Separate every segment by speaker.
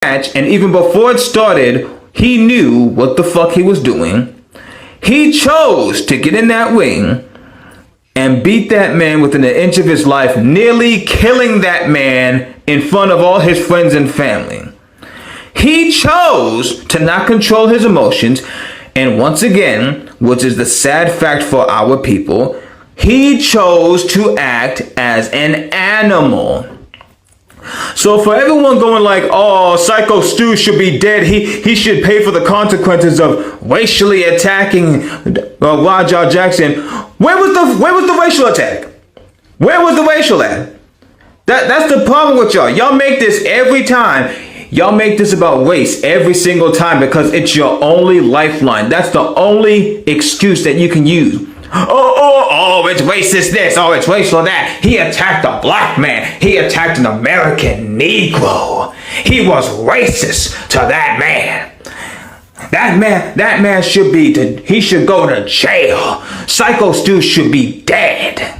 Speaker 1: match, and even before it started, he knew what the fuck he was doing. He chose to get in that ring and beat that man within an inch of his life, nearly killing that man in front of all his friends and family. He chose to not control his emotions, and once again, which is the sad fact for our people, he chose to act as an animal. So for everyone going like, oh, Psycho Stu should be dead, he should pay for the consequences of racially attacking Raja Jackson. Where was the racial attack? Where was the racial at? That's the problem with y'all. Y'all make this every time. Y'all make this about race every single time because it's your only lifeline. That's the only excuse that you can use. Oh, it's racist this. Oh, it's racial that. He attacked a black man. He attacked an American Negro. He was racist to that man. That man should he should go to jail. Psycho Stu should be dead.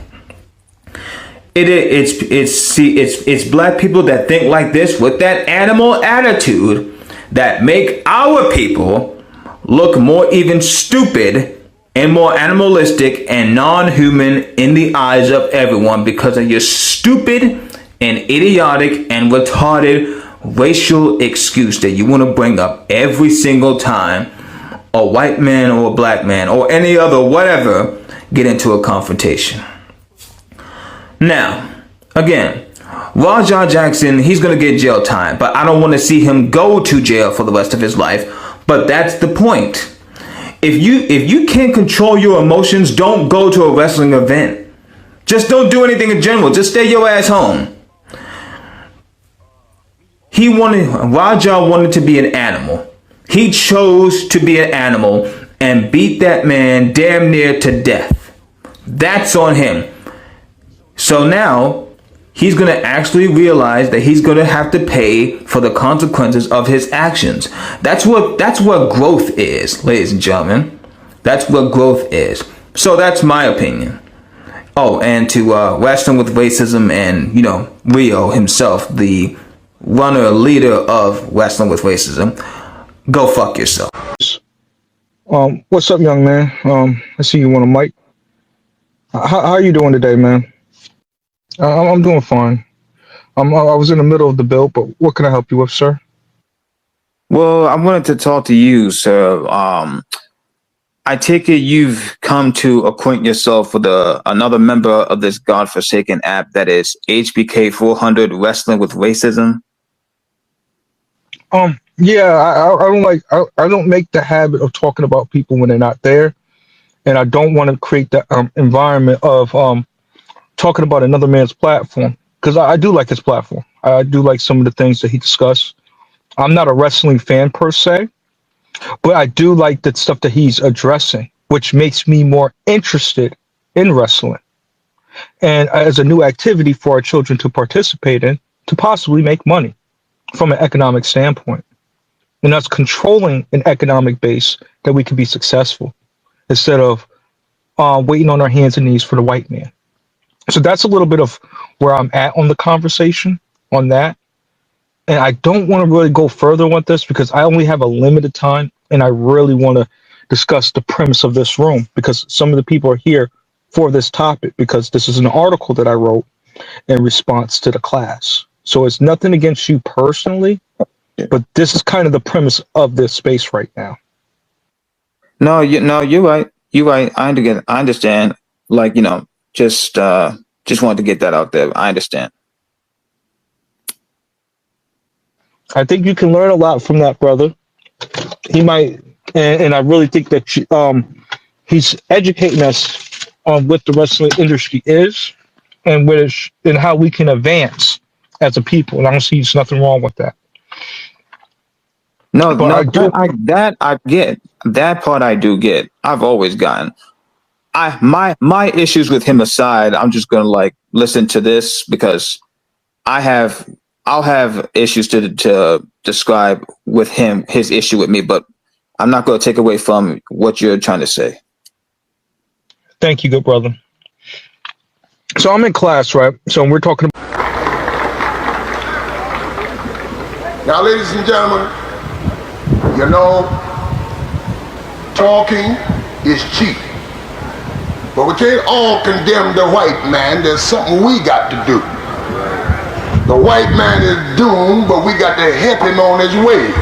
Speaker 1: It's black people that think like this with that animal attitude that make our people look more even stupid and more animalistic and non-human in the eyes of everyone because of your stupid and idiotic and retarded racial excuse that you want to bring up every single time a white man or a black man or any other whatever get into a confrontation. Now, again, Raja Jackson, he's going to get jail time, but I don't want to see him go to jail for the rest of his life. But that's the point. If you can't control your emotions, don't go to a wrestling event. Just don't do anything in general. Just stay your ass home. Raja wanted to be an animal. He chose to be an animal and beat that man damn near to death. That's on him. So now he's going to actually realize that he's going to have to pay for the consequences of his actions. That's what growth is, ladies and gentlemen. That's what growth is. So that's my opinion. Oh, and to Rasslin with Racism and, Rio himself, the leader of Rasslin with Racism, go fuck yourself.
Speaker 2: What's up, young man? I see you on a mic. How are you doing today, man? I'm doing fine. I was in the middle of the build, but what can I help you with, sir?
Speaker 1: Well, I wanted to talk to you, sir. I take it you've come to acquaint yourself with another member of this godforsaken app that is HBK 400 Wrestling with Racism.
Speaker 2: Yeah, I don't make the habit of talking about people when they're not there, and I don't want to create that environment of talking about another man's platform, because I do like his platform. I do like some of the things that he discussed. I'm not a wrestling fan per se, but I do like the stuff that he's addressing, which makes me more interested in wrestling and as a new activity for our children to participate in, to possibly make money from an economic standpoint. And that's controlling an economic base that we can be successful instead of waiting on our hands and knees for the white man. So that's a little bit of where I'm at on the conversation on that. And I don't want to really go further with this because I only have a limited time, and I really want to discuss the premise of this room because some of the people are here for this topic because this is an article that I wrote in response to the class. So it's nothing against you personally, but this is kind of the premise of this space right now.
Speaker 1: No, you're right. You're right. I understand. Like, just wanted to get that out there. I understand.
Speaker 2: I think you can learn a lot from that brother. He might, and I really think that he's educating us on what the wrestling industry is and how we can advance as a people. And I don't see there's nothing wrong with that.
Speaker 1: No, I get. That part I do get. I've always gotten. My issues with him aside, I'm just gonna listen to this because I'll have issues to describe with him, his issue with me, but I'm not gonna take away from what you're trying to say.
Speaker 2: Thank you, good brother. So I'm in class, right? So we're talking about
Speaker 3: Now, ladies and gentlemen, you know, talking is cheap. But we can't all condemn the white man. There's something we got to do. The white man is doomed, but we got to help him on his way.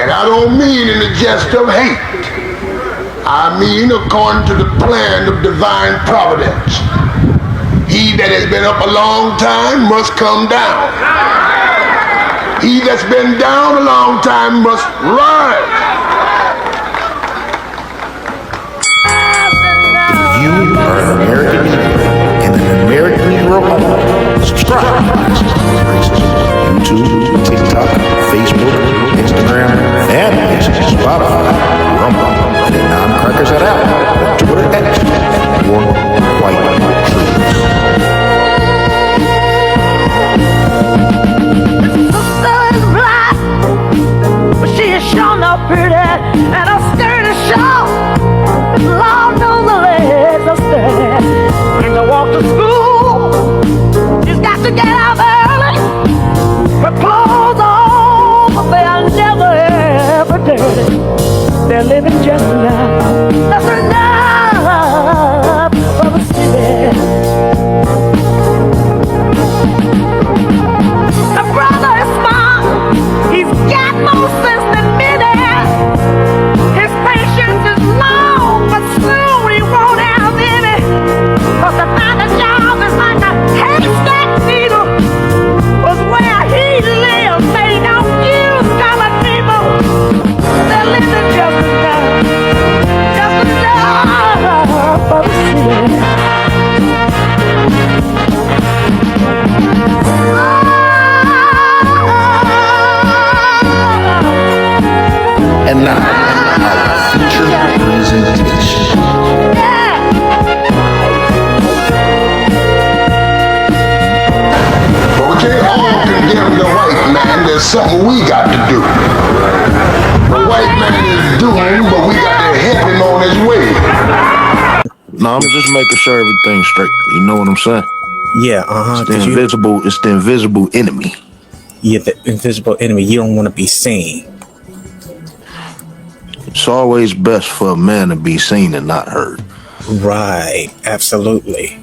Speaker 3: And I don't mean in the jest of hate. I mean according to the plan of divine providence. He that has been up a long time must come down. He that's been down a long time must rise.
Speaker 4: If you are an American and an American Negro home, subscribe to YouTube, TikTok, Facebook, Instagram, fanpage, Spotify, Rumble, and the non-crackers at Apple, Twitter X, or White Truth.
Speaker 5: She is sure not pretty, and her skirt is short. Lord knows the legs are steady. And to walk to school, she's got to get up early. Her clothes on, but they are never ever dirty. They're living just enough, that's enough for the city. The brother is smart, he's got more sense than many. His patience is long, but soon he won't have any. 'Cause to find a job is like a haystack needle. 'Cause where he lives, they don't use colored people. They're living just enough for the city.
Speaker 4: And now, our feature presentation.
Speaker 3: But we can't all condemn the white man. There's something we got to do. The white man is doomed, but we got to help him on his way.
Speaker 4: No, I'm just making sure everything's straight. You know what I'm saying?
Speaker 6: Yeah,
Speaker 4: It's the invisible enemy.
Speaker 6: Yeah, the invisible enemy. You don't want to be seen.
Speaker 4: It's always best for a man to be seen and not heard.
Speaker 6: Right, absolutely.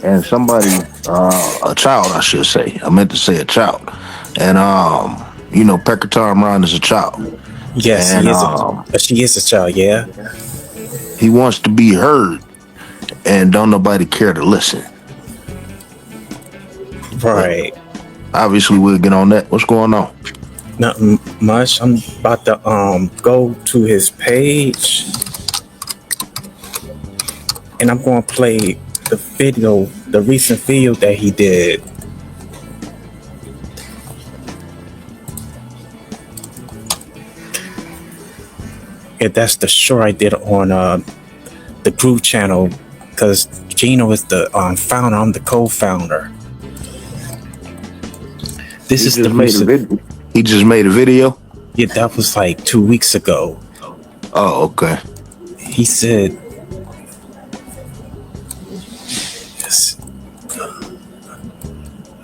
Speaker 4: And somebody, a child, I should say. I meant to say a child. And, PeckerTom Ron is a child.
Speaker 6: Yes,
Speaker 4: and,
Speaker 6: she is a child, yeah.
Speaker 4: He wants to be heard, and don't nobody care to listen.
Speaker 6: Right.
Speaker 4: But obviously, we'll get on that. What's going on?
Speaker 6: Nothing much. I'm about to go to his page, and I'm going to play the video, the recent video that he did. Yeah, that's the show I did on the group channel, because Gino is the founder. I'm the co-founder. This is the recent.
Speaker 4: He just made a video?
Speaker 6: Yeah, that was like 2 weeks ago.
Speaker 4: Oh, okay.
Speaker 6: He said, yes.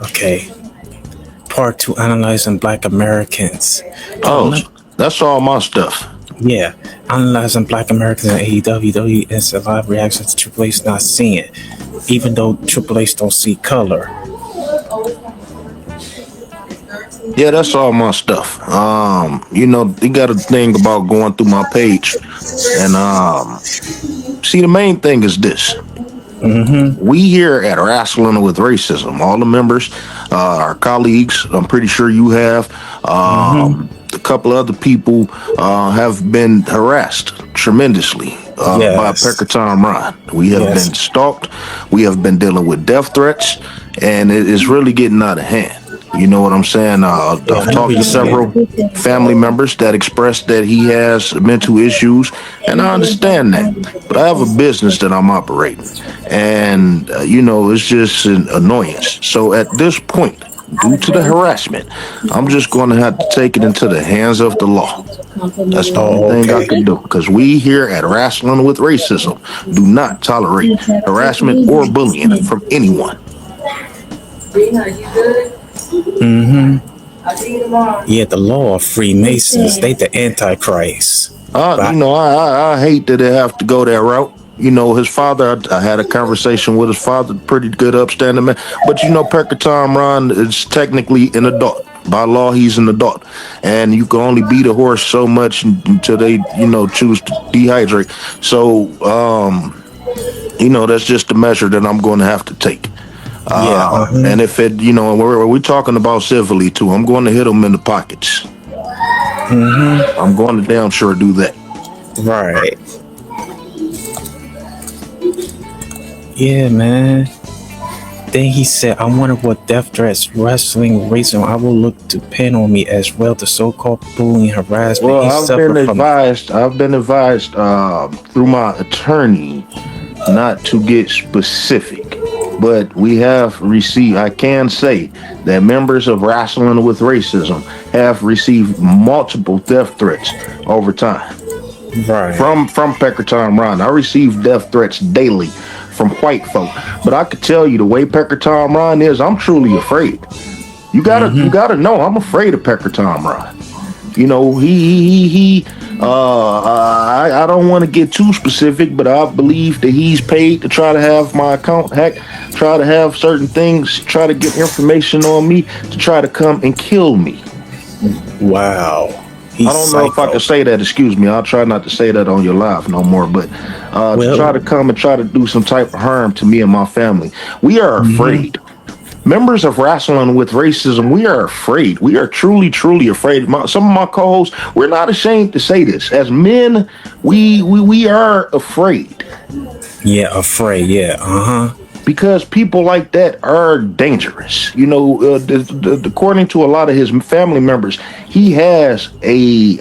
Speaker 6: Okay. Part 2, analyzing Black Americans.
Speaker 4: Oh, that's all my stuff.
Speaker 6: Yeah, analyzing Black Americans in AEW is a live reaction to Triple H not seeing, even though Triple H don't see color.
Speaker 4: Yeah, that's all my stuff. You got a thing about going through my page, and see, the main thing is this.
Speaker 6: Mm-hmm.
Speaker 4: We here at Rasslin with Racism, all the members, our colleagues, I'm pretty sure you have, a couple other people have been harassed tremendously by PeckerTom Ron. We have been stalked. We have been dealing with death threats, and it is really getting out of hand. You know what I'm saying? I've talked to several family members that expressed that he has mental issues, and I understand that. But I have a business that I'm operating, and, it's just an annoyance. So at this point, due to the harassment, I'm just going to have to take it into the hands of the law. That's the only
Speaker 6: Oh,
Speaker 4: thing I
Speaker 6: okay.
Speaker 4: can do. Because we here at Rasslin with Racism do not tolerate harassment or bullying from anyone.
Speaker 6: Yeah, the law of Freemasons, they the Antichrist.
Speaker 4: You
Speaker 6: But
Speaker 4: know, I hate that they have to go that route. You know, his father, I had a conversation with his father, pretty good, upstanding man. But you know, PeckerTom Ron is technically an adult. By law, he's an adult. And you can only beat a horse so much until they, you know, choose to dehydrate. So, you know, that's just the measure that I'm going to have to take.
Speaker 6: yeah,
Speaker 4: And if it, you know, we're talking about civilly too, I'm going to hit him in the pockets. I'm going to damn sure do that.
Speaker 6: right. Yeah, man. Then he said, I wonder what death threats, wrestling, racism, I will look to pin on me as well, the so-called bullying, harassment.
Speaker 4: Well,
Speaker 6: He
Speaker 4: I've been
Speaker 6: suffered from.
Speaker 4: advised. I've been advised through my attorney not to get specific, but we have received. I can say that members of Rasslin with Racism have received multiple death threats over time
Speaker 6: Right.
Speaker 4: from PeckerTom Ron. I receive death threats daily from white folk, but I could tell you the way PeckerTom Ron is, I'm truly afraid. You gotta know I'm afraid of PeckerTom Ron. You know, I don't want to get too specific, but I believe that he's paid to try to have my account hacked, try to have certain things, try to get information on me to try to come and kill me.
Speaker 6: Wow. He's
Speaker 4: I don't know if I can say that, excuse me. I'll try not to say that on your live no more, but to try to come and try to do some type of harm to me and my family. We are afraid. Members of Rasslin with Racism, we are afraid. We are truly, truly afraid. Some of my co-hosts, we're not ashamed to say this. As men, we are afraid.
Speaker 6: Yeah, afraid. Yeah.
Speaker 4: Because people like that are dangerous. You know, according to a lot of his family members, he has a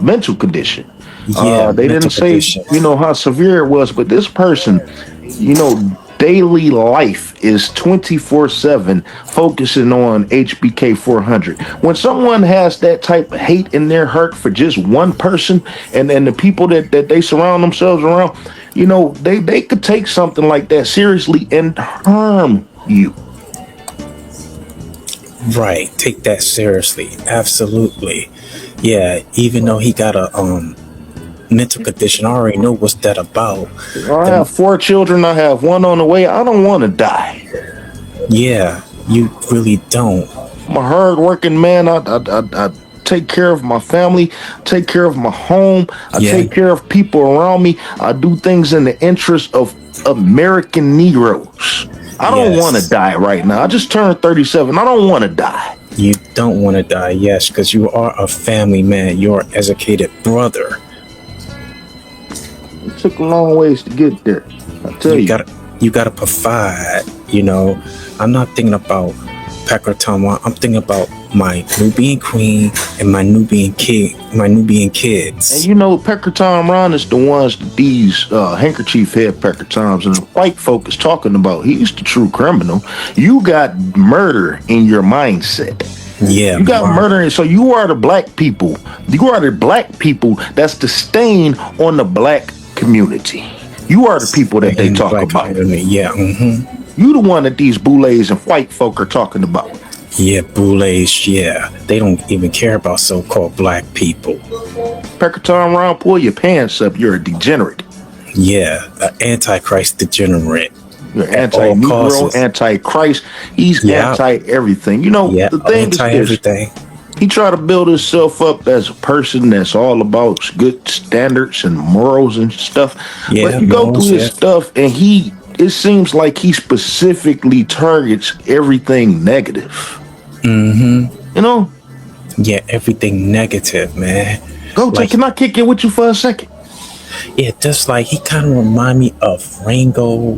Speaker 4: mental condition.
Speaker 6: Yeah,
Speaker 4: They
Speaker 6: mental
Speaker 4: didn't say,
Speaker 6: condition.
Speaker 4: you know, how severe it was, but this person, you know, daily life is 24/7 focusing on HBK 400. When someone has that type of hate in their heart for just one person and the people that they surround themselves around, you know, they could take something like that seriously and harm you.
Speaker 6: Right. Take that seriously. Absolutely. Yeah. Even though he got a mental condition, I already know what's that about.
Speaker 4: I have 4 children. I have 1 on the way. I don't want to die.
Speaker 6: Yeah, you really don't.
Speaker 4: I'm a hard-working man. I take care of my family, take care of my home. I take care of people around me. I do things in the interest of American Negroes. I don't want to die right now. I just turned 37. I don't want to die.
Speaker 6: You don't want to die, yes, because you are a family man. You're an educated brother.
Speaker 4: It took a long ways to get there. I tell you.
Speaker 6: You gotta provide. You know, I'm not thinking about PeckerTom Ron. I'm thinking about my Nubian queen and my Nubian kids.
Speaker 4: And you know, PeckerTom Ron is the ones that these handkerchief head PeckerToms and the white folk is talking about. He's the true criminal. You got murder in your mindset.
Speaker 6: Yeah,
Speaker 4: you got murder, so you are the black people. You are the black people that's the stain on the black community. You are the people that they talk about.
Speaker 6: Yeah.
Speaker 4: You the one that these boulets and white folk are talking about.
Speaker 6: Yeah, boulets. Yeah, they don't even care about so-called black people.
Speaker 4: PeckerTom Ron, pull your pants up. You're a degenerate.
Speaker 6: Yeah, an antichrist degenerate.
Speaker 4: You're anti-Negro, anti-Christ. He's anti-everything. You know, the thing is
Speaker 6: everything.
Speaker 4: He tried to build himself up as a person that's all about good standards and morals and stuff.
Speaker 6: Yeah,
Speaker 4: but you go through his stuff and it seems like he specifically targets everything negative. You know?
Speaker 6: Yeah, everything negative, man.
Speaker 4: Can I kick it with you for a second?
Speaker 6: Yeah, just like he kind of remind me of Ringo,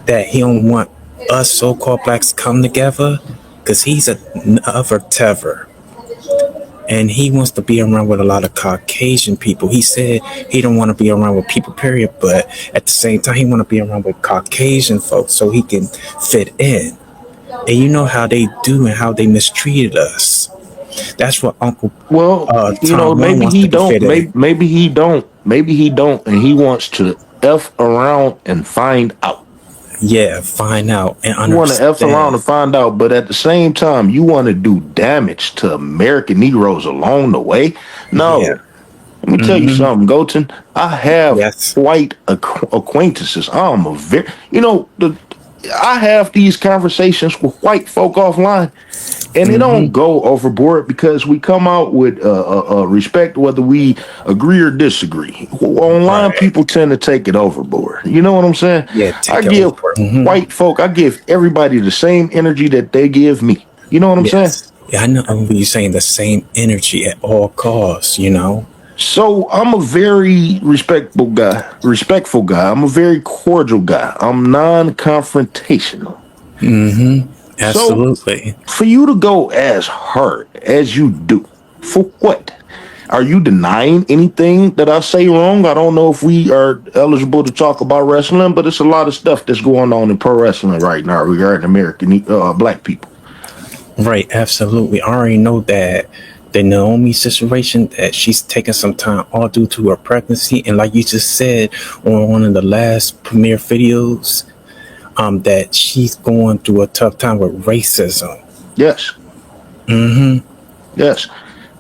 Speaker 6: that he don't want us so-called blacks to come together, because he's another Tever. And he wants to be around with a lot of Caucasian people. He said he don't want to be around with people, period, but at the same time, he want to be around with Caucasian folks so he can fit in. And you know how they do and how they mistreated us. That's what Uncle
Speaker 4: Well,
Speaker 6: Tom Ron
Speaker 4: maybe
Speaker 6: wants
Speaker 4: he
Speaker 6: to be
Speaker 4: don't.
Speaker 6: fitted.
Speaker 4: Maybe he don't. Maybe he don't, and he wants to f around and find out.
Speaker 6: Yeah, find out and
Speaker 4: You want to f around
Speaker 6: understand.
Speaker 4: and find out, but at the same time, you want to do damage to American Negroes along the way.
Speaker 6: Yeah.
Speaker 4: No, let me tell you something, Goten. I have
Speaker 6: Yes.
Speaker 4: white acquaintances. I'm a very, I have these conversations with white folk offline, and it don't go overboard because we come out with respect, whether we agree or disagree. Online,
Speaker 6: Right.
Speaker 4: people tend to take it overboard. You know what I'm saying?
Speaker 6: Yeah,
Speaker 4: I
Speaker 6: take it
Speaker 4: give
Speaker 6: over.
Speaker 4: white folk, I give everybody the same energy that they give me. You know what I'm saying?
Speaker 6: Yes. Yeah, I know you're saying the same energy at all costs.
Speaker 4: So I'm a very respectful guy. I'm a very cordial guy. I'm non-confrontational. So
Speaker 6: Absolutely.
Speaker 4: for you to go as hard as you do, for what? Are you denying anything that I say wrong? I don't know if we are eligible to talk about wrestling, but it's a lot of stuff that's going on in pro wrestling right now regarding American black people.
Speaker 6: Right, absolutely. I already know that the Naomi situation, that she's taking some time all due to her pregnancy, and like you just said on one of the last premiere videos, that she's going through a tough time with racism.
Speaker 4: Yes. Yes.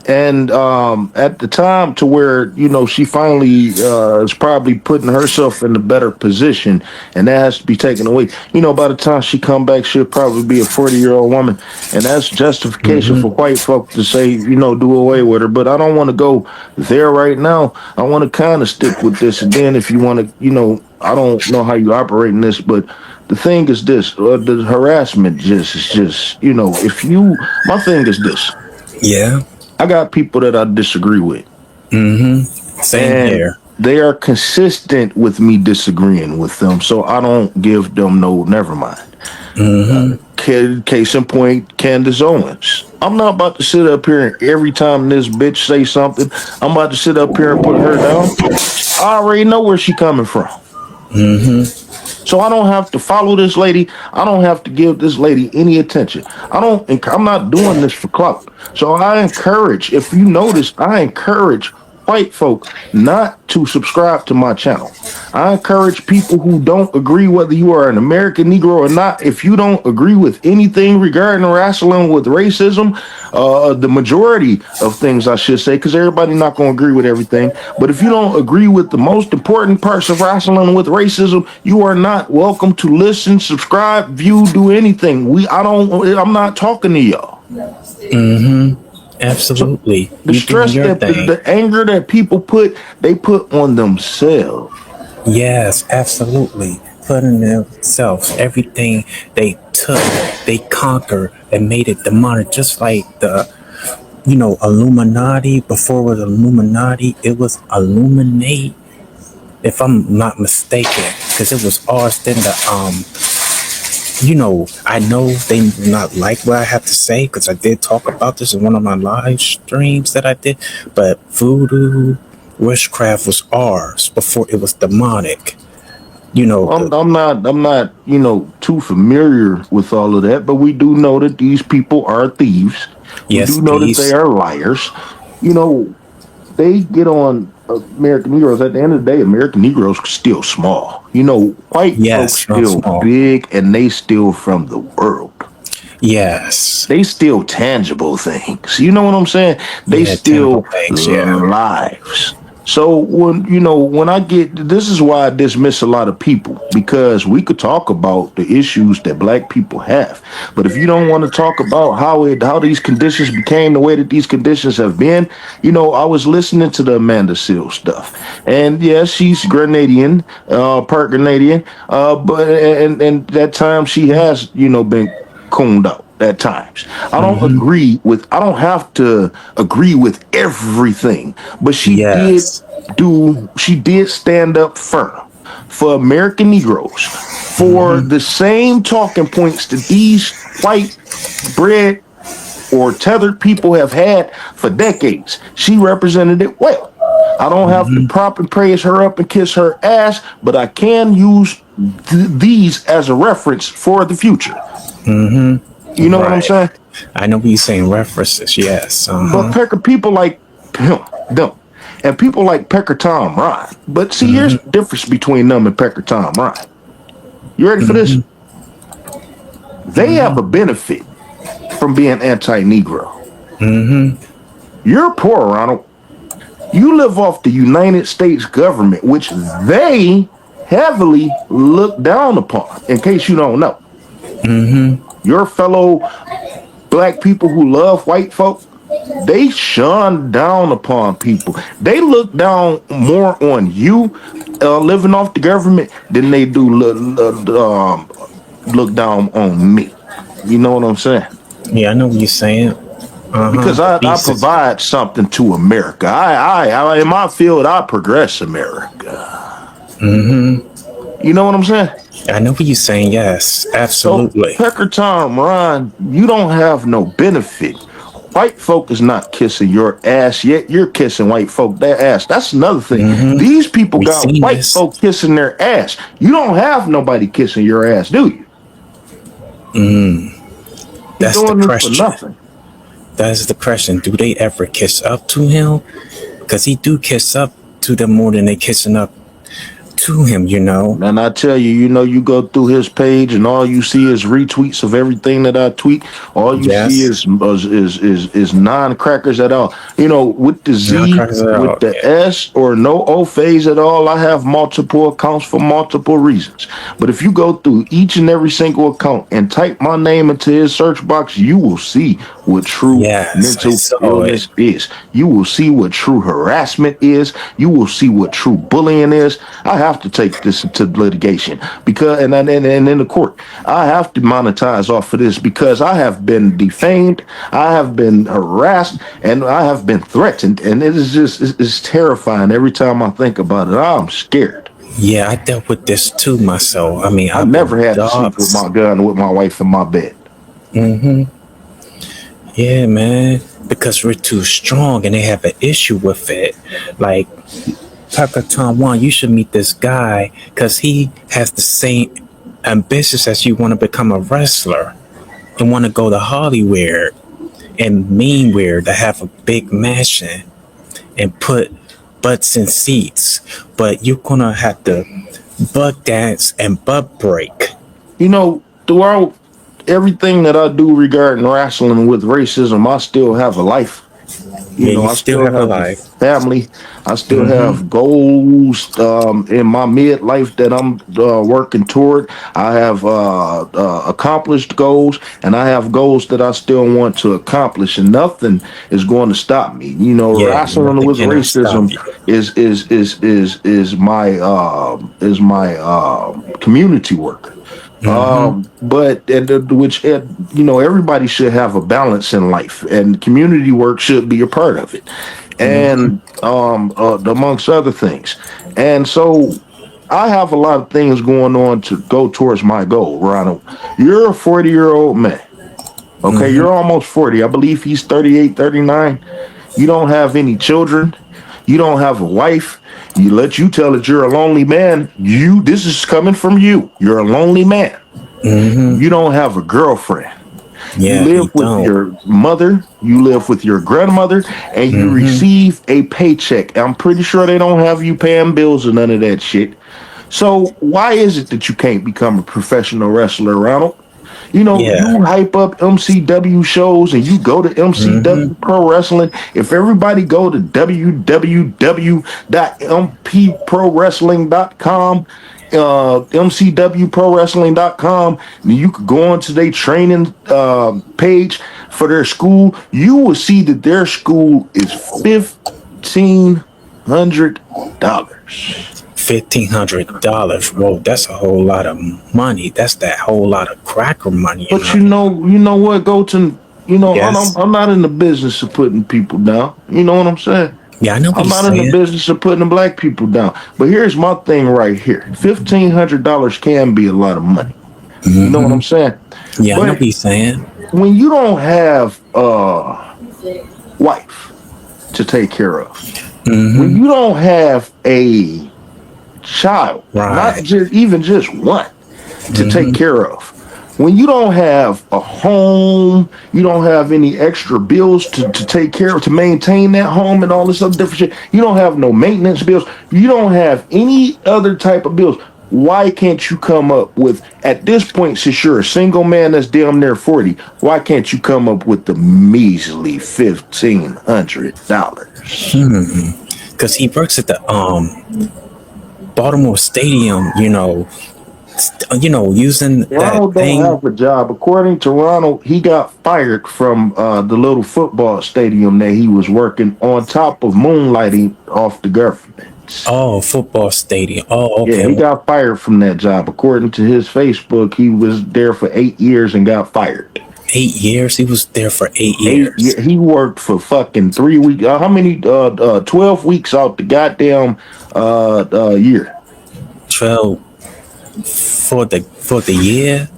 Speaker 4: And at the time to where, she finally is probably putting herself in a better position, and that has to be taken away. By the time she come back, she'll probably be a 40-year-old woman. And that's justification for white folk to say, do away with her. But I don't want to go there right now. I want to kind of stick with this. And then if you want to, I don't know how you operate in this, but the thing is this, the harassment is just, my thing is this.
Speaker 6: Yeah.
Speaker 4: I got people that I disagree with.
Speaker 6: Same
Speaker 4: And
Speaker 6: here.
Speaker 4: they are consistent with me disagreeing with them, so I don't give them no never mind. Case in point, Candace Owens. I'm not about to sit up here and every time this bitch say something, I'm about to sit up here and put her down. I already know where she coming from. So I don't have to follow this lady. I don't have to give this lady any attention. I'm not doing this for clout. So if you notice, I encourage white folk not to subscribe to my channel. I encourage people who don't agree, whether you are an American Negro or not, if you don't agree with anything regarding wrestling with racism, the majority of things I should say, because everybody not going to agree with everything, but if you don't agree with the most important parts of wrestling with racism, you are not welcome to listen, subscribe, view, do anything. I'm not talking to y'all.
Speaker 6: Absolutely.
Speaker 4: The
Speaker 6: You doing
Speaker 4: stress
Speaker 6: your
Speaker 4: that
Speaker 6: thing.
Speaker 4: the anger that people they put on themselves.
Speaker 6: Yes, absolutely. Putting themselves, everything they took, they conquered and made it demonic. Just like the, Illuminati. Before it was Illuminati, it was Illuminate, if I'm not mistaken, because it was ours. Then I know they do not like what I have to say because I did talk about this in one of my live streams that I did. But voodoo, witchcraft was ours before it was demonic.
Speaker 4: I'm not, too familiar with all of that, but we do know that these people are thieves. We
Speaker 6: Yes,
Speaker 4: do know that they
Speaker 6: thieves.
Speaker 4: are liars. They get on American Negroes. At the end of the day, American Negroes still small. White folks
Speaker 6: Yes, from
Speaker 4: still
Speaker 6: small.
Speaker 4: big, and they still from the world.
Speaker 6: Yes.
Speaker 4: They still tangible things. You know what I'm saying? They
Speaker 6: Yeah, tangible
Speaker 4: still
Speaker 6: things. Yeah.
Speaker 4: lives. So when I this is why I dismiss a lot of people, because we could talk about the issues that black people have, but if you don't want to talk about how these conditions became the way that these conditions have been, I was listening to the Amanda Seales stuff, and yeah, she's Grenadian, part Grenadian, but and that time she has been cooned out at times. I don't have to agree with everything, but
Speaker 6: Yes.
Speaker 4: she did stand up firm for American Negroes, for the same talking points that these white bread or tethered people have had for decades. She represented it well. I don't have to prop and praise her up and kiss her ass, but I can use these as a reference for the future. You know what I'm
Speaker 6: Right.
Speaker 4: saying?
Speaker 6: I know what you're saying. References, yes.
Speaker 4: But Pecker, people like him, them, and people like PeckerTom Ron. But see, here's the difference between them and PeckerTom Ron. You ready for this? They have a benefit from being anti-Negro. You're poor, Ronald. You live off the United States government, which they heavily look down upon, in case you don't know. Your fellow black people who love white folk, they shun down upon people. They look down more on you living off the government than they do look down on me. You know what I'm saying?
Speaker 6: Yeah, I know what you're saying.
Speaker 4: Because I provide something to America. I in my field, I progress America. You know what I'm saying?
Speaker 6: I know what you're saying. Yes, absolutely.
Speaker 4: So, PeckerTom Ron, you don't have no benefit. White folk is not kissing your ass yet. You're kissing white folk their ass. That's another thing. These people got white folk kissing their ass. You don't have nobody kissing your ass, do you?
Speaker 6: That's
Speaker 4: You're doing
Speaker 6: the
Speaker 4: this
Speaker 6: question.
Speaker 4: for nothing.
Speaker 6: That is the question. Do they ever kiss up to him? Because he do kiss up to them more than they kissing up to him, you know.
Speaker 4: And I tell you, you go through his page and all you see is retweets of everything that I tweet. All you see is non-crackers at all. With the Z, with the S, or no O phase at all. I have multiple accounts for multiple reasons. But if you go through each and every single account and type my name into his search box, you will see what true mental illness is. You will see what true harassment is. You will see what true bullying is. I have to take this into litigation because, and in the court, I have to monetize off of this because I have been defamed, I have been harassed, and I have been threatened, and it is just it's terrifying every time I think about it. I'm scared.
Speaker 6: Yeah, I dealt with this too myself. I mean,
Speaker 4: I've never had to sleep with my gun with my wife in my bed.
Speaker 6: Yeah, man, because we're too strong, and they have an issue with it. Like, PeckerTom Ron, you should meet this guy because he has the same ambitions as you, want to become a wrestler and want to go to Hollywood and meanwhile to have a big mansion and put butts in seats. But you're going to have to butt dance and butt break.
Speaker 4: Throughout everything that I do regarding wrestling with racism, I still have a life. I still have a life, family. I still have goals in my midlife that I'm working toward. I have accomplished goals, and I have goals that I still want to accomplish, and nothing is going to stop me. Wrestling with racism is my community work. Everybody should have a balance in life, and community work should be a part of it, and amongst other things. And so I have a lot of things going on to go towards my goal. Ronald, you're a 40-year-old man. Okay, you're almost 40. I believe he's 38, 39. You don't have any children. You don't have a wife. You tell that you're a lonely man. This is coming from you. You're a lonely man. You don't have a girlfriend.
Speaker 6: Yeah,
Speaker 4: you live with your mother. You live with your grandmother, and you receive a paycheck. I'm pretty sure they don't have you paying bills or none of that shit. So why is it that you can't become a professional wrestler, Ronald? You hype up MCW shows and you go to MCW Pro Wrestling. If everybody go to www.mpprowrestling.com, mcwprowrestling.com, and you could go onto their training page for their school. You will see that their school is $1,500.
Speaker 6: $1,500. Whoa, that's a whole lot of money. That's that whole lot of cracker money.
Speaker 4: But you know what, Goten? I'm not in the business of putting people down. You know what I'm saying?
Speaker 6: Yeah, I know what
Speaker 4: I'm not in the business of putting the black people down. But here's my thing right here. $1,500 can be a lot of money. You know what I'm saying?
Speaker 6: Yeah, I know what he's saying.
Speaker 4: When you don't have a wife to take care of, when you don't have a child, not just one, to take care of, when you don't have a home, you don't have any extra bills to take care of, to maintain that home and all this other different shit. You don't have no maintenance bills. You don't have any other type of bills. Why can't you come up with, at this point, since you're a single man that's damn near 40, why can't you come up with the measly $1,500?
Speaker 6: Because he works at the Baltimore Stadium, using that
Speaker 4: Ronald don't
Speaker 6: thing.
Speaker 4: have a job. According to Ronald, he got fired from the little football stadium that he was working on top of moonlighting off the government.
Speaker 6: Oh, football stadium. Oh, okay.
Speaker 4: Yeah, he got fired from that job. According to his Facebook, he was there for 8 years and got fired.
Speaker 6: 8 years? He was there for 8 years.
Speaker 4: He worked for fucking 3 weeks. How many? 12 weeks out the goddamn year.
Speaker 6: 12 for the year?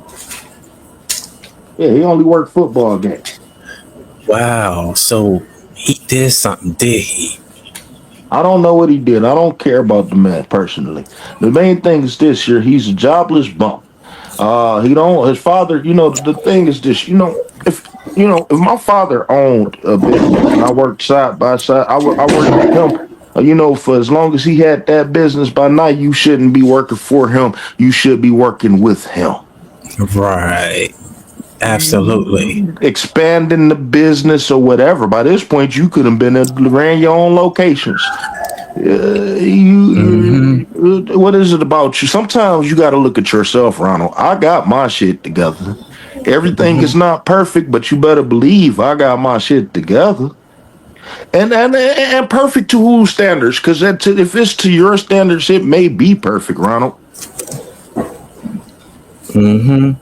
Speaker 4: Yeah, he only worked football games.
Speaker 6: Wow. So he did something, did he?
Speaker 4: I don't know what he did. I don't care about the man personally. The main thing is this year, he's a jobless bum. His father, the thing is this, if my father owned a business and I worked side by side, I worked with him. For as long as he had that business, by now you shouldn't be working for him. You should be working with him.
Speaker 6: Right. Absolutely.
Speaker 4: Expanding the business or whatever. By this point, you could have ran your own locations. What is it about you? Sometimes you got to look at yourself, Ronald. I got my shit together. Everything is not perfect, but you better believe I got my shit together. And perfect to whose standards? Because if it's to your standards, it may be perfect, Ronald. You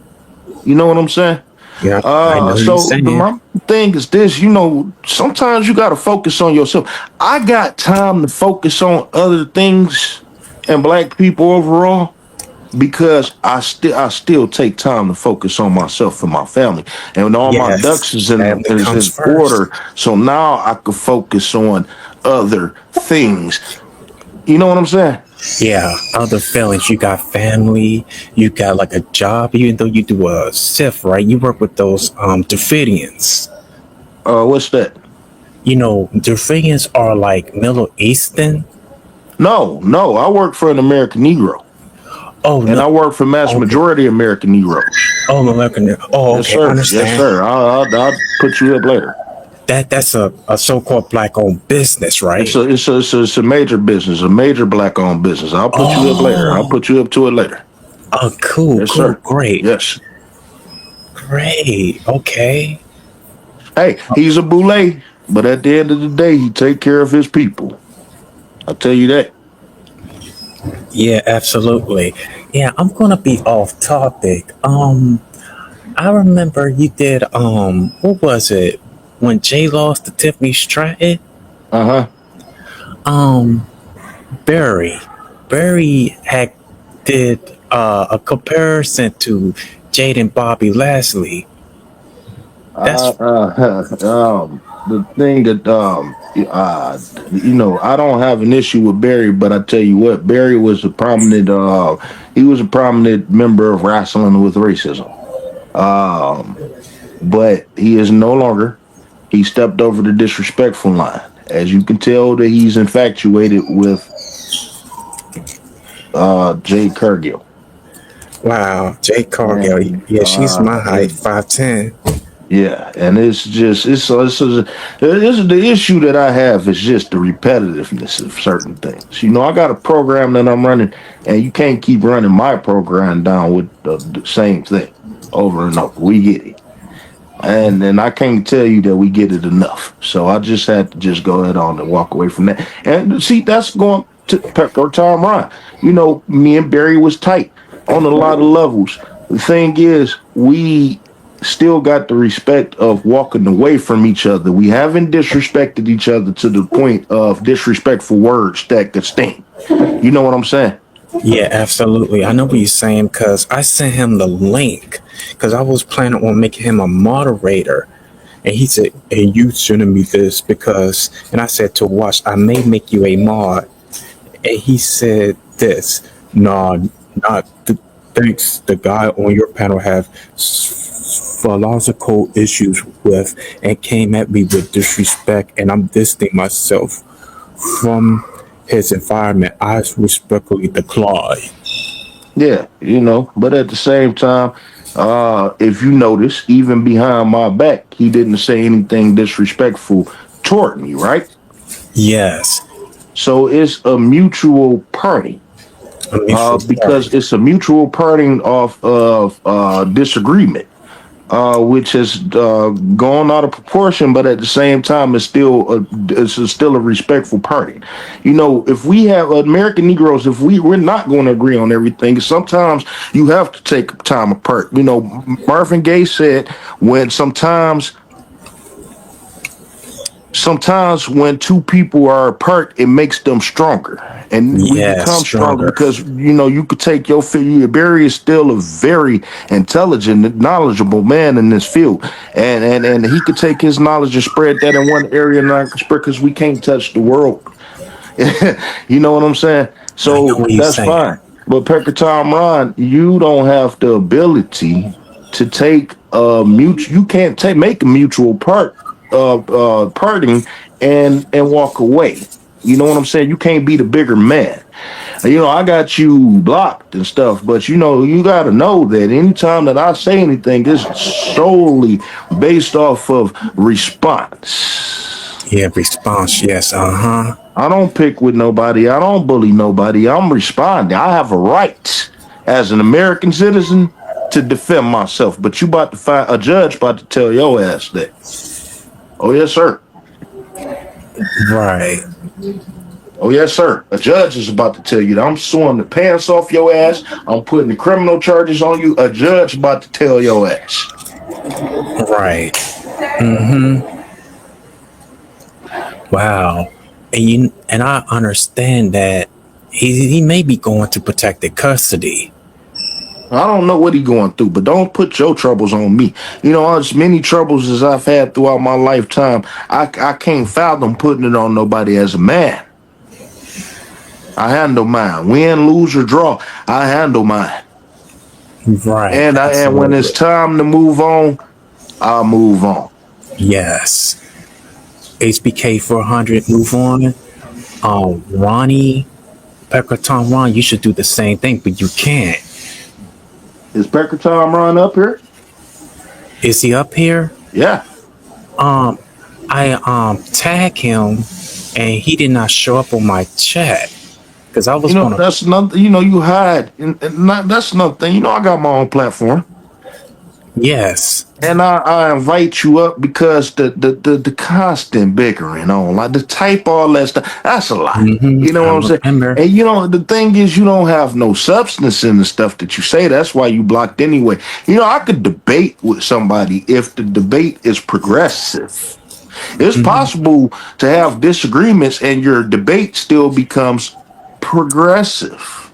Speaker 4: know what I'm saying?
Speaker 6: Yeah.
Speaker 4: My thing is this, sometimes you got to focus on yourself. I got time to focus on other things and black people overall because I still take time to focus on myself and my family, and all my ducks is in order. So now I can focus on other things. You know what I'm saying?
Speaker 6: Yeah, other feelings. You got family, you got like a job, even though you do a shift, right? You work with those Dafidians.
Speaker 4: What's that?
Speaker 6: Dafidians are like Middle Eastern.
Speaker 4: No, I work for an American Negro.
Speaker 6: Oh,
Speaker 4: and I work for majority American Negroes.
Speaker 6: Oh, American. Oh, okay.
Speaker 4: Yes, sir.
Speaker 6: I understand.
Speaker 4: Yes, sir. I'll put you up later.
Speaker 6: That's a so-called black-owned business, right?
Speaker 4: It's a major business, a major black-owned business. I'll put you up later. I'll put you up to it later.
Speaker 6: Oh, cool.
Speaker 4: Yes,
Speaker 6: cool.
Speaker 4: Sir.
Speaker 6: Great.
Speaker 4: Yes.
Speaker 6: Great. Okay.
Speaker 4: Hey, he's a boule, but at the end of the day, he take care of his people. I'll tell you that.
Speaker 6: Yeah, absolutely. Yeah, I'm gonna be off topic. I remember you did what was it? When Jay lost to Tiffany Stratton? Barry had did a comparison to Jade and Bobby Lashley. That's
Speaker 4: the thing that I don't have an issue with Barry, but I tell you what, Barry was a prominent member of Rasslin with racism. But he is no longer. He stepped over the disrespectful line. As you can tell that he's infatuated with Jade Cargill.
Speaker 6: Wow, Jade Cargill. Yeah, she's my height, 5'10".
Speaker 4: Yeah, and it's the issue that I have is just the repetitiveness of certain things. I got a program that I'm running, and you can't keep running my program down with the same thing over and over. We get it. And I can't tell you that we get it enough. So I just had to just go ahead on and walk away from that. And see, that's going to PeckerTom Ron. Me and Barry was tight on a lot of levels. The thing is, we still got the respect of walking away from each other. We haven't disrespected each other to the point of disrespectful words that could sting. You know what I'm saying?
Speaker 6: Yeah, absolutely. I know what you're saying because I sent him the link because I was planning on making him a moderator. And he said, hey, you sending me this because, and I said to watch, I may make you a mod. And he said this, no, not thinks the guy on your panel have philosophical issues with and came at me with disrespect, and I'm distancing myself from his environment. I respectfully decline.
Speaker 4: Yeah, but at the same time, if you notice, even behind my back, he didn't say anything disrespectful toward me, right?
Speaker 6: Yes,
Speaker 4: So it's a mutual parting.
Speaker 6: a mutual
Speaker 4: Because
Speaker 6: party.
Speaker 4: it's a mutual parting of disagreement, which has gone out of proportion, but at the same time, still a respectful parting. If we have American Negroes, if we're not going to agree on everything, sometimes you have to take time apart. Marvin Gaye said, when sometimes when two people are apart, it makes them stronger, and we
Speaker 6: Yes,
Speaker 4: become stronger
Speaker 6: stronger.
Speaker 4: because you could take Barry is still a very intelligent and knowledgeable man in this field, and he could take his knowledge and spread that in one area and not spread, because we can't touch the world. You know what I'm saying?
Speaker 6: I know
Speaker 4: So
Speaker 6: what you're
Speaker 4: that's
Speaker 6: saying.
Speaker 4: fine. But PeckerTom Ron, you don't have the ability to take a mutual. You can't make a mutual parting and walk away. You know what I'm saying? You can't be the bigger man. I got you blocked and stuff, but you got to know that anytime that I say anything, it's solely based off of response.
Speaker 6: Yeah, response. Yes,
Speaker 4: I don't pick with nobody. I don't bully nobody. I'm responding. I have a right as an American citizen to defend myself. But you about to find a judge about to tell your ass that. Oh yes, sir.
Speaker 6: right.
Speaker 4: Oh yes, sir. A judge is about to tell you that I'm suing the pants off your ass. I'm putting the criminal charges on you. A judge about to tell your ass.
Speaker 6: Right. Wow. And I understand that he may be going to protected custody.
Speaker 4: I don't know what he going through, but don't put your troubles on me. As many troubles as I've had throughout my lifetime, I can't fathom putting it on nobody as a man. I handle mine. Win, lose, or draw, I handle mine.
Speaker 6: Right.
Speaker 4: And when it's
Speaker 6: Absolutely.
Speaker 4: time to move on, I'll move on.
Speaker 6: Yes. HBK 400. Move on. Ronnie PeckerTom Ron. You should do the same thing, but you can't.
Speaker 4: Is PeckerTom Ron up here?
Speaker 6: Is he up here?
Speaker 4: Yeah.
Speaker 6: I tag him, and he did not show up on my chat because I was gonna.
Speaker 4: That's nothing. You hide, and that's nothing. I got my own platform.
Speaker 6: Yes.
Speaker 4: And I invite you up because the constant bickering on, like the type all that stuff, that's a lot. You know
Speaker 6: I
Speaker 4: what I'm saying?
Speaker 6: remember.
Speaker 4: And the thing is, you don't have no substance in the stuff that you say. That's why you blocked anyway. I could debate with somebody if the debate is progressive. It's possible to have disagreements and your debate still becomes progressive.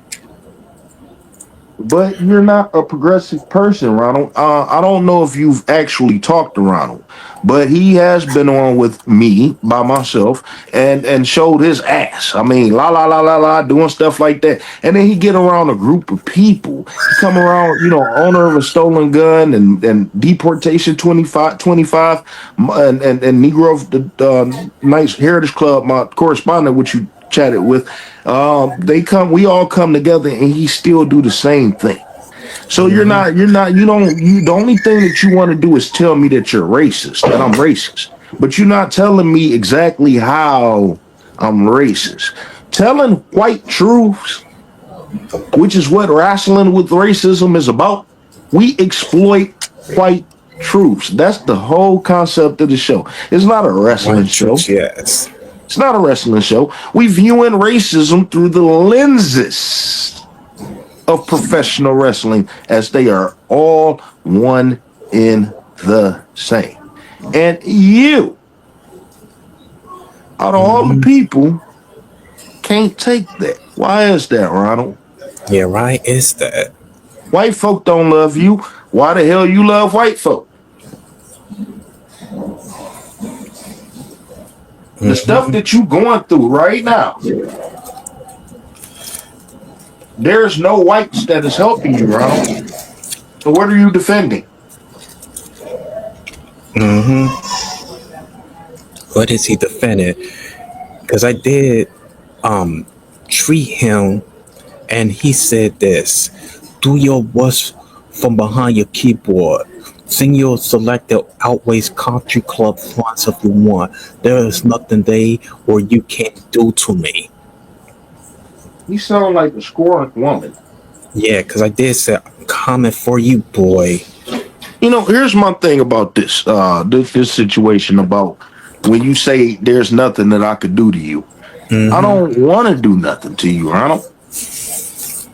Speaker 4: But you're not a progressive person, Ronald. I don't know if you've actually talked to Ronald, but he has been on with me by myself and showed his ass. I mean, la la la la la, doing stuff like that. And then he get around a group of people. He come around, owner of a stolen gun and deportation 25, and Negro of the Nice Heritage Club, my correspondent, which you chatted with. We all come together, and he still do the same thing. So you don't, the only thing that you want to do is tell me that you're racist, that I'm racist, but you're not telling me exactly how I'm racist. Telling white truths, which is what Rasslin with racism is about. We exploit white truths. That's the whole concept of the show. It's not a wrestling
Speaker 6: White
Speaker 4: show.
Speaker 6: church. Yes.
Speaker 4: It's not a wrestling show. We viewing racism through the lenses of professional wrestling, as they are all one in the same. And you, out of all the people, can't take that. Why is that, Ronald?
Speaker 6: Yeah. Right. Is that?
Speaker 4: White folk don't love you. Why the hell you love white folk? The stuff that you going through right now, There's no whites that is helping you, Ronald. So what are you defending?
Speaker 6: What is he defending? Because I did treat him, and he said this: do your worst from behind your keyboard. Sing your selected outweighs country club fronts if you want. There is nothing they or you can't do to me.
Speaker 4: You sound like a scorned woman.
Speaker 6: Yeah, because I did say I'm coming for you, boy.
Speaker 4: You know, here's my thing about this situation about when you say there's nothing that I could do to you. I don't want to do nothing to you, Ronald.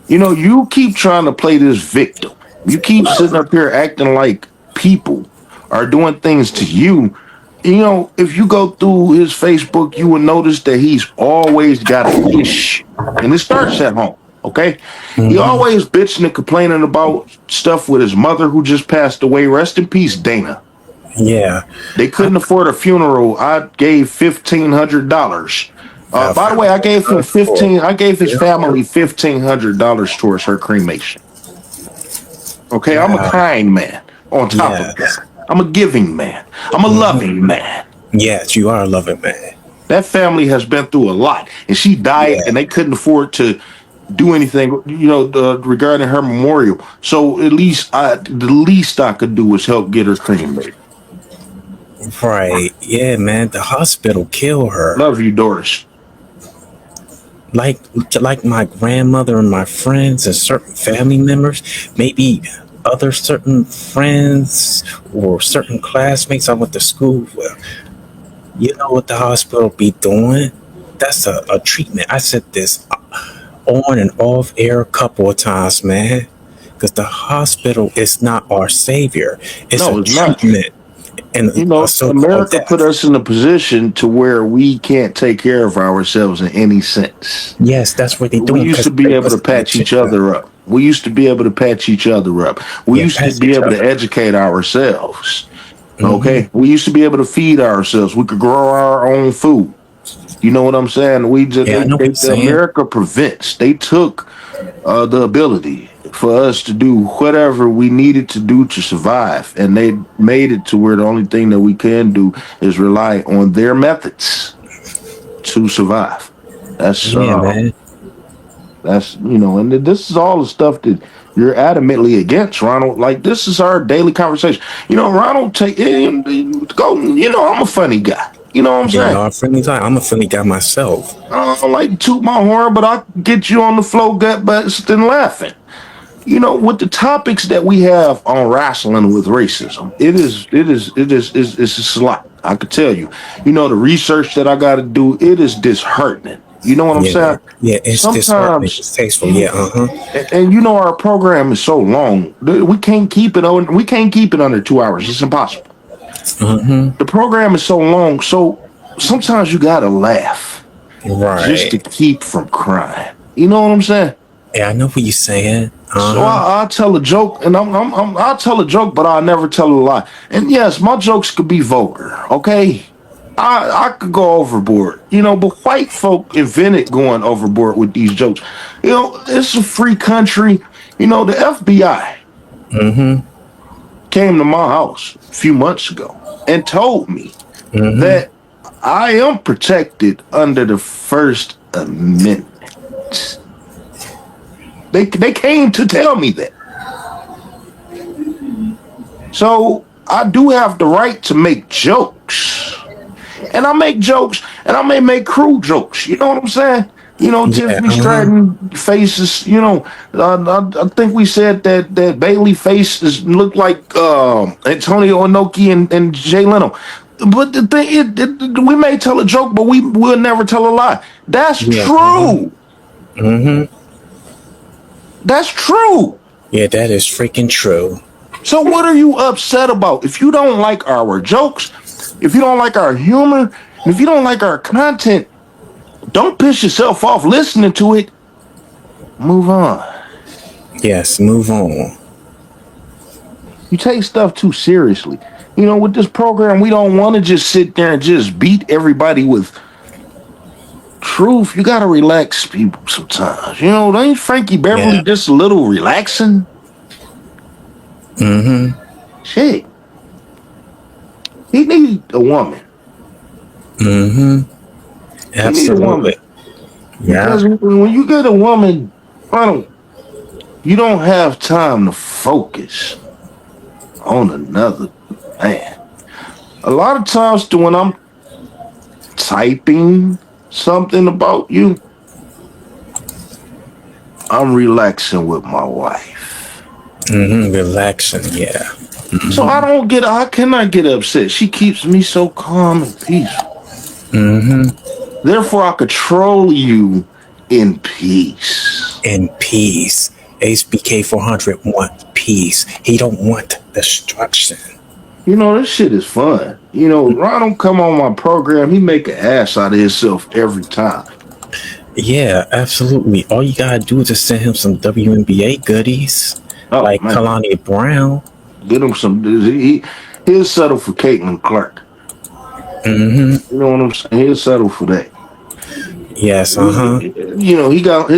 Speaker 4: You know, you keep trying to play this victim. You keep sitting up here acting like people are doing things to you. You know, if you go through his Facebook, you will notice that he's always got an issue. And it starts at home, okay? He always bitching and complaining about stuff with his mother who just passed away. Rest in peace, Dana.
Speaker 6: Yeah.
Speaker 4: They couldn't afford a funeral. I gave $1,500. By the way, I gave him I gave his family $1,500 towards her cremation. Okay, I'm a kind man. On top of that, I'm a giving man. I'm a loving man.
Speaker 6: Yes, you are a loving man.
Speaker 4: That family has been through a lot, and she died, and they couldn't afford to do anything, you know, regarding her memorial. So the least I could do was help get her cremated.
Speaker 6: Right. Yeah, man. The hospital killed her.
Speaker 4: Love you, Doris.
Speaker 6: Like my grandmother and my friends and certain family members, maybe other certain friends or certain classmates I went to school with. You know what the hospital be doing? That's a treatment. I said this on and off air a couple of times, man. Because the hospital is not our savior. It's a treatment. And
Speaker 4: you know, America put us in a position to where we can't take care of ourselves in any sense.
Speaker 6: Yes, that's what they do.
Speaker 4: We used to be able to patch each other up. We used to be able to patch each other up. We used to be able to educate ourselves. Okay? We used to be able to feed ourselves. We could grow our own food. You know what I'm saying? America prevents. They took the ability for us to do whatever we needed to do to survive, and they made it to where the only thing that we can do is rely on their methods to survive. That's man. That's, you know, and this is all the stuff that you're adamantly against, Ronald. Like, this is our daily conversation. You know, Ronald, go. You know, I'm a funny guy. You know what I'm saying?
Speaker 6: I'm a funny guy myself.
Speaker 4: I don't like to toot my horn, but I get you on the floor gut busting laughing. You know, with the topics that we have on Rasslin with racism, it's a lot. I could tell you. You know, the research that I got to do, it is disheartening. You know what I'm saying?
Speaker 6: Yeah, it's disheartening. It's tasteful.
Speaker 4: And you know, our program is so long. We can't keep it on. We can't keep it under 2 hours. It's impossible. The program is so long, so sometimes you gotta laugh,
Speaker 6: right,
Speaker 4: just to keep from crying. You know what I'm saying?
Speaker 6: Yeah, I know what you're saying.
Speaker 4: So I'll tell a joke, and I'll tell a joke, but I'll never tell a lie. And yes, my jokes could be vulgar. Okay, I could go overboard. You know, but white folk invented going overboard with these jokes. You know, it's a free country. You know, the FBI. Came to my house a few months ago and told me that I am protected under the First Amendment. They came to tell me that. So I do have the right to make jokes. And I make jokes, and I may make cruel jokes. You know what I'm saying? You know, Tiffany Stratton faces, you know, I think we said that Bailey faces looked like Antonio Inoki and Jay Leno. But the thing, we may tell a joke, but we will never tell a lie. That's true. That's true.
Speaker 6: Yeah, that is freaking true.
Speaker 4: So what are you upset about? If you don't like our jokes, if you don't like our humor, if you don't like our content, don't piss yourself off listening to it. Move on.
Speaker 6: Yes, move on.
Speaker 4: You take stuff too seriously. You know, with this program, we don't want to just sit there and just beat everybody with truth, you gotta relax people sometimes. You know, ain't Frankie Beverly just a little relaxing?
Speaker 6: Mm-hmm.
Speaker 4: Shit. He need a woman.
Speaker 6: Mm-hmm.
Speaker 4: He need a woman.
Speaker 6: Absolutely. Yeah.
Speaker 4: Because when you get a woman, you don't have time to focus on another man. A lot of times when I'm typing something about you, I'm relaxing with my wife.
Speaker 6: Mm-hmm. Relaxing, yeah.
Speaker 4: So I cannot get upset. She keeps me so calm and peaceful.
Speaker 6: Mm-hmm.
Speaker 4: Therefore, I control you in peace.
Speaker 6: In peace. HBK 400 want peace. He don't want destruction.
Speaker 4: You know, this shit is fun. You know, Ron come on my program, he make an ass out of himself every time.
Speaker 6: Yeah, absolutely. All you gotta do is just send him some WNBA goodies, like
Speaker 4: Man.
Speaker 6: Kalani Brown.
Speaker 4: Get him some. He'll settle for Caitlin Clark.
Speaker 6: Mm-hmm.
Speaker 4: You know what I'm saying? He'll settle for that.
Speaker 6: Yes,
Speaker 4: You know, he got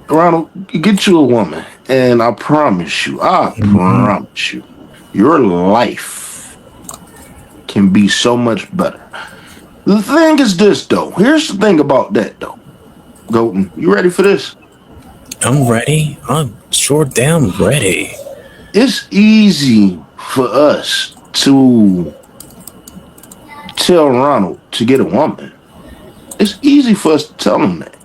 Speaker 4: Ronald. Get you a woman, and I promise you, your life can be so much better. The thing is this, though. Here's the thing about that, though. Golden, you ready for this?
Speaker 6: I'm ready. I'm sure damn ready.
Speaker 4: It's easy for us to tell Ronald to get a woman. It's easy for us to tell him that.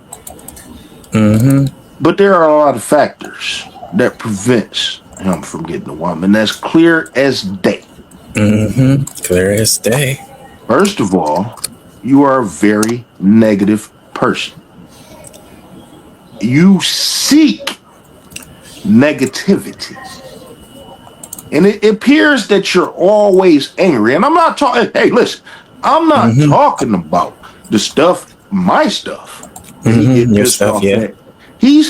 Speaker 6: Mm-hmm.
Speaker 4: But there are a lot of factors that prevents him from getting a woman. That's clear as day.
Speaker 6: Mm-hmm. Clear as day.
Speaker 4: First of all, you are a very negative person. You seek negativity. And it appears that you're always angry. And I'm not talking, hey, listen, I'm not talking about the stuff, my stuff.
Speaker 6: Your stuff, yeah.
Speaker 4: That. He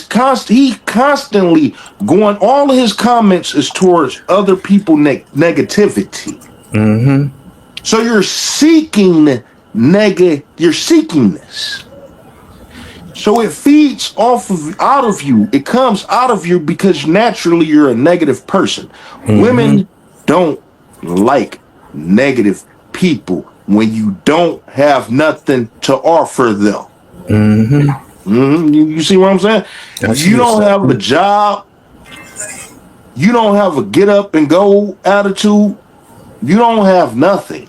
Speaker 4: constantly going, all of his comments is towards other people negativity.
Speaker 6: Mm-hmm.
Speaker 4: So you're seeking you're seeking this. So it feeds out of you. It comes out of you because naturally you're a negative person. Women don't like negative people when you don't have nothing to offer them. You see what I'm saying? You don't have a job. You don't have a get up and go attitude. You don't have nothing.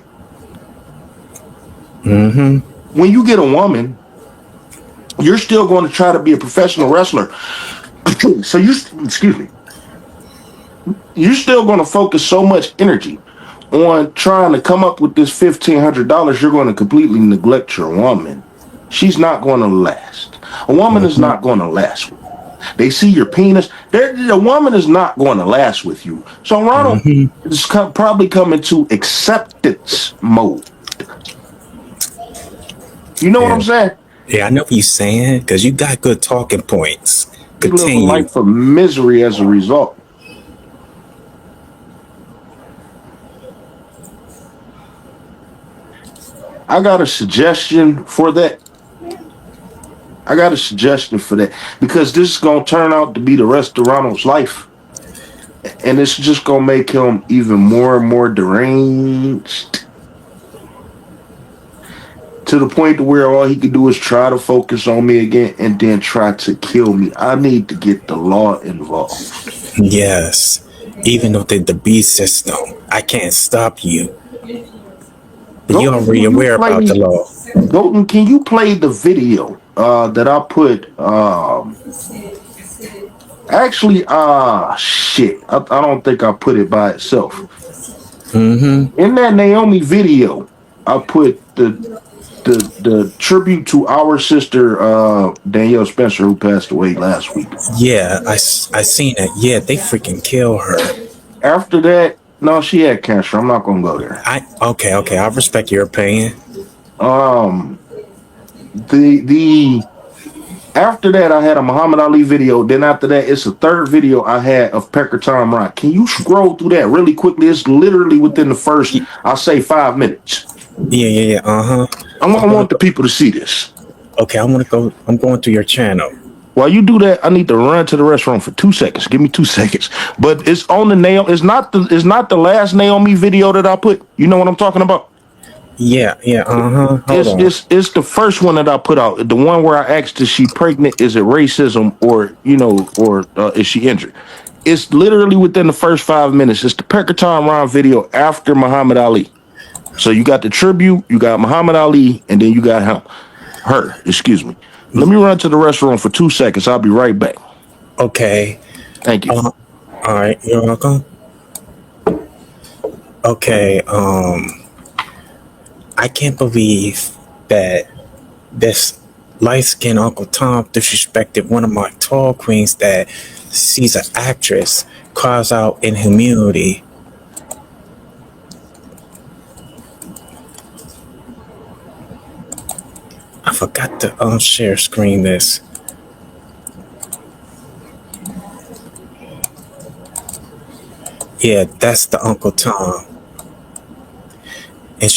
Speaker 4: When you get a woman, you're still going to try to be a professional wrestler. So you're still going to focus so much energy on trying to come up with this $1,500. You're going to completely neglect your woman. She's not going to last. A woman is not going to last with you. They see your penis. A woman is not going to last with you. So Ronald is probably coming to acceptance mode. You know what I'm saying?
Speaker 6: Yeah, I know what you're saying, because you got good talking points. Continue.
Speaker 4: You live a life of misery as a result. I got a suggestion for that. Because this is going to turn out to be the rest of Ronald's life. And it's just going to make him even more and more deranged. To the point to where all he can do is try to focus on me again and then try to kill me. I need to get the law involved.
Speaker 6: Yes. Even though the beast system, I can't stop you. But you're already aware about the law.
Speaker 4: Golden, can you play the video that I put? Actually, shit. I don't think I put it by itself. In that Naomi video, I put the tribute to our sister Danielle Spencer, who passed away last week.
Speaker 6: Yeah, I seen it. Yeah, they freaking kill her. After
Speaker 4: that, no, she had cancer. I'm not gonna go there.
Speaker 6: Okay. I respect your opinion.
Speaker 4: After that, I had a Muhammad Ali video. Then after that, it's a third video I had of PeckerTom Ron. Can you scroll through that really quickly? It's literally within the first, I'll say 5 minutes.
Speaker 6: Yeah.
Speaker 4: I want the people to see this.
Speaker 6: Okay, I'm going to your channel.
Speaker 4: While you do that, I need to run to the restaurant for 2 seconds. Give me 2 seconds. But it's on the nail. It's not the last Naomi video that I put. You know what I'm talking about?
Speaker 6: Yeah. Hold on.
Speaker 4: It's the first one that I put out. The one where I asked, is she pregnant? Is it racism, or is she injured? It's literally within the first 5 minutes. It's the PeckerTom Ron video after Muhammad Ali. So you got the tribute, you got Muhammad Ali, and then you got her. Excuse me. Let me run to the restaurant for 2 seconds. I'll be right back.
Speaker 6: Okay.
Speaker 4: Thank you.
Speaker 6: All right. You're welcome. Okay. I can't believe that this light-skinned Uncle Tom disrespected one of my tall queens that sees an actress, cries out in humility. I forgot to share screen this. Yeah, that's the Uncle Tom. And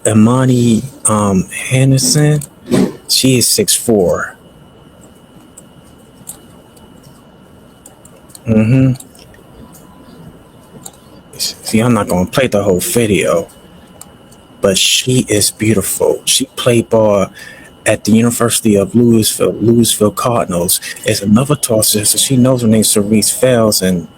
Speaker 6: Imani Henderson, she is 6'4". See, I'm not gonna play the whole video, but she is beautiful. She played ball at the University of Louisville Cardinals. Is another tall sister. She knows her name's Cerise Fells, and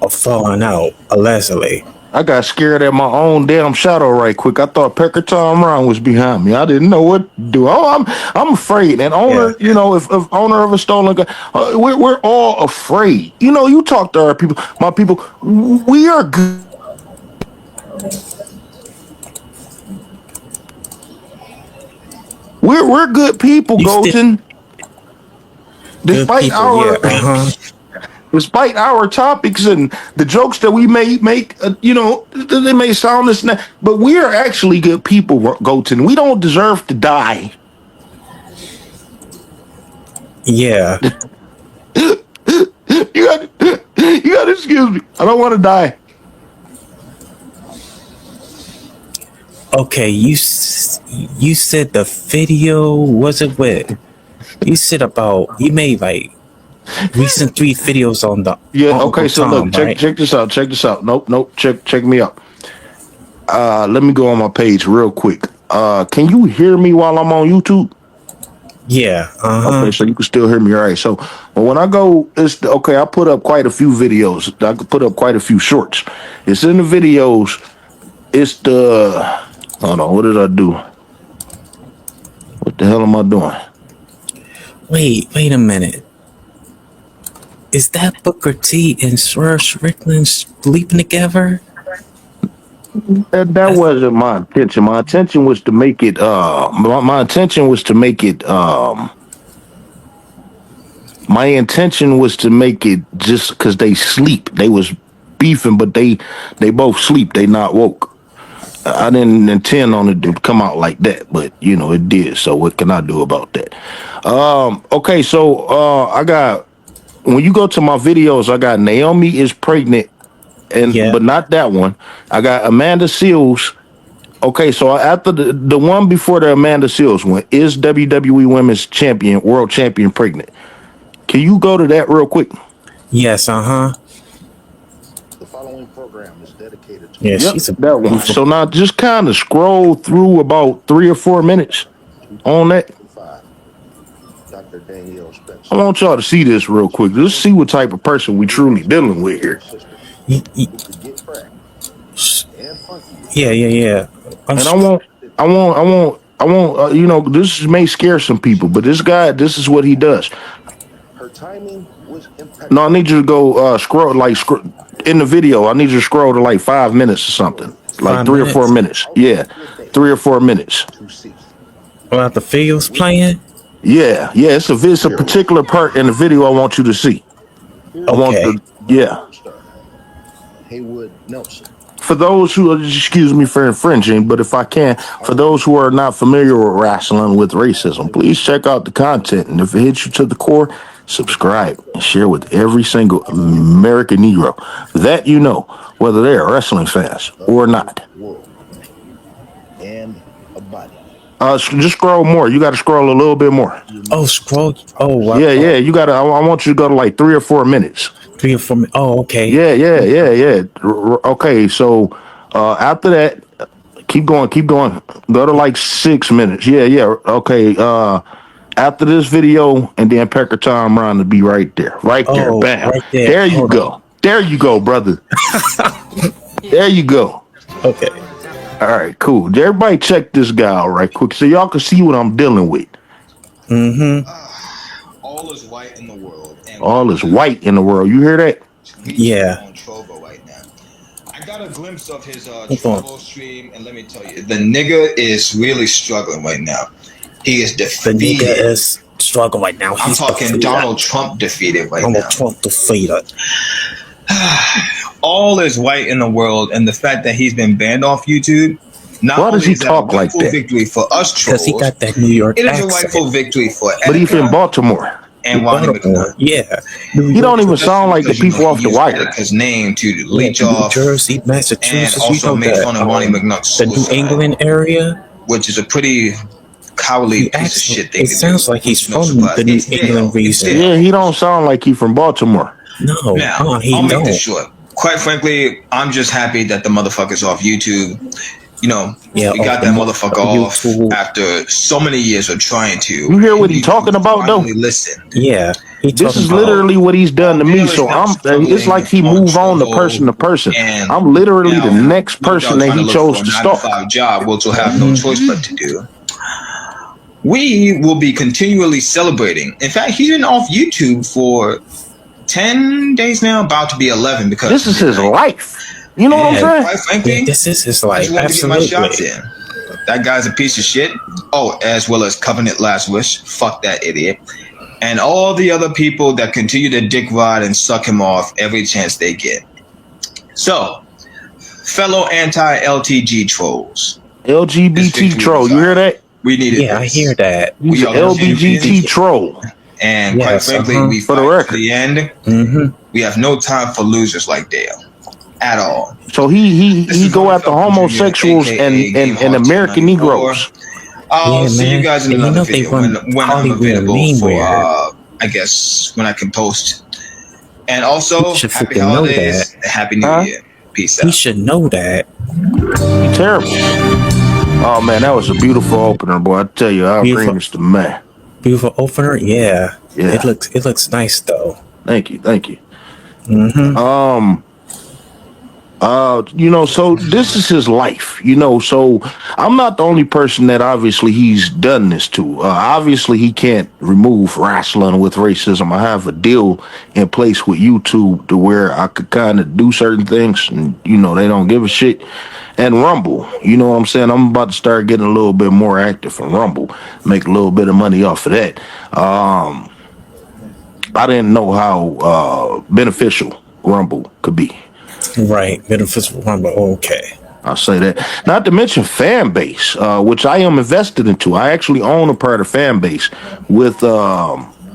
Speaker 6: a falling out, allegedly.
Speaker 4: I got scared at my own damn shadow right quick. I thought PeckerTom Ron was behind me. I didn't know what to do. Oh, I'm afraid. And owner, if owner of a stolen gun, we're all afraid. You talk to our people, my people. We are good. We're good people, Golden. Despite despite our topics and the jokes that we may make, they may sound this and that, but we are actually good people, Golden. We don't deserve to die.
Speaker 6: Yeah.
Speaker 4: You got to excuse me. I don't want to die.
Speaker 6: Okay, you said the video, was it with? You said you made like recent 3 videos on the
Speaker 4: Okay, so Tom, look, check this out. Nope, check me out. Let me go on my page real quick. Can you hear me while I'm on YouTube?
Speaker 6: Yeah.
Speaker 4: Okay, so you can still hear me, all right. So when I go, I put up quite a few videos. I could put up quite a few shorts. It's in the videos. It's the hold on, what did I do? What the hell am I doing?
Speaker 6: Wait a minute. Is that Booker T and Swerve Strickland sleeping together?
Speaker 4: That wasn't my intention. My intention was to make it. My intention was to make it. My intention was to make it just because they sleep. They was beefing, but they both sleep. They not woke. I didn't intend on it to come out like that, but it did. So what can I do about that? Okay, so I got. When you go to my videos, I got Naomi is pregnant, but not that one. I got Amanda Seals. Okay, so after the one before the Amanda Seals one, is WWE Women's Champion, World Champion pregnant? Can you go to that real quick?
Speaker 6: Yes,
Speaker 4: The following program is dedicated to
Speaker 6: she's
Speaker 4: that one. So now just kind of scroll through about 3 or 4 minutes on that. I want y'all to see this real quick. Let's see what type of person we truly dealing with here.
Speaker 6: Yeah.
Speaker 4: And I want. This may scare some people, but this guy, this is what he does. Her timing was impeccable. No, I need you to go scroll in the video. I need you to scroll to like 5 minutes or something, like 3 or 4 minutes. Yeah, 3 or 4 minutes.
Speaker 6: While the video's playing.
Speaker 4: Yeah, it's a particular part in the video I want you to see. Haywood Nelson. For those who, excuse me for infringing, but if I can, for those who are not familiar with Rasslin with racism, please check out the content. And if it hits you to the core, subscribe and share with every single American Negro that you know, whether they are wrestling fans or not. And a body. Just scroll more. You got to scroll a little bit more.
Speaker 6: Oh, scroll. Oh, wow.
Speaker 4: Yeah. You got to. I want you to go to like 3 or 4 minutes.
Speaker 6: 3 or 4 minutes. Oh, okay.
Speaker 4: Yeah. Okay, so after that, keep going. Go to like 6 minutes. Yeah. Okay. After this video, and then PeckerTom Ron to be right there. Right there.
Speaker 6: Oh,
Speaker 4: Bam.
Speaker 6: right there.
Speaker 4: There you
Speaker 6: Hold
Speaker 4: go.
Speaker 6: on.
Speaker 4: There you go, brother. There you go.
Speaker 6: Okay.
Speaker 4: All right, cool. Everybody check this guy out right quick so y'all can see what I'm dealing with.
Speaker 7: All is white in the world. And
Speaker 4: All is white in the world. You hear that?
Speaker 6: Yeah.
Speaker 7: On Trovo right now. I got a glimpse of his
Speaker 6: on.
Speaker 7: Trovo stream, and let me tell you, the nigga is really struggling right now. He is
Speaker 6: The
Speaker 7: defeated.
Speaker 6: nigga is struggling right now.
Speaker 7: I'm
Speaker 6: He's
Speaker 7: talking
Speaker 6: defeated.
Speaker 7: Donald Trump defeated right
Speaker 6: Donald
Speaker 7: now.
Speaker 6: Trump defeated.
Speaker 7: All is white in the world, and the fact that he's been banned off YouTube. Not
Speaker 4: Why does
Speaker 7: only
Speaker 4: he
Speaker 7: is that
Speaker 4: talk
Speaker 7: a
Speaker 4: like
Speaker 7: rightful
Speaker 4: that?
Speaker 7: victory for us
Speaker 6: Because
Speaker 7: trolls,
Speaker 6: he got that New York
Speaker 7: it is a
Speaker 6: accent.
Speaker 7: rightful victory for
Speaker 4: But he's in
Speaker 7: Erica
Speaker 4: Baltimore.
Speaker 7: and Ronnie
Speaker 6: Baltimore.
Speaker 7: McNutt.
Speaker 6: Yeah.
Speaker 4: He don't even sound like the
Speaker 7: Because, you know,
Speaker 4: people off
Speaker 7: he
Speaker 4: the
Speaker 7: used
Speaker 4: wire.
Speaker 7: Erica's name to leech
Speaker 6: New
Speaker 7: off,
Speaker 6: Jersey,
Speaker 7: and
Speaker 6: Massachusetts.
Speaker 7: also
Speaker 6: you know
Speaker 7: made
Speaker 6: that,
Speaker 7: fun of Ronnie McNutt's
Speaker 6: the New
Speaker 7: suicide,
Speaker 6: England area.
Speaker 7: which is a pretty cowardly
Speaker 6: He
Speaker 7: piece of
Speaker 6: actually,
Speaker 7: shit thing
Speaker 6: it
Speaker 7: to
Speaker 6: sounds
Speaker 7: do.
Speaker 6: like he's
Speaker 7: No
Speaker 6: from
Speaker 7: surprise.
Speaker 6: the New
Speaker 7: It's
Speaker 6: England
Speaker 7: Dale. It's
Speaker 6: region.
Speaker 7: Dale.
Speaker 4: Yeah, he don't sound like he from Baltimore.
Speaker 6: No,
Speaker 7: Now,
Speaker 6: he
Speaker 7: I'll make this
Speaker 6: don't.
Speaker 7: short. Quite frankly, I'm just happy that the motherfucker's off YouTube. You know,
Speaker 6: Yeah,
Speaker 7: we
Speaker 6: off
Speaker 7: got
Speaker 6: the
Speaker 7: that motherfucker off
Speaker 6: YouTube.
Speaker 7: after so many years of trying to.
Speaker 4: You hear what he talking about, though?
Speaker 7: Finally listen.
Speaker 6: Yeah, he
Speaker 4: This
Speaker 6: talking
Speaker 4: is
Speaker 6: about.
Speaker 4: literally what he's done to me.
Speaker 7: Dale is
Speaker 4: So
Speaker 7: now
Speaker 4: it's
Speaker 7: struggling
Speaker 4: like he move on to person to person.
Speaker 7: and
Speaker 4: I'm literally
Speaker 7: now,
Speaker 4: the next
Speaker 7: no doubt
Speaker 4: person that
Speaker 7: trying
Speaker 4: he
Speaker 7: to look
Speaker 4: chose
Speaker 7: for
Speaker 4: to
Speaker 7: a
Speaker 4: stalk.
Speaker 7: 9-to-5 job, which will have no choice but to do. We will be continually celebrating. In fact, he's been off YouTube for 10 days now, about to be 11 because
Speaker 4: This is his life. You know what I'm saying?
Speaker 7: Quite frankly,
Speaker 6: Yeah, this is his
Speaker 7: I
Speaker 6: life.
Speaker 7: just wanted to get my shots
Speaker 6: Absolutely.
Speaker 7: in. That guy's a piece of shit. Oh, as well as Covenant Last Wish. Fuck that idiot. And all the other people that continue to dick ride and suck him off every chance they get. So, fellow anti-LTG trolls.
Speaker 4: LGBT troll. You hear that?
Speaker 7: We needed
Speaker 6: Yeah, I
Speaker 7: this.
Speaker 6: hear that.
Speaker 4: He's
Speaker 7: We
Speaker 4: an
Speaker 7: are
Speaker 4: LGBT troll.
Speaker 7: And
Speaker 6: Yes,
Speaker 7: quite frankly, we
Speaker 4: For the
Speaker 7: fight
Speaker 4: record.
Speaker 7: to the end.
Speaker 6: Mm-hmm.
Speaker 7: We have no time for losers like Dale. At all.
Speaker 4: So he go after homosexuals and American Negroes.
Speaker 7: I'll
Speaker 6: Yeah,
Speaker 7: see
Speaker 6: man.
Speaker 7: you guys in
Speaker 6: And you
Speaker 7: another
Speaker 6: know they
Speaker 7: video
Speaker 6: run
Speaker 7: when I'm
Speaker 6: Hollywood
Speaker 7: available
Speaker 6: mean
Speaker 7: for,
Speaker 6: weird.
Speaker 7: I guess, when I can post. And also,
Speaker 6: You should
Speaker 7: happy
Speaker 6: freaking know
Speaker 7: holidays, happy New
Speaker 4: Huh?
Speaker 7: Year. Peace
Speaker 6: He
Speaker 7: out.
Speaker 6: should know that.
Speaker 4: Terrible. Oh man, that was a beautiful opener, boy. I tell you, Al
Speaker 6: Beautiful.
Speaker 4: Green is the man.
Speaker 6: Beautiful opener. Yeah.
Speaker 4: Yeah.
Speaker 6: It looks nice though.
Speaker 4: Thank you.
Speaker 6: Mm-hmm.
Speaker 4: You know, so this is his life, you know, so I'm not the only person that obviously he's done this to. Obviously, he can't remove Rasslin with racism. I have a deal in place with YouTube to where I could kind of do certain things and, you know, they don't give a shit. And Rumble, you know what I'm saying? I'm about to start getting a little bit more active in Rumble, make a little bit of money off of that. I didn't know how beneficial Rumble could be.
Speaker 6: Right. Beneficial Rumble. Okay.
Speaker 4: I'll say that. Not to mention fan base, which I am invested into. I actually own a part of fan base with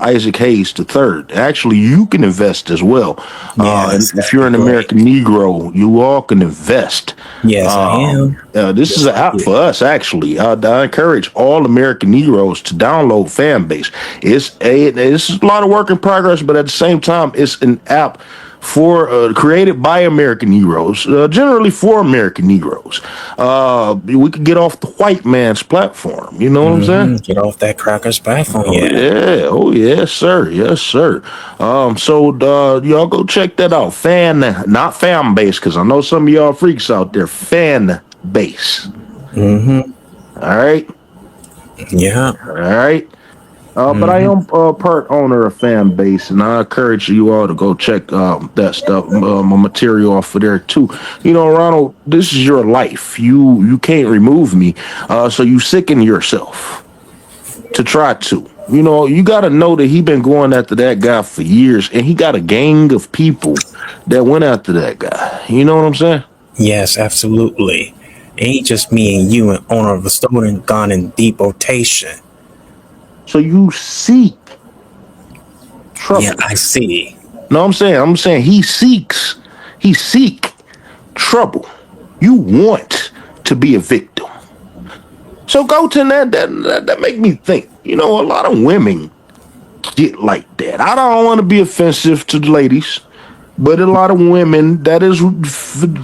Speaker 4: Isaac Hayes III. Actually, you can invest as well.
Speaker 6: Yes,
Speaker 4: And if you're an
Speaker 6: that'd be
Speaker 4: American Negro, you all can invest.
Speaker 6: Yes, I am.
Speaker 4: This is an app for us, actually. I encourage all American Negroes to download Fanbase. It's a lot of work in progress, but at the same time, it's an app created by American Negroes, generally for American Negroes. We could get off the white man's platform. You know what I'm saying?
Speaker 6: Get off that crackers platform.
Speaker 4: Yeah.
Speaker 6: Yeah.
Speaker 4: Oh, yes, sir. Yes, sir. So y'all go check that out. Not fan base, because I know some of y'all freaks out there. Fan base. All right.
Speaker 6: Yeah.
Speaker 4: All right. But I am part owner of fan base, and I encourage you all to go check that stuff, my material off of there too. You know, Ronald, this is your life. You can't remove me, so you sicken yourself to try to. You know, you got to know that he been going after that guy for years, and he got a gang of people that went after that guy. You know what I'm saying?
Speaker 6: Yes, absolutely. It ain't just me and you and owner of a stolen gone in deportation.
Speaker 4: So you seek trouble.
Speaker 6: Yeah, I see.
Speaker 4: No, I'm saying he seek trouble. You want to be a victim. So go to that make me think. You know, a lot of women get like that. I don't want to be offensive to the ladies, but a lot of women, that is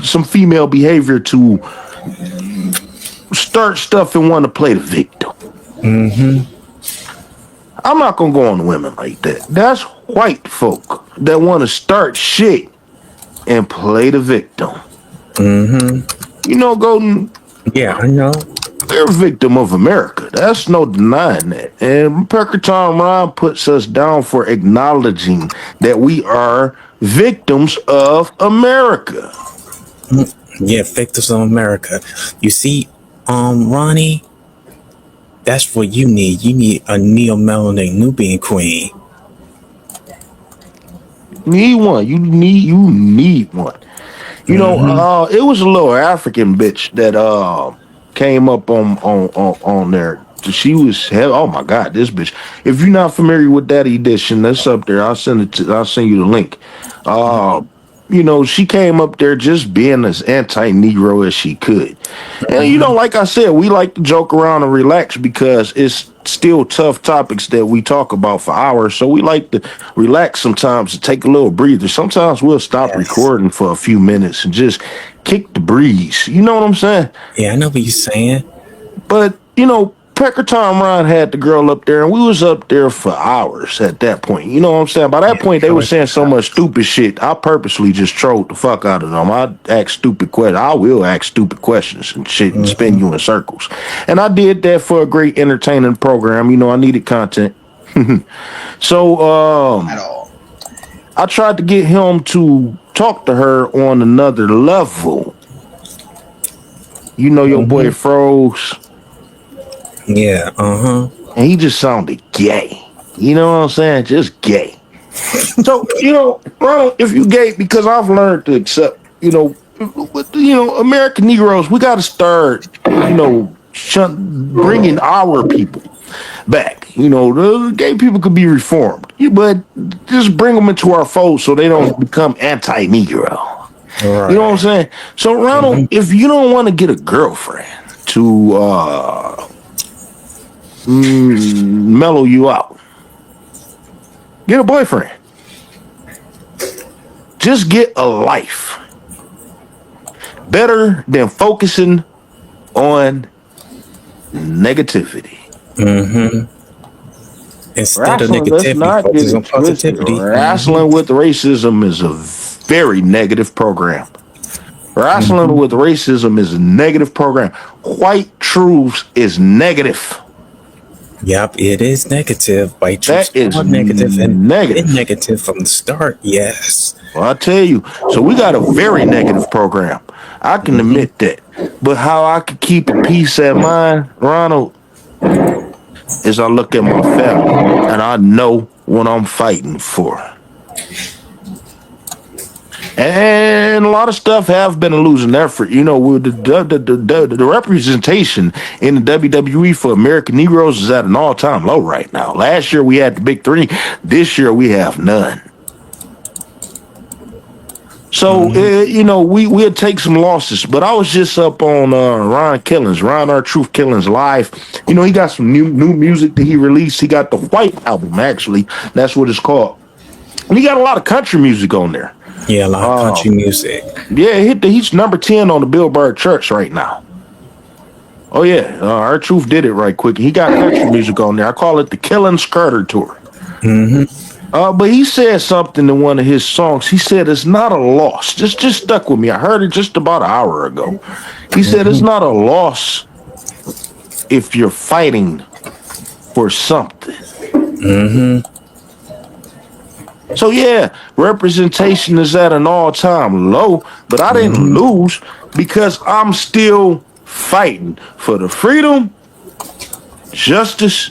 Speaker 4: some female behavior to start stuff and want to play the victim. I'm not gonna go on women like that. That's white folk that want to start shit and play the victim. You know, Golden,
Speaker 6: Yeah, I know.
Speaker 4: we're a victim of America. That's no denying that. And PeckerTom Ron puts us down for acknowledging that we are victims of America.
Speaker 6: Yeah, victims of America. You see, Ronnie, that's what you need. You need a neo-melanin Nubian queen.
Speaker 4: Need one. You need one. You know, it was a little African bitch that came up on there. She was oh my god, this bitch. If you're not familiar with that edition, that's up there. I'll send you the link. You know, she came up there just being as anti-Negro as she could. And you know, like I said, we like to joke around and relax because it's still tough topics that we talk about for hours. So we like to relax sometimes and take a little breather. Sometimes we'll stop recording for a few minutes and just kick the breeze. You know what I'm saying?
Speaker 6: Yeah, I know what you're saying.
Speaker 4: But, you know, PeckerTom Ron had the girl up there, and we was up there for hours at that point. You know what I'm saying? By that point, they were saying so much stupid shit. I purposely just trolled the fuck out of them. I ask stupid questions. I will ask stupid questions and shit and spin you in circles. And I did that for a great entertaining program. You know, I needed content. So,
Speaker 7: At all.
Speaker 4: I tried to get him to talk to her on another level. You know, your boy froze.
Speaker 6: Yeah,
Speaker 4: And he just sounded gay. You know what I'm saying? Just gay. So, you know, Ronald, if you gay, because I've learned to accept, American Negroes, we got to start, bringing our people back. You know, the gay people could be reformed, but just bring them into our fold so they don't become anti-Negro.
Speaker 6: right.
Speaker 4: You know what I'm saying? So, Ronald, if you don't want to get a girlfriend to mellow you out, get a boyfriend. Just get a life. Better than focusing on negativity.
Speaker 6: Instead of
Speaker 4: Rasslin, let's
Speaker 6: negativity,
Speaker 4: not
Speaker 6: focus
Speaker 4: get
Speaker 6: on
Speaker 4: it twisted.
Speaker 6: positivity.
Speaker 4: Rasslin with racism is a very negative program. Rasslin with racism is a negative program. White truths is negative.
Speaker 6: Yep, it is negative. White
Speaker 4: That
Speaker 6: truths
Speaker 4: is
Speaker 6: are negative and
Speaker 4: negative.
Speaker 6: been negative from the start. Yes.
Speaker 4: Well, I tell you, so we got a very negative program. I can admit that. But how I could keep a peace at mind, Ronald, is I look at my family and I know what I'm fighting for. And a lot of stuff have been a losing effort. You know, with the representation in the WWE for American Negroes is at an all-time low right now. Last year we had the big three. This year we have none. So, we'll take some losses. But I was just up on Ron Our Truth Killings live. You know, he got some new music that he released. He got the White album, actually. That's what it's called. And he got a lot of country music on there.
Speaker 6: Yeah, a lot of country music.
Speaker 4: Yeah, he's number 10 on the Billboard charts right now. Oh, yeah. Our Truth did it right quick. He got country music on there. I call it the Killing Skirter Tour. But he said something in one of his songs. He said it's not a loss. Just stuck with me. I heard it just about an hour ago. He said it's not a loss if you're fighting for something. So yeah, representation is at an all-time low, but I didn't lose because I'm still fighting for the freedom, justice,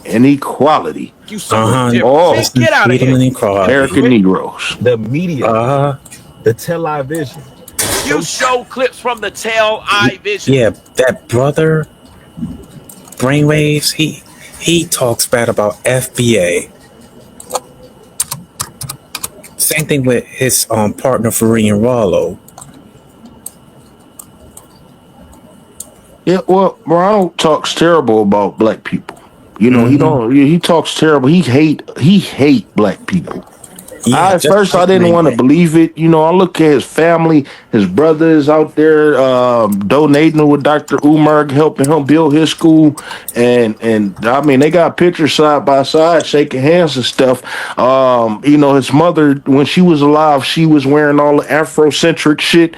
Speaker 4: and equality.
Speaker 8: You so
Speaker 4: All
Speaker 8: different. Get out of
Speaker 6: Freedom
Speaker 8: here.
Speaker 6: and equality.
Speaker 4: American Negroes.
Speaker 8: The media, the television. You show clips from the television.
Speaker 6: Yeah, that brother, Brainwaves, he talks bad about FBA. Same thing with his partner, Fareed Rollo.
Speaker 4: Yeah, well, Ronald talks terrible about black people. You know, he
Speaker 6: Mm-hmm.
Speaker 4: don't. He talks terrible. He hate black people.
Speaker 6: Yeah,
Speaker 4: At
Speaker 6: just
Speaker 4: first I
Speaker 6: like
Speaker 4: didn't want to
Speaker 6: Mayday.
Speaker 4: believe it. You know, I look at his family, his brothers out there donating with Dr. Umar, helping him build his school, and I mean they got pictures side by side, shaking hands and stuff. You know, his mother when she was alive, she was wearing all the Afrocentric shit.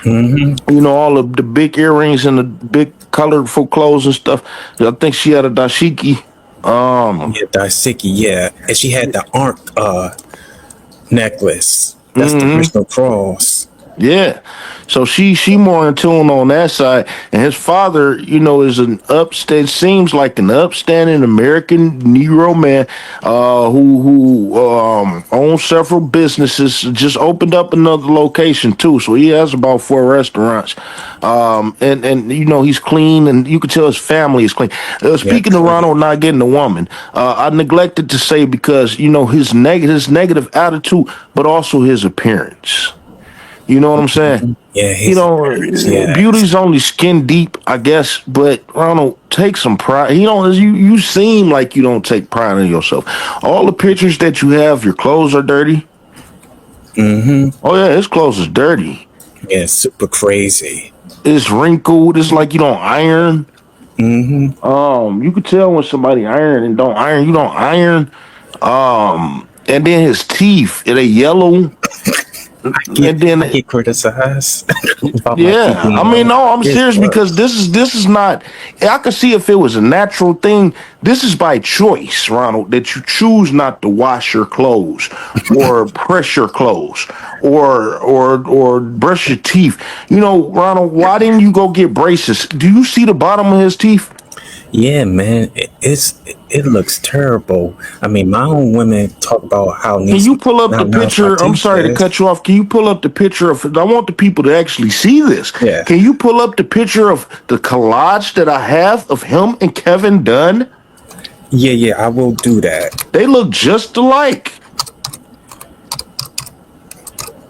Speaker 6: Mm-hmm.
Speaker 4: You know, all of the big earrings and the big colorful clothes and stuff. I think she had a dashiki.
Speaker 6: Yeah, Daisiki, yeah. And she had the Ankh necklace. That's the
Speaker 4: Mhm.
Speaker 6: original cross.
Speaker 4: Yeah. So she more in tune on that side. And his father, you know, is seems like an upstanding American Negro man, who owns several businesses, just opened up another location too. So he has about 4 restaurants. And you know, he's clean and you can tell his family is clean.
Speaker 6: Yeah,
Speaker 4: Speaking of
Speaker 6: clean.
Speaker 4: Ronald not getting a woman, I neglected to say because, you know, his negative attitude, but also his appearance. You know what I'm saying?
Speaker 6: Yeah,
Speaker 4: You
Speaker 6: his appearance,
Speaker 4: know,
Speaker 6: yes.
Speaker 4: beauty's only skin deep, I guess. But Ronald, take some pride. You know, you seem like you don't take pride in yourself. All the pictures that you have, your clothes are dirty.
Speaker 6: Mm-hmm.
Speaker 4: Oh yeah, his clothes is dirty.
Speaker 6: Yeah, super crazy.
Speaker 4: It's wrinkled. It's like you don't iron.
Speaker 6: Mm-hmm.
Speaker 4: You could tell when somebody iron and don't iron. You don't iron. And then his teeth, they yellow. And
Speaker 6: I
Speaker 4: then
Speaker 6: get criticized about my teeth
Speaker 4: yeah,
Speaker 6: being
Speaker 4: I mean,
Speaker 6: yellow.
Speaker 4: no, I'm
Speaker 6: It's
Speaker 4: serious because
Speaker 6: worse.
Speaker 4: this is not. I could see if it was a natural thing. This is by choice, Ronald, that you choose not to wash your clothes, or press your clothes, or brush your teeth. You know, Ronald, why didn't you go get braces? Do you see the bottom of his teeth?
Speaker 6: Yeah, man, it looks terrible. I mean, my own women talk about how
Speaker 4: Can
Speaker 6: nice
Speaker 4: you pull up
Speaker 6: how
Speaker 4: the
Speaker 6: nice my
Speaker 4: picture? I'm
Speaker 6: teeth
Speaker 4: sorry to
Speaker 6: is.
Speaker 4: cut you off. Can you pull up the picture of? I want the people to actually see this.
Speaker 6: Yeah,
Speaker 4: Can you pull up the picture of the collage that I have of him and Kevin Dunn?
Speaker 6: yeah, I will do that.
Speaker 4: They look just alike.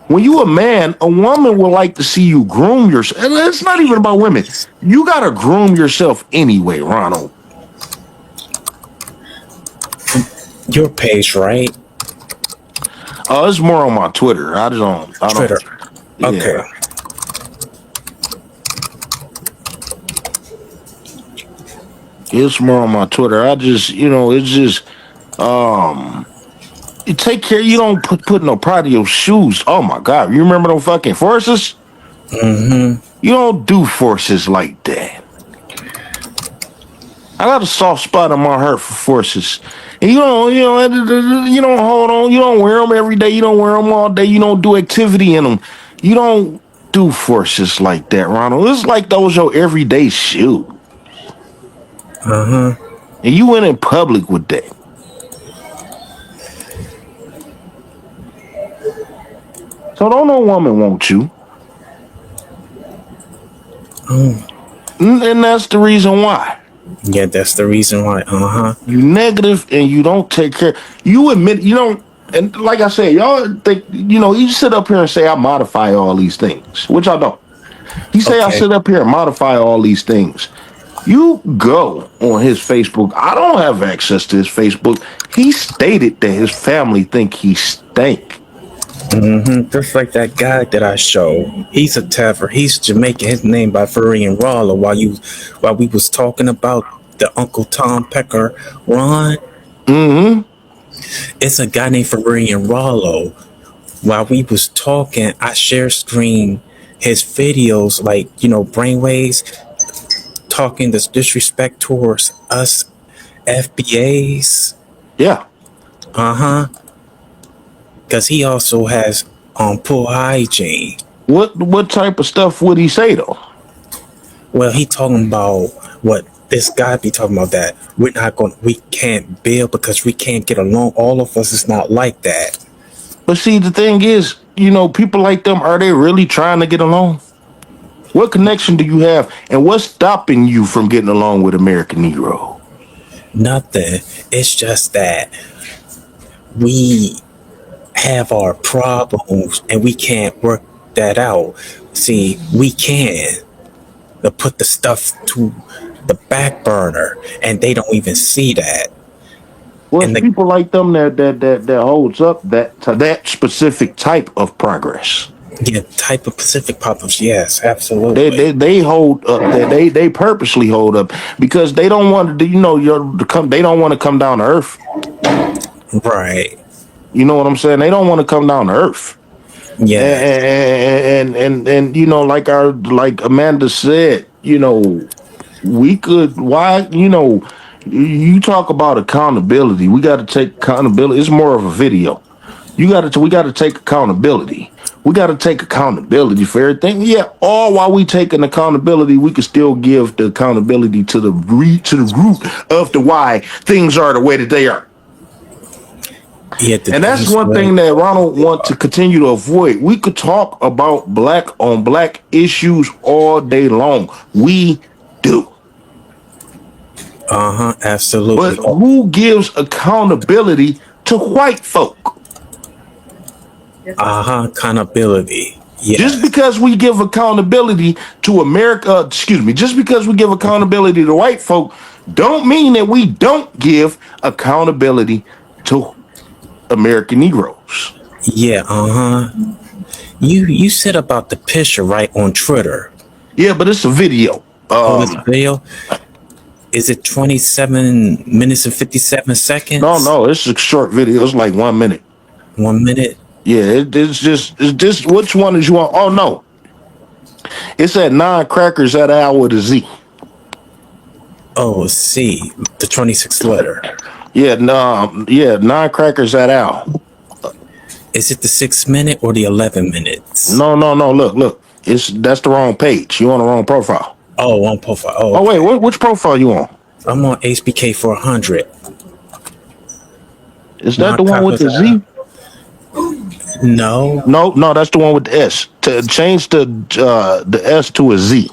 Speaker 4: When you a man, a woman will like to see you groom yourself. And it's not even about women. You gotta groom yourself anyway, Ronald.
Speaker 6: Your page, right?
Speaker 4: It's more on my Twitter. I don't.
Speaker 6: Twitter. Okay.
Speaker 4: Yeah, it's more on my Twitter. I just, you know, it's just, you take care. You don't put no pride in your shoes. Oh my God, you remember those fucking forces?
Speaker 6: Mm-hmm.
Speaker 4: You don't do forces like that. I got a soft spot in my heart for forces. And you don't hold on. You don't wear them every day. You don't wear them all day. You don't do activity in them. You don't do forces like that, Ronald. It's like those your everyday shoes.
Speaker 6: Uh-huh.
Speaker 4: And you went in public with that. So don't no woman want you.
Speaker 6: Oh,
Speaker 4: And that's the reason why.
Speaker 6: yeah, that's the reason why. Uh-huh.
Speaker 4: You negative and you don't take care. You admit you don't. And like I said, y'all think you sit up here and say I modify all these things, which I don't. He say I
Speaker 6: Okay.
Speaker 4: sit up here and modify all these things. You go on his Facebook. I don't have access to his Facebook. He stated that his family think he stank.
Speaker 6: Mm-hmm. Just like that guy that I showed. He's a Tever. He's Jamaican. His name by Furry Roller. While we was talking about the Uncle Tom Pecker Ron,
Speaker 4: Mm-hmm.
Speaker 6: it's a guy named Furry Rollo. While we was talking, I share screen his videos, like brainwaves talking this disrespect towards us FBAs.
Speaker 4: Yeah.
Speaker 6: Uh-huh. Because he also has poor hygiene.
Speaker 4: What type of stuff would he say though?
Speaker 6: Well, he talking about what this guy be talking about, that we can't build because we can't get along. All of us is not like that.
Speaker 4: But see, the thing is, people like them, are they really trying to get along? What connection do you have, and what's stopping you from getting along with American Negro?
Speaker 6: Nothing. It's just that we have our problems and we can't work that out. See, we can. to put the stuff to the back burner, and they don't even see that.
Speaker 4: Well,
Speaker 6: And
Speaker 4: it's people like them that holds up that specific type of progress.
Speaker 6: type of Pacific pop-ups, yes, absolutely.
Speaker 4: They hold up they purposely hold up because they don't want to they don't want to come down to earth.
Speaker 6: Right.
Speaker 4: You know what I'm saying? They don't want to come down to earth.
Speaker 6: Yeah.
Speaker 4: And like Amanda said, we could you talk about accountability. We got to take accountability. It's more of a video. We got to take accountability. We got to take accountability for everything. Yeah, all while we taking accountability, we can still give the accountability to the root of the why things are the way that they are.
Speaker 6: Yeah,
Speaker 4: and that's one thing that Ronald wants to continue to avoid. We could talk about black on black issues all day long. We do.
Speaker 6: Absolutely.
Speaker 4: But who gives accountability to white folk?
Speaker 6: Accountability. Yes.
Speaker 4: Just because we give accountability to America, just because we give accountability to white folk, don't mean that we don't give accountability to American Negroes.
Speaker 6: Yeah, You said about the picture right on Twitter.
Speaker 4: Yeah, but it's a video.
Speaker 6: It's a video? Is it 27 minutes and 57 seconds?
Speaker 4: No, it's a short video. It's like 1 minute.
Speaker 6: 1 minute?
Speaker 4: Yeah, it's just which one is you want? Oh no. It's at 9 crackers at Al with a Z.
Speaker 6: Oh, C, the 26th letter.
Speaker 4: Yeah, 9 crackers at Al.
Speaker 6: Is it the 6 minute or the 11 minutes?
Speaker 4: No. Look. That's the wrong page. You on the wrong profile.
Speaker 6: Oh, on profile. Oh,
Speaker 4: okay. Wait, which profile you on?
Speaker 6: I'm on HBK 400.
Speaker 4: Is that the one with the Z?
Speaker 6: No,
Speaker 4: that's the one with the S. To change the S to a Z.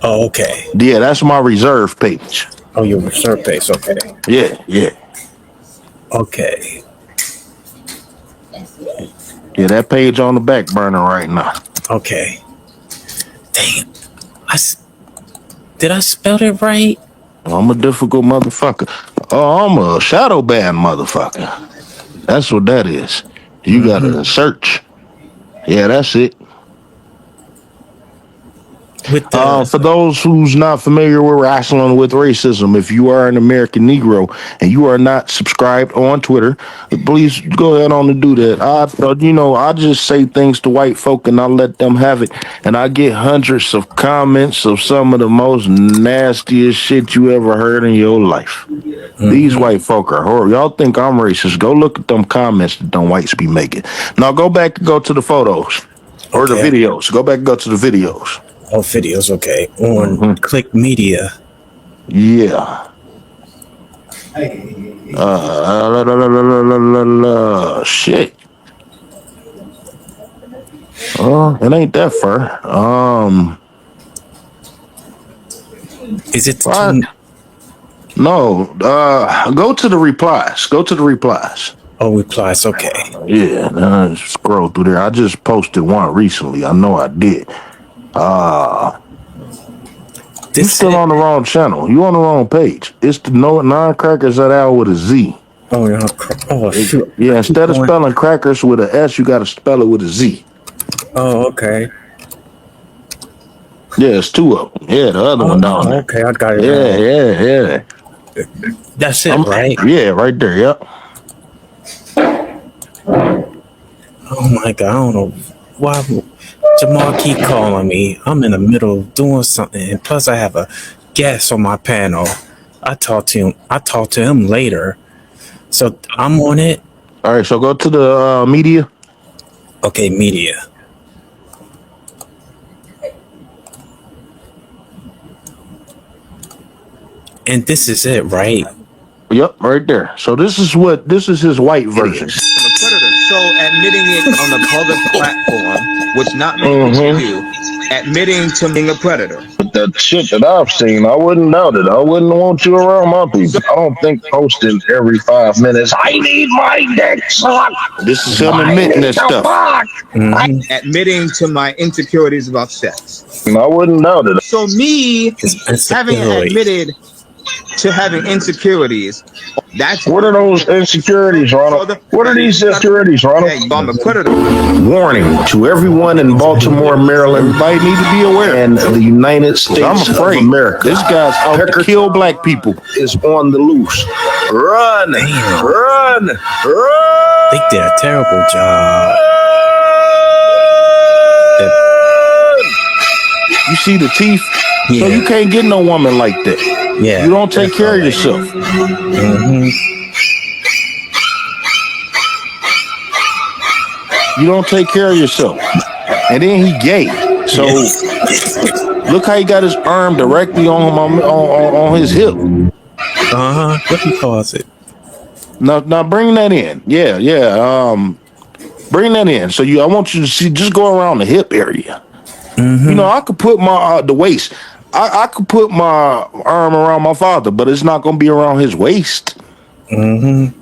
Speaker 6: Oh, okay.
Speaker 4: Yeah, that's my reserve page.
Speaker 6: Oh, your reserve page. Okay.
Speaker 4: Yeah.
Speaker 6: Okay.
Speaker 4: Yeah, that page on the back burner right now.
Speaker 6: Okay. Dang. Did I spell it right?
Speaker 4: I'm a difficult motherfucker. Oh, I'm a shadow band motherfucker. That's what that is. You gotta search. Yeah, that's it. For those who's not familiar with Rasslin with Racism, if you are an American Negro and you are not subscribed on Twitter, please go ahead on and do that. I just say things to white folk and I let them have it. And I get hundreds of comments of some of the most nastiest shit you ever heard in your life. These white folk are horrible. Y'all think I'm racist? Go look at them comments that them whites be making. Now go back and go to the photos or the videos. Go back and go to the videos.
Speaker 6: Oh, videos, okay. On Click Media.
Speaker 4: Yeah. Shit. It ain't that far.
Speaker 6: Is it
Speaker 4: No. Go to the replies.
Speaker 6: Oh, replies, okay.
Speaker 4: Yeah, scroll through there. I just posted one recently. I know I did. You still on the wrong channel. You on the wrong page. It's the 9 crackers at Al with a Z.
Speaker 6: Oh, shoot.
Speaker 4: Yeah, instead of spelling crackers with an S, you got to spell it with a Z.
Speaker 6: Oh, okay.
Speaker 4: Yeah, it's 2 of them. Yeah, the other one down there.
Speaker 6: Okay, I got it.
Speaker 4: Yeah.
Speaker 6: That's it, right?
Speaker 4: Yeah, right there, yep.
Speaker 6: Oh my God, I don't know why Jamal keep calling me. I'm in the middle of doing something, and plus I have a guest on my panel. I talk to him later, so I'm on it.
Speaker 4: All right, so go to the media.
Speaker 6: Okay, media. And this is it, right?
Speaker 4: Yep, right there. So this is his white version.
Speaker 7: So admitting it on the public platform, which not many people do, admitting to being a predator.
Speaker 4: But the shit that I've seen, I wouldn't doubt it. I wouldn't want you around my people. I don't think posting every 5 minutes, I need my dick sucked. This is him admitting that stuff.
Speaker 7: Admitting to my insecurities about sex.
Speaker 4: I wouldn't doubt it.
Speaker 7: So me having admitted to having insecurities, that's
Speaker 4: what are those insecurities, Ronald? What are these insecurities, Ronald?
Speaker 7: I'm a predator.
Speaker 4: Warning to everyone in Baltimore, Maryland. Everybody need to be aware. And the United States I'm afraid. Of America. This guy's out to kill black people. Is on the loose. Run!
Speaker 6: Damn.
Speaker 4: Run! Run!
Speaker 6: They did a terrible job.
Speaker 4: You see the teeth?
Speaker 6: Yeah.
Speaker 4: So you can't get no woman like that.
Speaker 6: Yeah.
Speaker 4: You don't take care of yourself. You don't take care of yourself. And then he gay. So look how he got his arm directly on his hip.
Speaker 6: What he calls it?
Speaker 4: Now bring that in. Yeah. Bring that in. So I want you to see, just go around the hip area. You know, I could put my the waist. I could put my arm around my father, but it's not gonna be around his waist.
Speaker 6: Damn.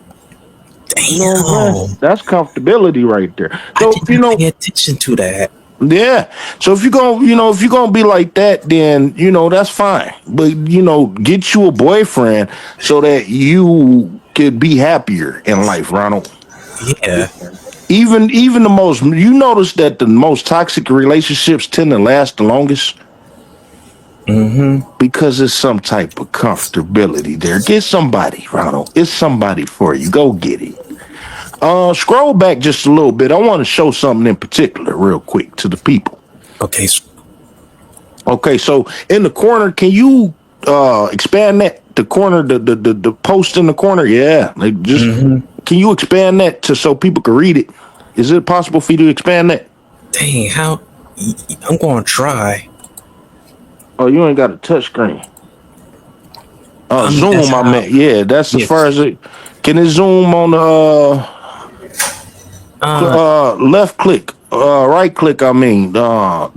Speaker 4: You know, that's comfortability right there. So
Speaker 6: I didn't pay attention to that.
Speaker 4: Yeah. So if you're gonna be like that, then that's fine. But get you a boyfriend so that you could be happier in life, Ronald.
Speaker 6: Yeah.
Speaker 4: Even the most, you notice that the most toxic relationships tend to last the longest. Because it's some type of comfortability there. Get somebody, Ronald. It's somebody for you. Go get it. Scroll back just a little bit. I want to show something in particular real quick to the people.
Speaker 6: Okay.
Speaker 4: Okay, so in the corner, can you expand that? The corner, the post in the corner? Yeah. Like just can you expand that so people can read it? Is it possible for you to expand that?
Speaker 6: Dang, how? I'm going to try.
Speaker 4: Oh, you ain't got a touch screen. Zoom, I meant. Yeah, that's as far as it. Can it zoom on the left click, right click? I mean,
Speaker 6: Dang,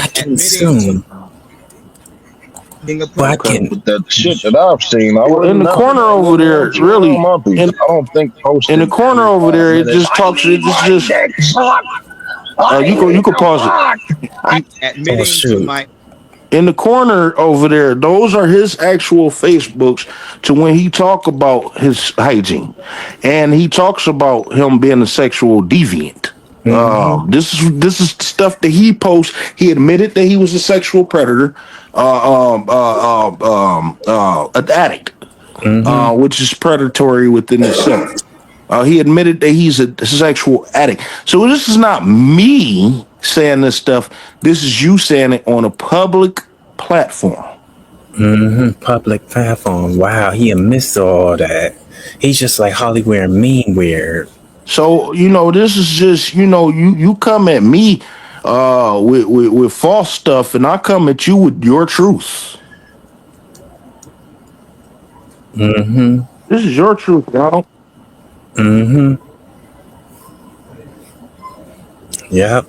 Speaker 6: I can zoom. But I can.
Speaker 4: With the shit that I've seen, in the corner over there, really. I don't think posting. In the corner over there, it just talks. It just. You can pause it.
Speaker 7: Admitting to my
Speaker 4: In the corner over there, those are his actual Facebooks to when he talk about his hygiene, and he talks about him being a sexual deviant. This is stuff that he posts. He admitted that he was a sexual predator, an addict, which is predatory within itself. He admitted that he's a sexual addict. So this is not me saying this stuff. This is you saying it on a public platform.
Speaker 6: Public platform. Wow, he admits all that. He's just like Hollywood mean weird.
Speaker 4: So this is just you come at me with false stuff, and I come at you with your truth. This is your truth, y'all.
Speaker 6: Yep.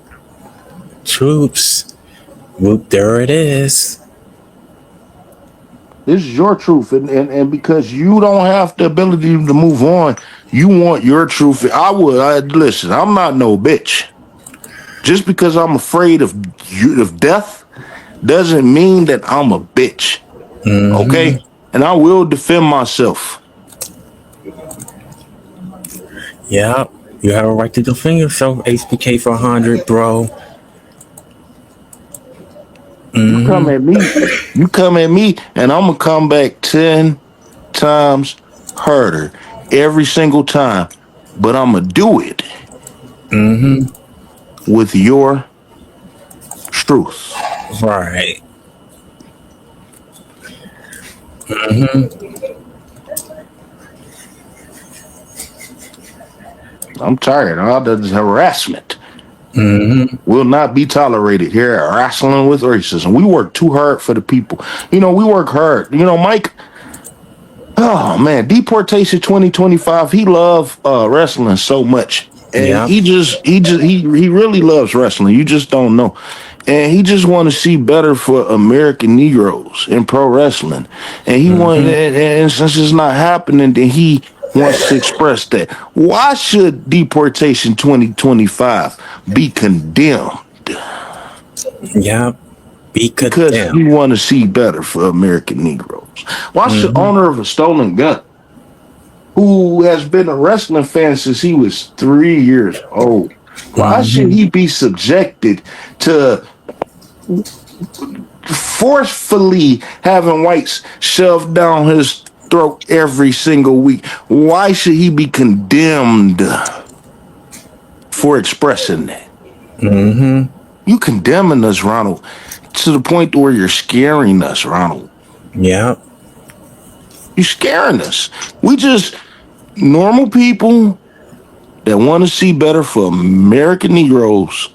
Speaker 6: Troops. Whoop, there it is.
Speaker 4: This is your truth, and because you don't have the ability to move on, you want your truth. Listen, I'm not no bitch. Just because I'm afraid of death doesn't mean that I'm a bitch. Okay? And I will defend myself.
Speaker 6: Yeah, you have a right to defend yourself. HBK for 100, bro.
Speaker 4: You come at me, and I'm gonna come back 10 times harder every single time. But I'm gonna do it with your truth.
Speaker 6: Right.
Speaker 4: I'm tired. All this harassment will not be tolerated here at Rasslin with Racism. We work too hard for the people. We work hard. Mike. Oh man, Deportation 2025. He loved wrestling so much. and
Speaker 6: Yep.
Speaker 4: he really loves wrestling. You just don't know. And he just want to see better for American Negroes in pro wrestling. And he want
Speaker 6: Mm-hmm.
Speaker 4: and since it's not happening, then he wants to express that. Why should deportation 2025 be condemned?
Speaker 6: Yep. Be
Speaker 4: Because
Speaker 6: condemned.
Speaker 4: he want to see better for American Negroes. Why should
Speaker 6: Mm-hmm.
Speaker 4: owner of a stolen gun, who has been a wrestling fan since he was 3 years old, why should
Speaker 6: Mm-hmm.
Speaker 4: he be subjected to forcefully having whites shoved down his throat every single week? Why should he be condemned for expressing that?
Speaker 6: Mm-hmm.
Speaker 4: You condemning us, Ronald, to the point where you're scaring us, Ronald.
Speaker 6: Yep.
Speaker 4: You're scaring us. We just normal people that want to see better for American Negroes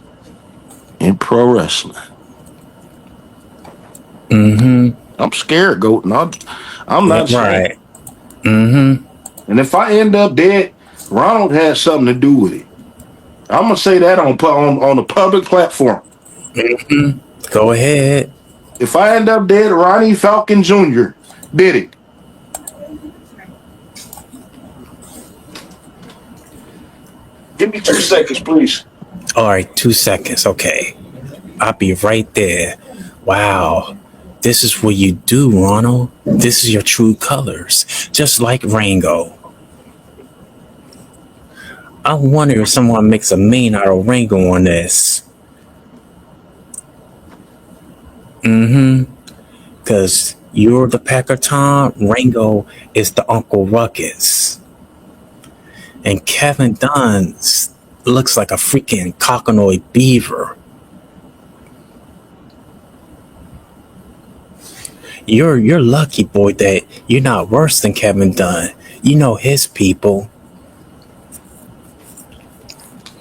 Speaker 4: in pro wrestling.
Speaker 6: Mm-hmm.
Speaker 4: I'm scared, Goat. I'm not ashamed.
Speaker 6: Right. Mm-hmm.
Speaker 4: And if I end up dead, Ronald had something to do with it. I'm gonna say that on a public platform.
Speaker 6: Mm-hmm. Go ahead.
Speaker 4: If I end up dead, Ronnie Falcon Jr. did it. Give me 2 seconds, please.
Speaker 6: All right, 2 seconds. Okay. I'll be right there. Wow. This is what you do, Ronald. This is your true colors. Just like Rango. I wonder if someone makes a meme out of Rango on this. Mm-hmm. Because you're the PeckerTom, Rango is the Uncle Ruckus. And Kevin Dunn's looks like a freaking cockanoid beaver. You're lucky, boy, that you're not worse than Kevin Dunn. You know his people.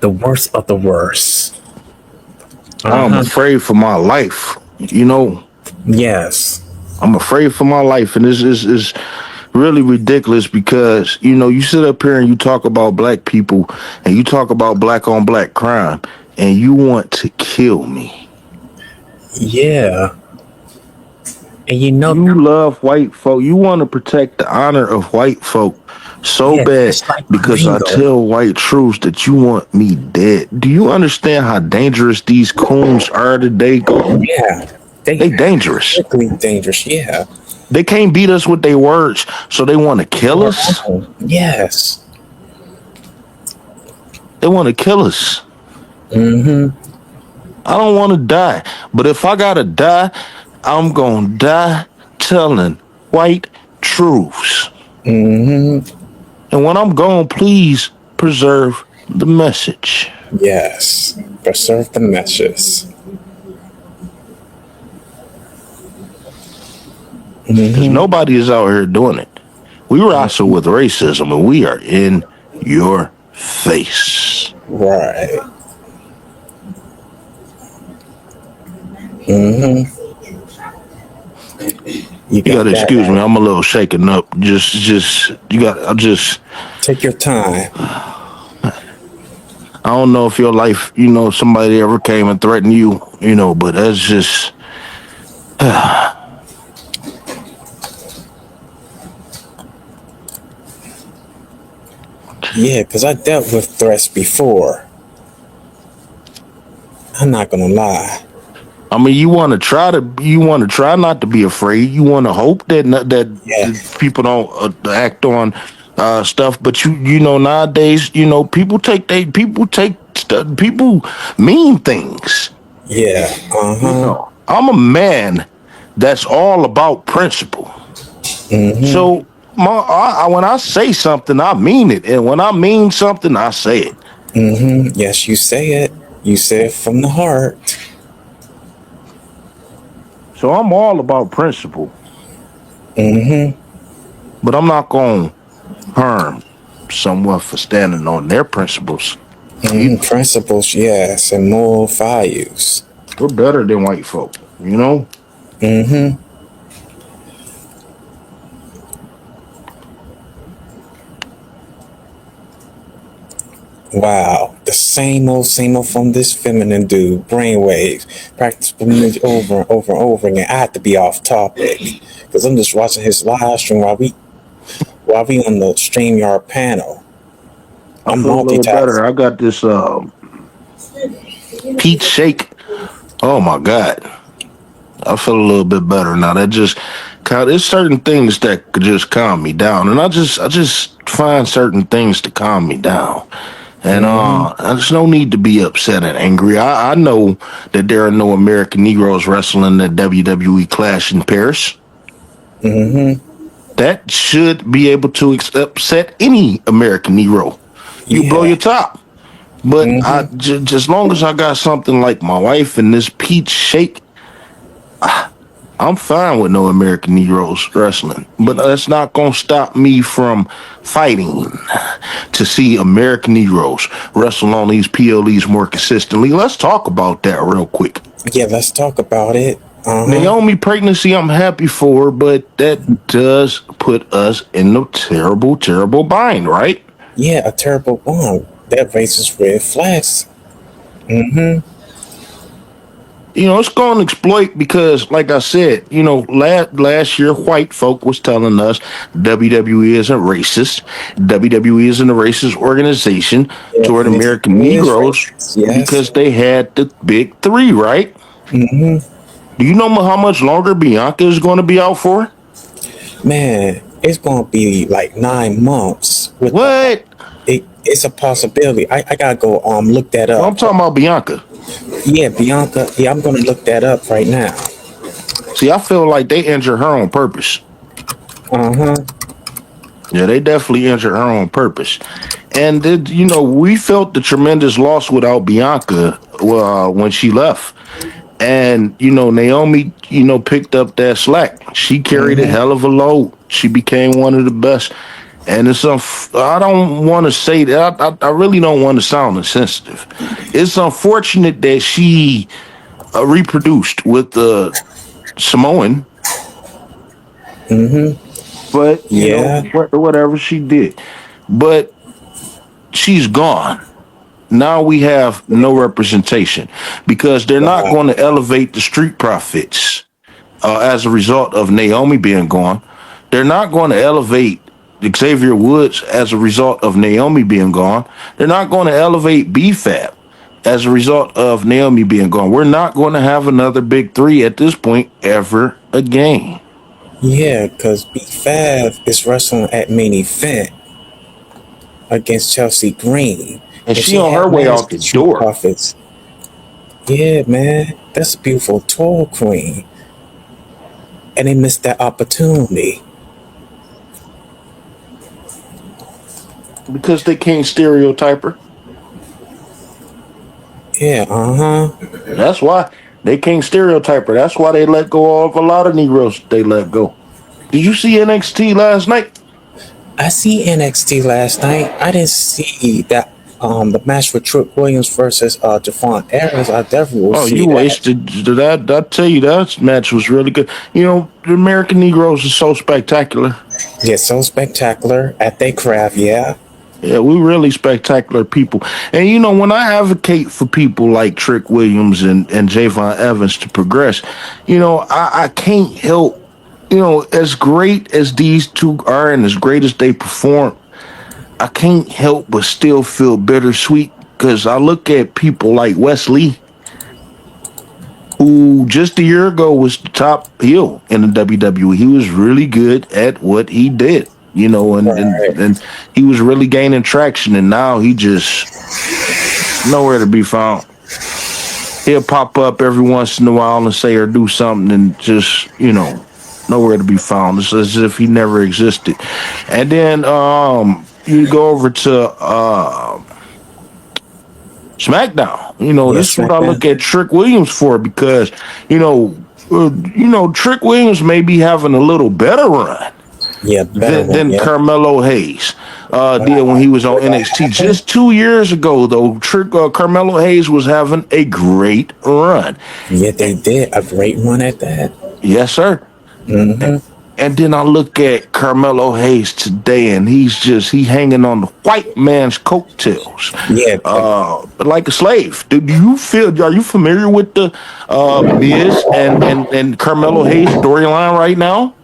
Speaker 6: The worst of the worst.
Speaker 4: I'm afraid for my life. You know,
Speaker 6: Yes.
Speaker 4: I'm afraid for my life, and this is really ridiculous because you sit up here and you talk about black people and you talk about black on black crime, and you want to kill me.
Speaker 6: Yeah. And you
Speaker 4: love white folk. You want to protect the honor of white folk so
Speaker 6: Yeah,
Speaker 4: bad
Speaker 6: just like
Speaker 4: because I
Speaker 6: Ringo.
Speaker 4: tell white truths that you want me dead. Do you understand how dangerous these coons are today?
Speaker 6: Yeah.
Speaker 4: They dangerous.
Speaker 6: Strictly dangerous, yeah.
Speaker 4: They can't beat us with their words, so they want to kill us.
Speaker 6: Yes.
Speaker 4: They want to kill us.
Speaker 6: Mm-hmm.
Speaker 4: I don't want to die, but if I gotta die, I'm gonna die telling white truths.
Speaker 6: Mm-hmm.
Speaker 4: And when I'm gone, please preserve the message.
Speaker 6: Yes. Preserve the messages.
Speaker 4: Because nobody is out here doing it. We wrestle with racism and we are in your face.
Speaker 6: Right. Mm-hmm. You
Speaker 4: gotta excuse me, I'm a little shaken up. I'll just
Speaker 6: take your time.
Speaker 4: I don't know if your life, somebody ever came and threatened you, but that's just
Speaker 6: Yeah, because I dealt with threats before. I'm not gonna lie.
Speaker 4: I mean, you want to try not to be afraid. You want to hope that people don't act on stuff. But nowadays, people mean things.
Speaker 6: Yeah. Uh-huh.
Speaker 4: I'm a man that's all about principle.
Speaker 6: Mm-hmm.
Speaker 4: So when I say something, I mean it, and when I mean something, I say it.
Speaker 6: Mm-hmm. Yes, you say it. You say it from the heart.
Speaker 4: So I'm all about principle.
Speaker 6: Mm-hmm.
Speaker 4: But I'm not going to harm someone for standing on their principles.
Speaker 6: Mm-hmm. Principles, yes, and moral values.
Speaker 4: We're better than white folk,
Speaker 6: Mm-hmm. Wow, the same old from this feminine dude. Brainwaves, practice over and over and over again. I have to be off topic because I'm just watching his live stream while we on the StreamYard panel.
Speaker 4: I
Speaker 6: I'm
Speaker 4: feel a little better.
Speaker 6: multitasking.
Speaker 4: I got this peach shake. Oh my god. I feel a little bit better now. That just there's certain things that could just calm me down. And I just find certain things to calm me down. And there's no need to be upset and angry. I know that there are no American Negroes wrestling the WWE Clash in Paris. That should be able to upset any American Negro. You blow your top. But just as long as I got something like my wife and this peach shake, I'm fine with no American Negroes wrestling. But that's not going to stop me from fighting to see American Negroes wrestle on these PLEs more consistently. Let's talk about that real quick.
Speaker 6: Yeah, let's talk about it.
Speaker 4: Naomi pregnancy, I'm happy for her, but that does put us in a terrible, terrible bind, right?
Speaker 6: Yeah, a terrible one. That raises red flags.
Speaker 4: You know, it's going to exploit because, like I said, you know, last year, white folk was telling us WWE isn't racist. WWE isn't a racist organization toward American Negroes because they had the big three, right? Do you know how much longer Bianca is going to be out for?
Speaker 6: Man, it's going to be like 9 months.
Speaker 4: What?
Speaker 6: It's a possibility. I gotta go look that up.
Speaker 4: Well, I'm talking about Bianca.
Speaker 6: Yeah, Bianca. Yeah, I'm gonna look that up right now.
Speaker 4: See, I feel like they injured her on purpose. Yeah, they definitely injured her on purpose. And you know, we felt the tremendous loss without Bianca when she left. And, you know, Naomi, you know, picked up that slack. She carried a hell of a load. She became one of the best. And it's I don't want to say that. I really don't want to sound insensitive. It's unfortunate that she reproduced with the Samoan. But, you know, whatever she did. But she's gone. Now we have no representation because they're not going to elevate the Street Profits as a result of Naomi being gone. They're not going to elevate Xavier Woods as a result of Naomi being gone. They're not going to elevate BFAB as a result of Naomi being gone. We're not going to have another big three at this point ever again.
Speaker 6: Yeah, because BFAB is wrestling at main event against Chelsea Green.
Speaker 4: And she on her way out the door.
Speaker 6: Profits. Yeah, man. That's a beautiful tall queen. And they missed that opportunity.
Speaker 4: Because they can't stereotype her.
Speaker 6: Yeah,
Speaker 4: That's why they can't stereotype her. That's why they let go of a lot of Negroes. They let go. Did you see NXT last night?
Speaker 6: I see NXT last night. I didn't see that the match with Trick Williams versus Javon Evans. I definitely will see
Speaker 4: you
Speaker 6: that.
Speaker 4: wasted that. I tell you, that match was really good. You know, the American Negroes are so spectacular.
Speaker 6: Yeah, so spectacular at their craft, yeah.
Speaker 4: Yeah, we really spectacular people. And, you know, when I advocate for people like Trick Williams and Javon Evans to progress, you know, I can't help, you know, as great as these two are and as great as they perform, I can't help but still feel bittersweet because I look at people like Wesley, who just a year ago was the top heel in the WWE. He was really good at what he did. You know, and he was really gaining traction, and now he just nowhere to be found. He'll pop up every once in a while and say or do something, and just, you know, nowhere to be found. It's as if he never existed. And then you go over to SmackDown. You know, this is what I look at Trick Williams for because, you know, Trick Williams may be having a little better run.
Speaker 6: Yeah,
Speaker 4: than Carmelo Hayes did when he was on NXT. Just 2 years ago, though, Carmelo Hayes was having a great run.
Speaker 6: Yeah, they did a great run at that.
Speaker 4: Yes, sir. And then I look at Carmelo Hayes today, and he hanging on the white man's coattails,
Speaker 6: Yeah,
Speaker 4: like a slave. Do you feel? Are you familiar with the Miz and Carmelo Hayes storyline right now?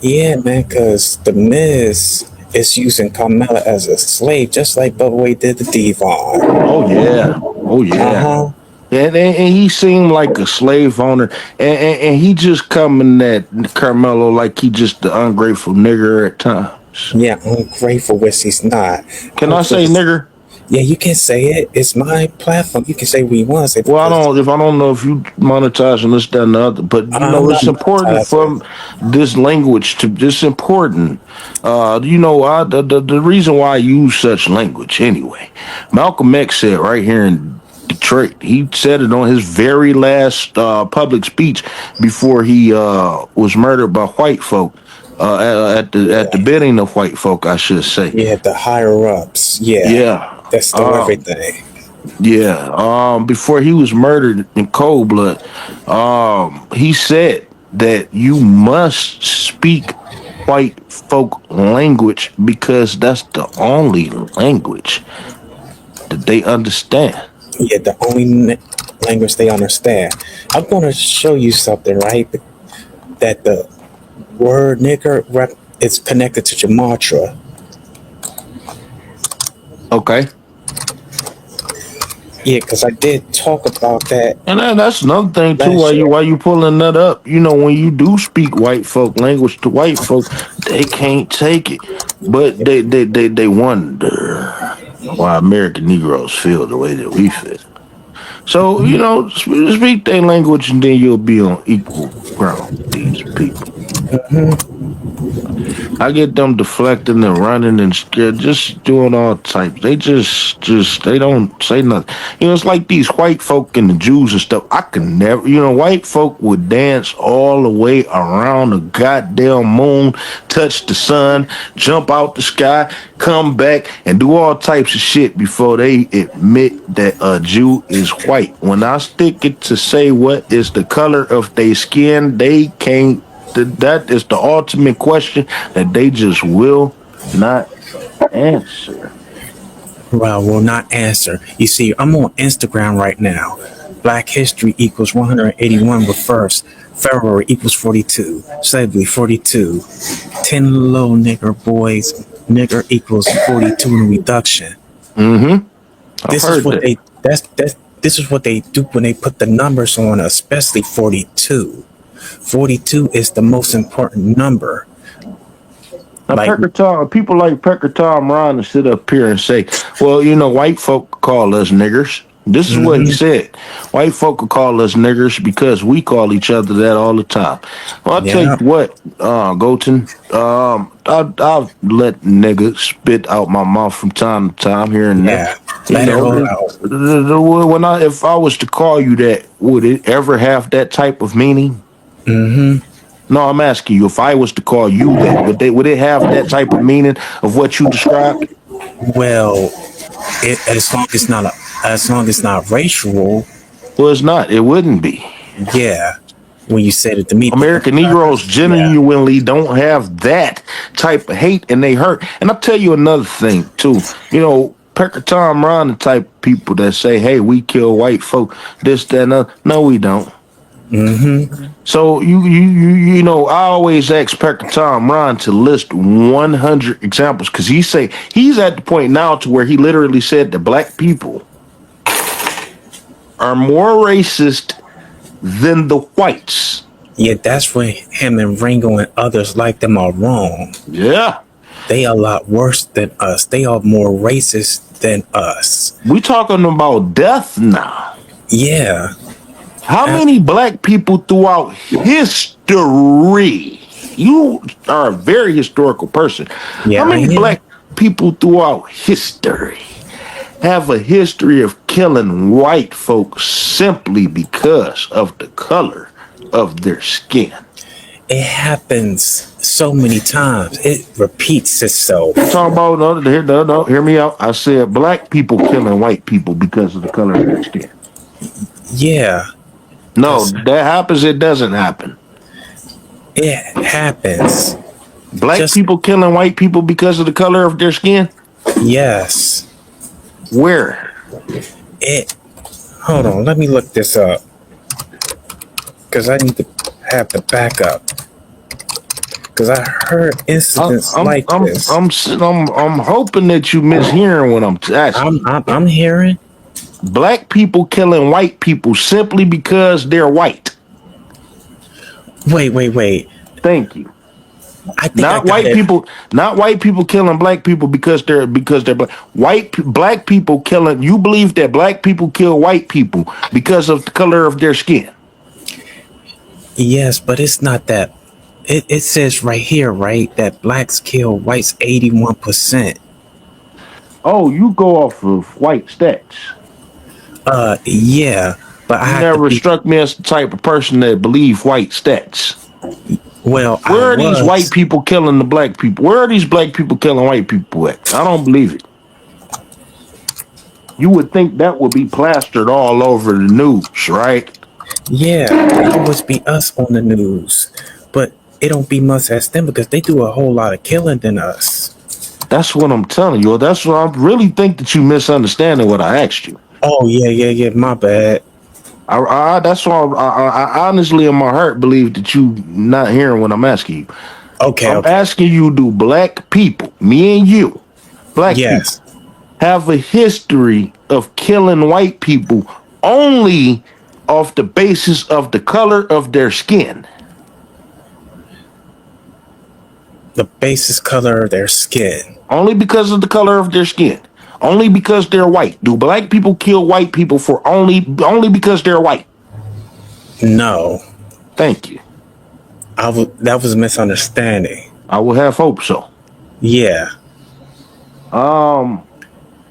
Speaker 6: yeah, man, because the Miz is using Carmella as a slave, just like Bubba Wade did to Devon.
Speaker 4: Oh yeah, oh yeah.
Speaker 6: Uh-huh.
Speaker 4: And he seemed like a slave owner, and he just coming at Carmelo like he just the ungrateful nigger at times.
Speaker 6: Yeah, ungrateful, which he's not.
Speaker 4: Can I say nigger?
Speaker 6: Yeah, you can say it. It's my platform. You can say what you want to say.
Speaker 4: Well, I don't know if you monetizing this, that, and the other, but it's important for this language to. It's important. The reason why I use such language anyway. Malcolm X said right here in Detroit. He said it on his very last public speech before he was murdered by white folk. At the bidding of white folk, I should say.
Speaker 6: Yeah, the higher ups. Yeah.
Speaker 4: Yeah.
Speaker 6: That's still everything.
Speaker 4: Yeah. Before he was murdered in cold blood, he said that you must speak white folk language because that's the only language that they understand.
Speaker 6: Yeah, the only language they understand. I'm going to show you something, right? That the word nigger is connected to Jamatra.
Speaker 4: Okay.
Speaker 6: Yeah, because I did talk about that.
Speaker 4: And that's another thing too. Why you pulling that up? When you do speak white folk language to white folk, they can't take it, but they wonder why American Negroes feel the way that we feel. So speak their language, and then you'll be on equal ground with these people. I get them deflecting and running and scared, just doing all types. They they don't say nothing. It's like these white folk and the Jews and stuff. I can never, white folk would dance all the way around the goddamn moon, touch the sun, jump out the sky, come back, and do all types of shit before they admit that a Jew is white. When I stick it to say what is the color of their skin, they can't. That is the ultimate question that they just will not answer.
Speaker 6: Well, will not answer. You see, I'm on Instagram right now. Black history equals 181 reverse. February equals 42. Slavery 42. 10 little nigger boys. Nigger equals 42 in reduction.
Speaker 4: Mm-hmm.
Speaker 6: This is what they do when they put the numbers on, especially 42. 42 is the most important number.
Speaker 4: Now, people like PeckerTom Ron to sit up here and say, well, white folk call us niggers. This is what he said. White folk will call us niggers because we call each other that all the time. Well, I'll tell you what, Goten, I'll let nigga spit out my mouth from time to time here and there. If I was to call you that, would it ever have that type of meaning?
Speaker 6: Mm-hmm.
Speaker 4: No, I'm asking you, if I was to call you that, would it have that type of meaning of what you described?
Speaker 6: Well, as long as it's not racial.
Speaker 4: Well, it's not. It wouldn't be.
Speaker 6: Yeah. When you said it to me,
Speaker 4: American Negroes genuinely don't have that type of hate, and they hurt. And I'll tell you another thing too. PeckerTom Ron, the type of people that say, "Hey, we kill white folk," this, that, and other. No, we don't.
Speaker 6: Mm-hmm.
Speaker 4: So I always ask PeckerTom Ron to list 100 examples because he's at the point now to where he literally said that black people are more racist than the whites.
Speaker 6: Yeah, that's where him and Ringo and others like them are wrong.
Speaker 4: Yeah.
Speaker 6: They are a lot worse than us. They are more racist than us.
Speaker 4: We talking about death now.
Speaker 6: Yeah.
Speaker 4: How many black people throughout history? You are a very historical person.
Speaker 6: Yeah,
Speaker 4: how many black people throughout history have a history of killing white folks simply because of the color of their skin?
Speaker 6: It happens so many times. It repeats itself.
Speaker 4: I'm talking about, hear me out. I said black people killing white people because of the color of their skin.
Speaker 6: Yeah.
Speaker 4: No, that happens. It doesn't happen.
Speaker 6: It happens.
Speaker 4: Black
Speaker 6: Just
Speaker 4: people killing white people because of the color of their skin?
Speaker 6: yes.
Speaker 4: Where?
Speaker 6: It. Hold on. Let me look this up because I need to have the backup. Because I heard incidents like this.
Speaker 4: I'm hoping that you mishearing what I'm asking.
Speaker 6: I'm hearing.
Speaker 4: Black people killing white people simply because they're white.
Speaker 6: Wait.
Speaker 4: Thank you.
Speaker 6: I think
Speaker 4: Not white people. Not white people killing black people because they're black. Black people killing. You believe that black people kill white people because of the color of their skin?
Speaker 6: Yes, but it's not that. It says right here, right, that blacks kill whites 81%.
Speaker 4: Oh, you go off of white stats.
Speaker 6: Yeah, but I
Speaker 4: You
Speaker 6: have
Speaker 4: never
Speaker 6: to be.
Speaker 4: struck me as the type of person that believe white stats.
Speaker 6: Well,
Speaker 4: Where
Speaker 6: I
Speaker 4: are these white
Speaker 6: was.
Speaker 4: people killing the black people? Where are these black people killing white people at? I don't believe it. You would think that would be plastered all over the news, right?
Speaker 6: Yeah, it always be us on the news, but it don't be much as them because they do a whole lot of killing than us.
Speaker 4: That's what I'm telling you. That's what I really think that you misunderstanding what I asked you.
Speaker 6: Oh yeah. My bad.
Speaker 4: That's why I honestly in my heart believe that you not hearing what I'm asking you.
Speaker 6: Okay.
Speaker 4: I'm asking you, do black people, me and you, black people,
Speaker 6: Yes.
Speaker 4: have a history of killing white people only off the basis of the color of their skin?
Speaker 6: The basis color of their skin.
Speaker 4: Only because of the color of their skin. Only because they're white. Do black people kill white people for only because they're white?
Speaker 6: No.
Speaker 4: Thank you.
Speaker 6: That was a misunderstanding.
Speaker 4: I would have hope so.
Speaker 6: Yeah.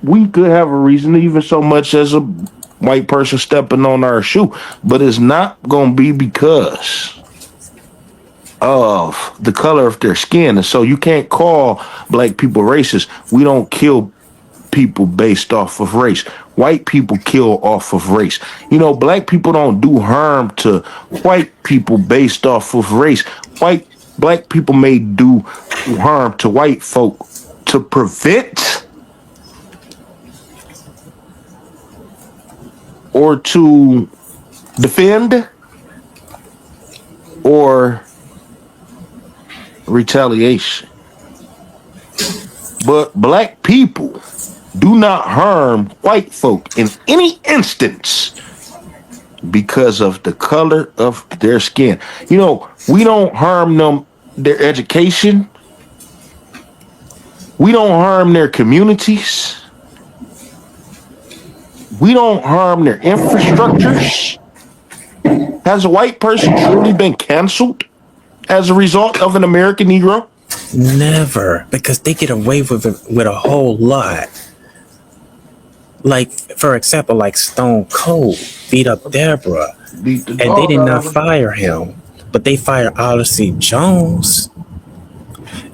Speaker 4: We could have a reason, even so much as a white person stepping on our shoe, but it's not gonna be because of the color of their skin. And so you can't call black people racist. We don't kill people based off of race. White people kill off of race. You know, black people don't do harm to white people based off of race. Black people may do harm to white folk to prevent or to defend or retaliation. But black people do not harm white folk in any instance because of the color of their skin. You know, we don't harm them, their education. We don't harm their communities. We don't harm their infrastructures. Has a white person truly been canceled as a result of an American Negro?
Speaker 6: Never, because they get away with a whole lot. Like, for example, like Stone Cold beat up Deborah, and they did not fire him, but they fired Odyssey Jones.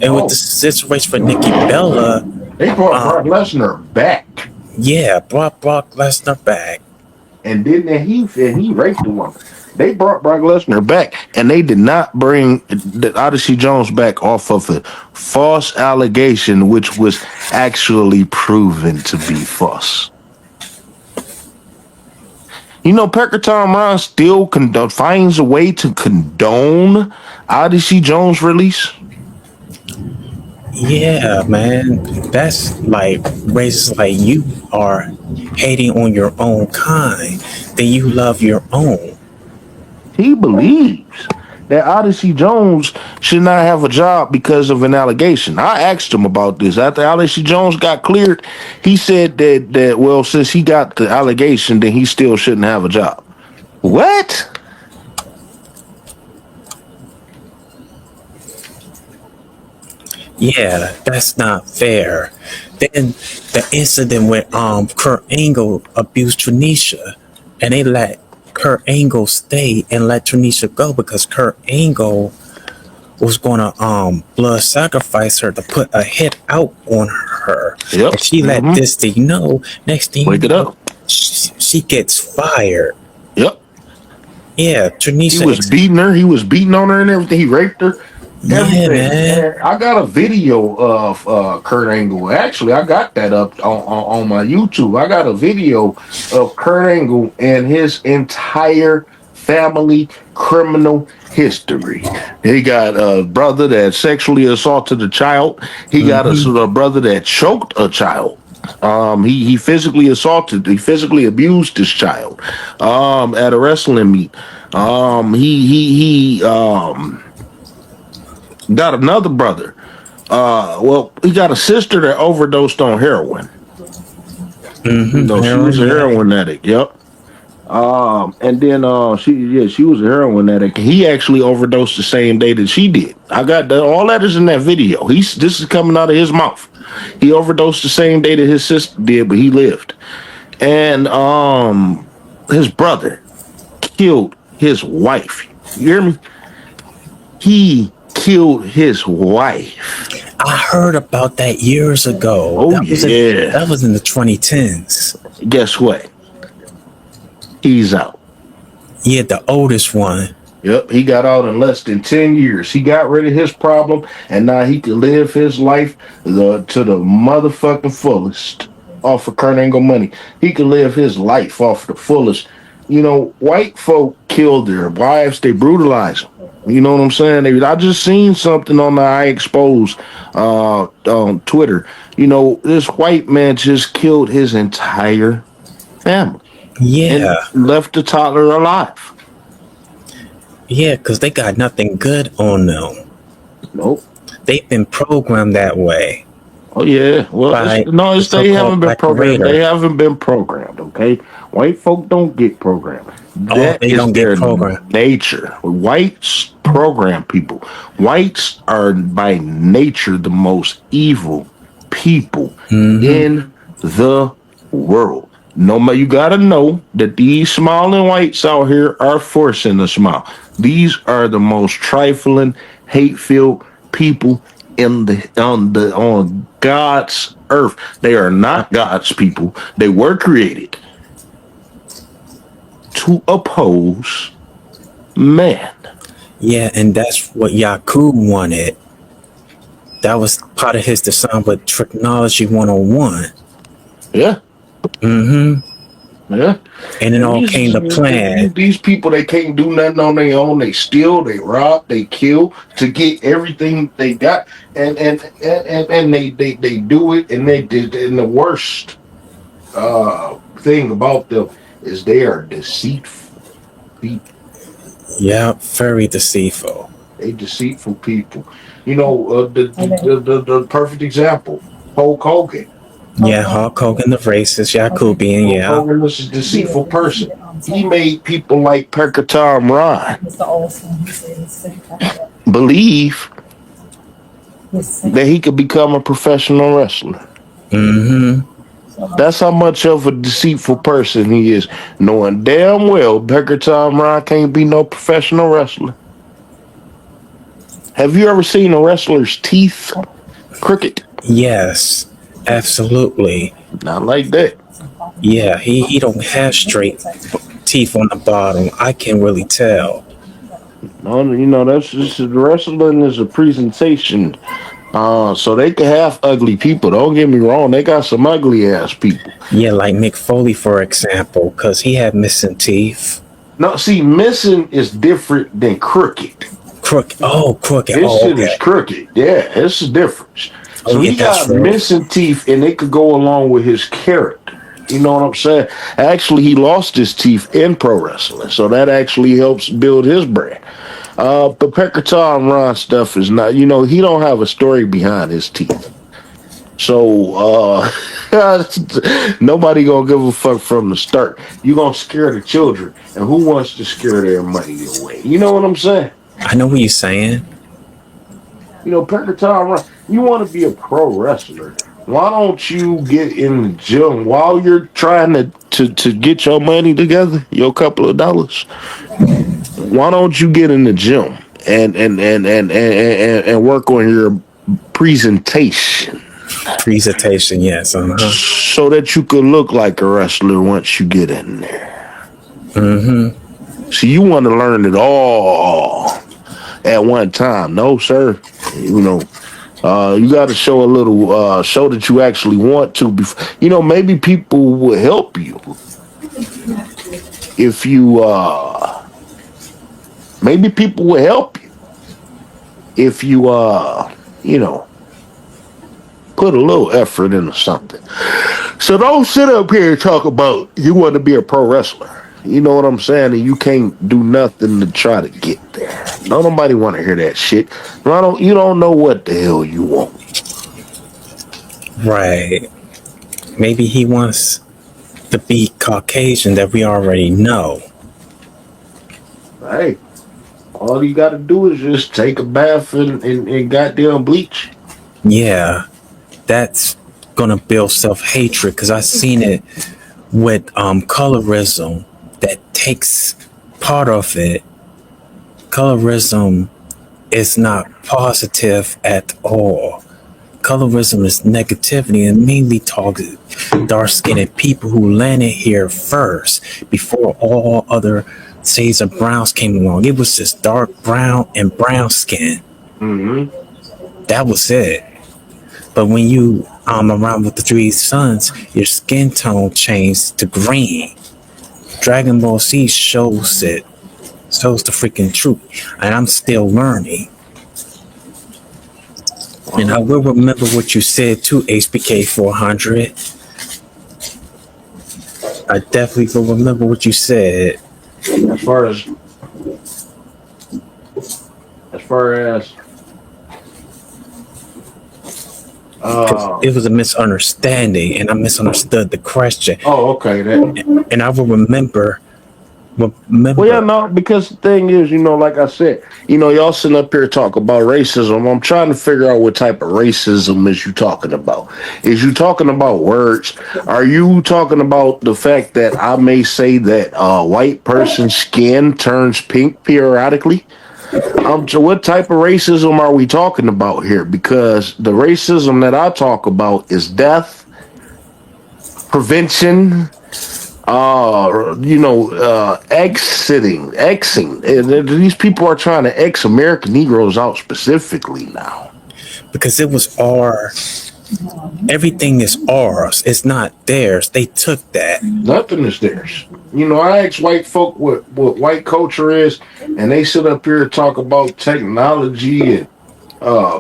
Speaker 6: And with the situation for Nikki Bella,
Speaker 4: they brought Brock Lesnar back.
Speaker 6: Yeah, brought Brock Lesnar back.
Speaker 4: And didn't he raped the woman. They brought Brock Lesnar back, and they did not bring the Odyssey Jones back off of a false allegation, which was actually proven to be false. You know, PeckerTom Ron still finds a way to condone Odyssey Jones' release.
Speaker 6: Yeah, man, that's like racist. Like, you are hating on your own kind, then you love your own.
Speaker 4: He believes that Odyssey Jones should not have a job because of an allegation. I asked him about this. After Odyssey Jones got cleared, he said that well, since he got the allegation, then he still shouldn't have a job. What?
Speaker 6: Yeah, that's not fair. Then the incident where Kurt Angle abused Tranisha, and they let Kurt Angle stay and let Tranisha go because Kurt Angle was gonna blood sacrifice her to put a hit out on her.
Speaker 4: Yep.
Speaker 6: And she let this thing know. Next thing
Speaker 4: wake it up.
Speaker 6: She gets fired.
Speaker 4: Yep.
Speaker 6: Yeah,
Speaker 4: He
Speaker 6: Tranisha.
Speaker 4: was beating her. He was beating on her and everything. He raped her.
Speaker 6: Yeah,
Speaker 4: Everything.
Speaker 6: man.
Speaker 4: And I got a video of Kurt Angle. Actually, I got that up on my YouTube. I got a video of Kurt Angle and his entire family criminal history. He got a brother that sexually assaulted a child. He got a brother that choked a child. He physically assaulted, he physically abused his child at a wrestling meet. He got another brother. Well, he got a sister that overdosed on heroin. You know, she was a heroin addict. Yep. And then she was a heroin addict. He actually overdosed the same day that she did. I got all that is in that video. This is coming out of his mouth. He overdosed the same day that his sister did, but he lived. And his brother killed his wife. You hear me? He killed his wife.
Speaker 6: I heard about that years ago.
Speaker 4: Oh,
Speaker 6: that was in the 2010s.
Speaker 4: Guess what? He's out.
Speaker 6: Yeah, the oldest one.
Speaker 4: Yep, he got out in less than 10 years. He got rid of his problem, and now he can live his life to the motherfucking fullest off of Kurt Angle money. He can live his life off the fullest. You know, white folk kill their wives. They brutalize them. You know what I'm saying? I just seen something on the I Expose on Twitter. You know, this white man just killed his entire family.
Speaker 6: Yeah.
Speaker 4: And left the toddler alive.
Speaker 6: Yeah, because they got nothing good on them.
Speaker 4: Nope.
Speaker 6: They've been programmed that way.
Speaker 4: Oh, yeah. Well, they haven't been programmed. They haven't been programmed, okay? White folk don't get programmed. That
Speaker 6: they don't get programmed.
Speaker 4: Nature. Whites program people. Whites are by nature the most evil people in the world. No matter, you gotta know that these smiling whites out here are forcing a smile. These are the most trifling, hate-filled people on God's earth. They are not God's people. They were created to oppose man.
Speaker 6: Yeah, and that's what Yaku wanted. That was part of his design with Technology 101.
Speaker 4: Yeah. Yeah.
Speaker 6: And it all came to plan.
Speaker 4: These people, they can't do nothing on their own. They steal, they rob, they kill to get everything they got. And they do it, and they did. And the worst thing about them is they are deceitful people.
Speaker 6: Yeah, very deceitful.
Speaker 4: They deceitful people. You know, the perfect example, Hulk Hogan.
Speaker 6: Yeah, Hulk Hogan, the racist, Jacobian, yeah.
Speaker 4: Hulk Hogan was a deceitful person. He made people like PeckerTom Ron believe that he could become a professional wrestler. That's how much of a deceitful person he is, knowing damn well PeckerTom Ron can't be no professional wrestler. Have you ever seen a wrestler's teeth crooked?
Speaker 6: Yes. Absolutely.
Speaker 4: Not like that.
Speaker 6: Yeah, he don't have straight teeth on the bottom. I can really tell.
Speaker 4: No, you know, that's just wrestling is a presentation. So they can have ugly people. Don't get me wrong, they got some ugly ass people.
Speaker 6: Yeah, like Mick Foley, for example, because he had missing teeth.
Speaker 4: No, see, missing is different than crooked.
Speaker 6: Crooked.
Speaker 4: This shit is crooked. Yeah, it's a difference. So he got missing teeth, and it could go along with his character. You know what I'm saying? Actually, he lost his teeth in pro wrestling, so that actually helps build his brand. But PeckerTom Ron stuff is not, you know, he don't have a story behind his teeth. So nobody gonna give a fuck from the start. You gonna scare the children, and who wants to scare their money away? You know what I'm saying?
Speaker 6: I know what you're saying.
Speaker 4: You know, PeckerTom Ron, you want to be a pro wrestler. Why don't you get in the gym while you're trying to get your money together, your couple of dollars? Why don't you get in the gym and work on your presentation?
Speaker 6: Presentation, yes.
Speaker 4: So that you could look like a wrestler once you get in there. See, you want to learn it all at one time. No, sir. You know, you got to show a little, show that you actually want to. Maybe people will help you if you, maybe people will help you if you, put a little effort into something. So don't sit up here and talk about you want to be a pro wrestler. You know what I'm saying? And you can't do nothing to try to get there. Don't nobody want to hear that shit. You don't know what the hell you want.
Speaker 6: Right. Maybe he wants to be Caucasian that we already know.
Speaker 4: Hey, all you got to do is just take a bath and goddamn bleach.
Speaker 6: Yeah, that's gonna build self-hatred because I've seen it with colorism that takes part of it. Colorism is not positive at all. Colorism is negativity and mainly targets dark-skinned people who landed here first before all other shades of browns came along. It was just dark brown and brown skin.
Speaker 4: Mm-hmm.
Speaker 6: That was it. But when you around with the three suns, your skin tone changed to green. Dragon Ball Z shows it. Shows the freaking truth. And I'm still learning. And I will remember what you said to HBK 400. I definitely will remember what you said.
Speaker 4: As far as
Speaker 6: it was a misunderstanding, and I misunderstood the question.
Speaker 4: Oh, okay.
Speaker 6: And I will remember.
Speaker 4: Well, yeah, no, because the thing is, like I said, y'all sitting up here talking about racism. I'm trying to figure out what type of racism is you talking about. Is you talking about words? Are you talking about the fact that I may say that a white person's skin turns pink periodically? So what type of racism are we talking about here? Because the racism that I talk about is death, prevention, Xing. These people are trying to X American Negroes out specifically now.
Speaker 6: Because it was everything is ours. It's not theirs. They took that.
Speaker 4: Nothing is theirs. I ask white folk what white culture is, and they sit up here and talk about technology and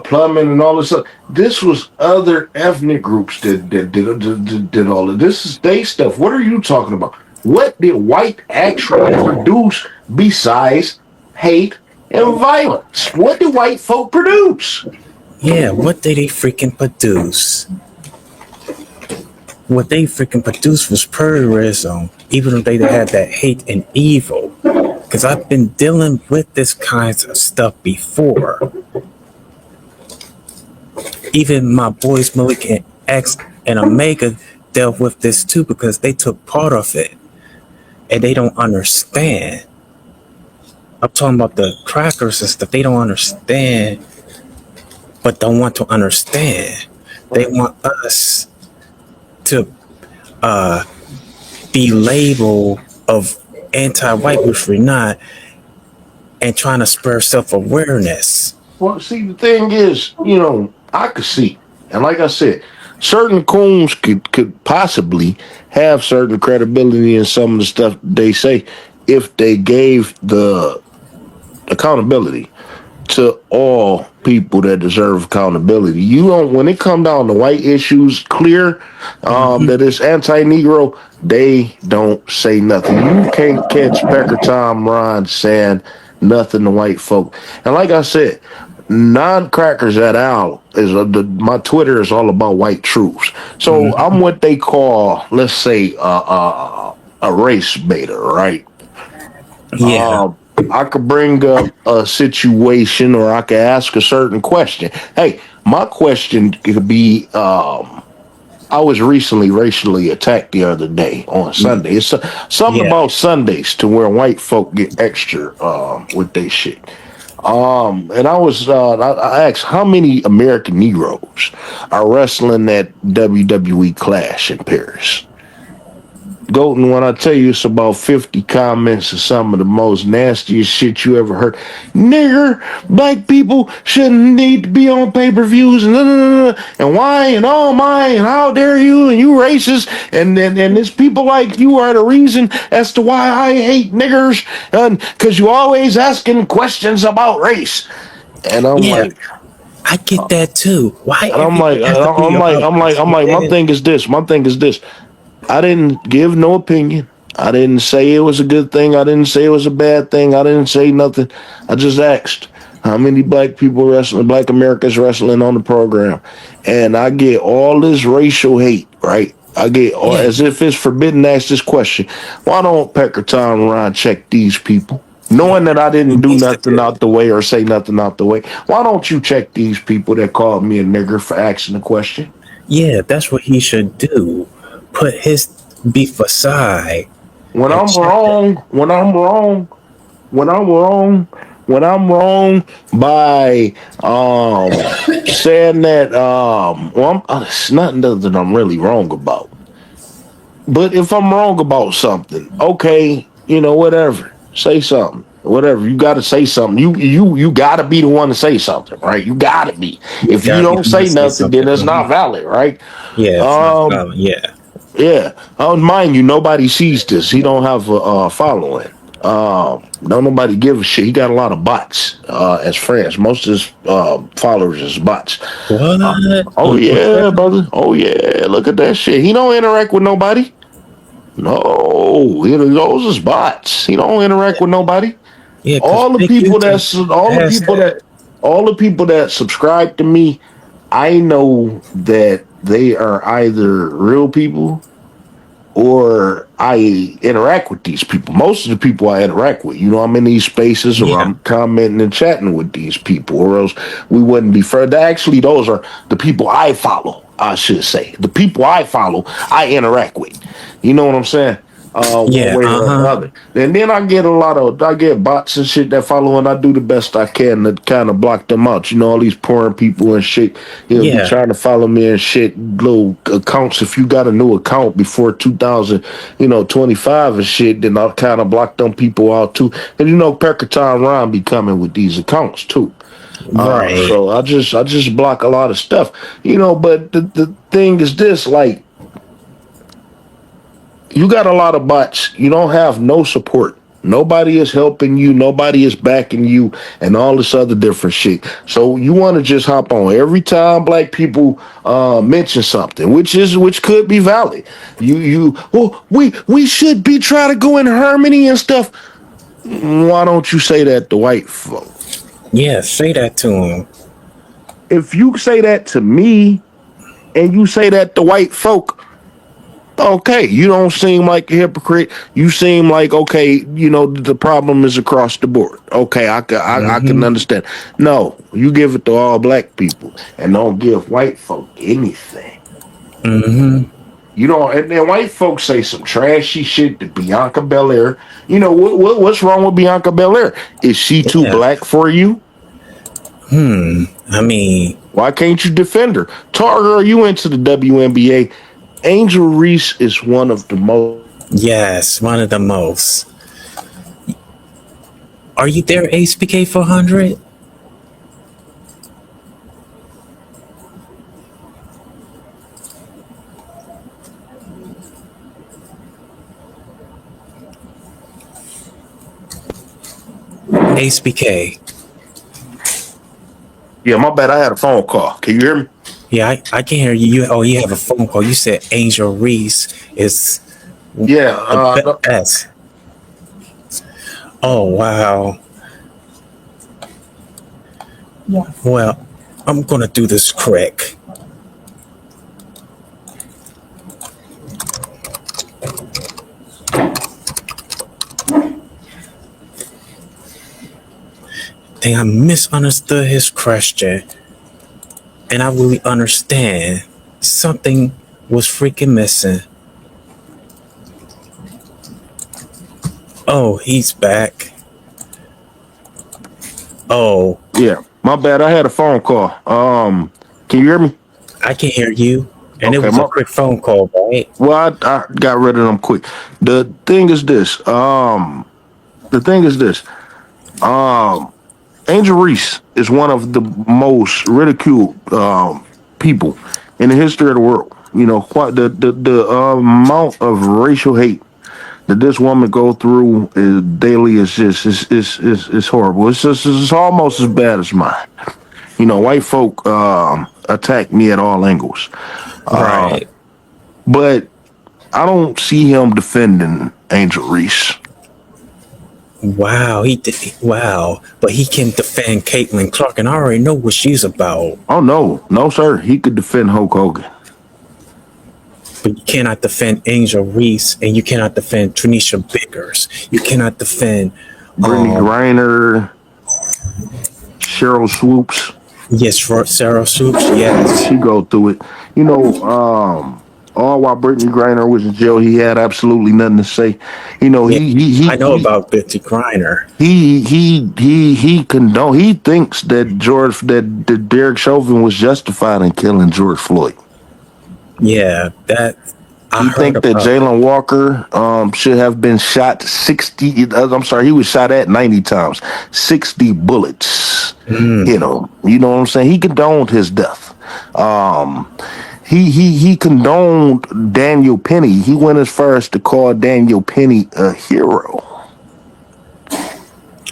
Speaker 4: plumbing and all this stuff. This was other ethnic groups that did all of this. Is they stuff. What are you talking about? What did white actually produce besides hate and violence? What did white folk produce?
Speaker 6: Yeah, what did they freaking produce? What they freaking produced was terrorism, even though they had that hate and evil. Because I've been dealing with this kinds of stuff before. Even my boys Malik and X and Omega dealt with this too because they took part of it and they don't understand. I'm talking about the crackers and stuff. They don't understand, but don't want to understand. They want us to be labeled of anti-white, which we're not, and trying to spur self-awareness.
Speaker 4: Well, see, the thing is, I could see, and like I said, certain coons could possibly have certain credibility in some of the stuff they say if they gave the accountability to all people that deserve accountability. When it come down to white issues, clear that it's anti-Negro, they don't say nothing. You can't catch PeckerTom Ron saying nothing to white folk. And like I said, non-crackers at all is my Twitter is all about white truths. So I'm what they call, let's say, a race beta, right?
Speaker 6: Yeah.
Speaker 4: I could bring up a situation, or I could ask a certain question. Hey, my question could be, I was recently racially attacked the other day on Sunday. It's something about Sundays to where white folk get extra with their shit. And I asked how many American Negroes are wrestling that WWE Clash in Paris. Golden, when I tell you it's about 50 comments of some of the most nastiest shit you ever heard. Nigger, black people shouldn't need to be on pay-per-views and why and oh my and how dare you and you racist and it's people like you are the reason as to why I hate niggers and because you always asking questions about race. And I'm
Speaker 6: Yeah,
Speaker 4: like,
Speaker 6: I get that too. Why
Speaker 4: and I'm
Speaker 6: everything
Speaker 4: like,
Speaker 6: has to be about race,
Speaker 4: I'm like, my
Speaker 6: man?
Speaker 4: thing is this. My thing is this. I didn't give no opinion. I didn't say it was a good thing. I didn't say it was a bad thing. I didn't say nothing. I just asked how many black people wrestling, black Americans wrestling on the program. And I get all this racial hate, right? I get all,
Speaker 6: Yeah,
Speaker 4: as if it's forbidden to ask this question. Why don't PeckerTom Ron check these people? Knowing that I
Speaker 6: he
Speaker 4: didn't do
Speaker 6: needs to
Speaker 4: nothing
Speaker 6: do.
Speaker 4: out the way or say nothing out the way, why don't you check these people that called me a nigger for asking the question?
Speaker 6: Yeah, that's what he should do. Put his beef aside
Speaker 4: When
Speaker 6: and
Speaker 4: I'm
Speaker 6: check the.
Speaker 4: wrong, when I'm wrong, when I'm wrong, when I'm wrong by saying that well it's nothing that I'm really wrong about. But if I'm wrong about something, okay, whatever. Say something. Whatever. You gotta say something. You gotta be the one to say something, right? You gotta be.
Speaker 6: You
Speaker 4: If you
Speaker 6: gotta be
Speaker 4: don't
Speaker 6: the one to
Speaker 4: say
Speaker 6: say
Speaker 4: nothing,
Speaker 6: something.
Speaker 4: then it's not valid, right?
Speaker 6: Yeah, it's not
Speaker 4: Um
Speaker 6: valid. Yeah.
Speaker 4: Yeah, mind you, nobody sees this. He don't have a following. Don't nobody give a shit. He got a lot of bots as friends. Most of his followers is bots.
Speaker 6: What
Speaker 4: Oh
Speaker 6: on
Speaker 4: yeah,
Speaker 6: Twitter?
Speaker 4: brother. Oh yeah, look at that shit. He don't interact with nobody. No, those is bots. He don't interact with nobody.
Speaker 6: Yeah, because
Speaker 4: All the
Speaker 6: fake
Speaker 4: people
Speaker 6: YouTube
Speaker 4: that's all the
Speaker 6: has
Speaker 4: people
Speaker 6: that.
Speaker 4: that all the people that subscribe to me, I know that they are either real people or I interact with these people. Most of the people I interact with, I'm in these spaces or
Speaker 6: Yeah,
Speaker 4: I'm commenting and chatting with these people, or else we wouldn't be further. Actually, those are the people I follow, I should say. The people I follow, I interact with. You know what I'm saying? One
Speaker 6: yeah,
Speaker 4: way
Speaker 6: uh
Speaker 4: or
Speaker 6: huh.
Speaker 4: another. And then I get bots and shit that follow, and I do the best I can to kind of block them out. All these porn people and shit, be
Speaker 6: Yeah,
Speaker 4: trying to follow me and shit, little accounts. If you got a new account before 2000, 25 and shit, then I'll kind of block them people out too. And PeckerTom Ron be coming with these accounts too.
Speaker 6: right.
Speaker 4: So I just block a lot of stuff, but the thing is this, like, you got a lot of bots. You don't have no support. Nobody is helping you. Nobody is backing you, and all this other different shit. So you want to just hop on every time black people mention something, which could be valid. We should be trying to go in harmony and stuff. Why don't you say that to white folk?
Speaker 6: Yeah, say that to him.
Speaker 4: If you say that to me and you say that to white folk, okay, you don't seem like a hypocrite. You seem like, okay, the problem is across the board. Okay, I can
Speaker 6: Mm-hmm.
Speaker 4: understand. No, you give it to all black people and don't give white folk anything.
Speaker 6: Mm-hmm.
Speaker 4: And then white folks say some trashy shit to Bianca Belair. What's wrong with Bianca Belair? Is she too
Speaker 6: Yeah.
Speaker 4: black for you?
Speaker 6: I mean,
Speaker 4: Why can't you defend her? Targer, are you into the WNBA? Angel Reese is one of the most.
Speaker 6: yes, one of the most. Are you there, HBK 400? HBK.
Speaker 4: Yeah, my bad. I had a phone call. Can you hear me?
Speaker 6: Yeah, I can hear you. You have a phone call. You said Angel Reese is
Speaker 4: Yeah.
Speaker 6: the best. Oh, wow. Well, I'm going to do this quick. I think I misunderstood his question. And I really understand something was freaking missing. Oh, he's back. Oh,
Speaker 4: Yeah. My bad. I had a phone call. Can you hear me?
Speaker 6: I can hear you. And it was a quick phone call, right?
Speaker 4: Well, I got rid of them quick. The thing is this. Angel Reese is one of the most ridiculed people in the history of the world. You know, what the amount of racial hate that this woman go through daily is just is horrible. It's almost as bad as mine. You know, white folk attack me at all angles,
Speaker 6: Right.
Speaker 4: but I don't see him defending Angel Reese.
Speaker 6: Wow, he did. Wow, but he can defend Caitlin Clark, and I already know what she's about.
Speaker 4: Oh no, sir. He could defend Hulk Hogan.
Speaker 6: But you cannot defend Angel Reese, and you cannot defend Tanisha Biggers. You cannot defend
Speaker 4: Brittany Griner, Cheryl Swoops.
Speaker 6: Yes, Sarah Soups. Yes,
Speaker 4: She go through it. You know, all while Brittany Griner was in jail, he had absolutely nothing to say. You know,
Speaker 6: I know about Betty Griner.
Speaker 4: He condone. He thinks that Derek Chauvin was justified in killing George Floyd.
Speaker 6: Yeah, that
Speaker 4: I think that Jalen Walker should have been shot 60. I'm sorry, he was shot at 90 times, 60 bullets. You know what I'm saying? He condoned his death. He condoned Daniel Penny. He went as far as to call Daniel Penny a hero.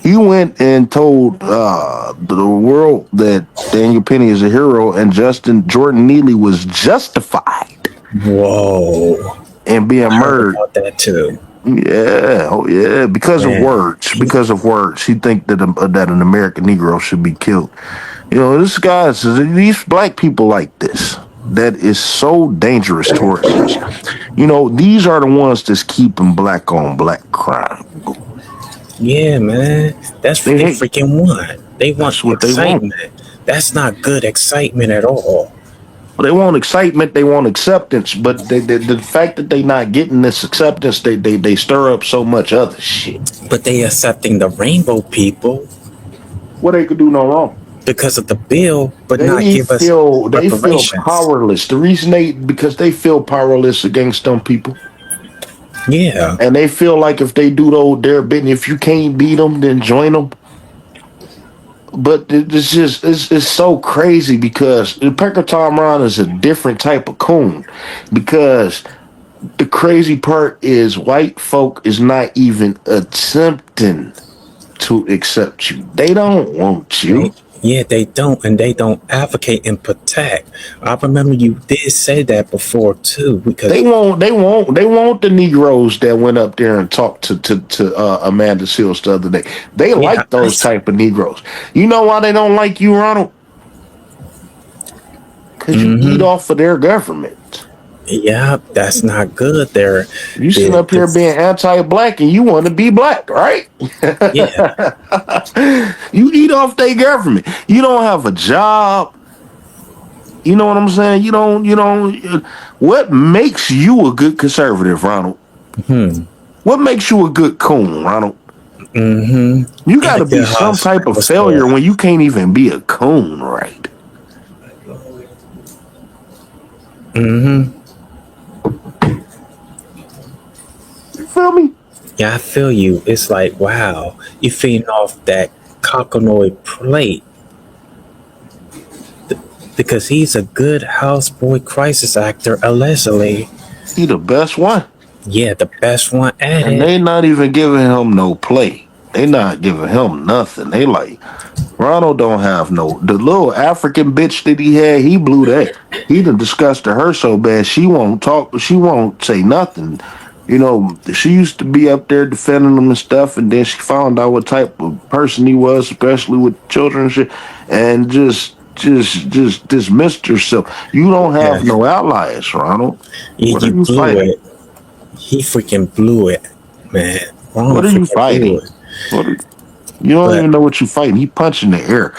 Speaker 4: He went and told the world that Daniel Penny is a hero, and Jordan Neely was justified.
Speaker 6: Whoa!
Speaker 4: And being murdered.
Speaker 6: About that too.
Speaker 4: Yeah, oh yeah, because of words. Because of words, he think that an American Negro should be killed. You know, these black people like this. That is so dangerous towards us. You know, these are the ones that's keeping black on black crime.
Speaker 6: Yeah, man. That's what they freaking want. They want excitement.
Speaker 4: They want.
Speaker 6: That's not good excitement at all.
Speaker 4: Well, they want excitement, they want acceptance, but the fact that they not getting this acceptance, they stir up so much other shit.
Speaker 6: But they accepting the rainbow people.
Speaker 4: What they could do no wrong.
Speaker 6: Because of the bill, but not give us
Speaker 4: they feel powerless. The reason because they feel powerless against them people.
Speaker 6: Yeah.
Speaker 4: And they feel like if they do their bit, if you can't beat them, then join them. But it's so crazy because PeckerTom Ron is a different type of coon. Because the crazy part is white folk is not even attempting to accept you. They don't want you.
Speaker 6: They don't, and they don't advocate and protect. I remember you did say that before too, because
Speaker 4: they want the Negroes that went up there and talked to Amanda Seals the other day. They like those type of Negroes. You know why they don't like you, Ronald? Because you eat off of their government.
Speaker 6: Yeah, that's not good.
Speaker 4: You sit up here being anti-black and you want to be black, right?
Speaker 6: Yeah.
Speaker 4: You eat off their government. You don't have a job. You know what I'm saying? You don't. What makes you a good conservative, Ronald? What makes you a good coon, Ronald? You got to be some type of failure when you can't even be a coon, right? You feel me?
Speaker 6: Yeah, I feel you. It's like, wow, you're feeding off that cockanoid plate. Because he's a good houseboy crisis actor, allegedly.
Speaker 4: He the best one.
Speaker 6: Yeah, the best one at it.
Speaker 4: And they not even giving him no play. They not giving him nothing. They like, Ronald don't have the little African bitch that he had, he blew that. He done disgusted her so bad, she won't talk, she won't say nothing. You know, she used to be up there defending him and stuff, and then she found out what type of person he was, especially with children and shit, and just dismissed herself. You don't have no allies, Ronald.
Speaker 6: You blew it. He freaking blew it, man. Ronald,
Speaker 4: what are you fighting? You don't even know what you're fighting. He punching the air.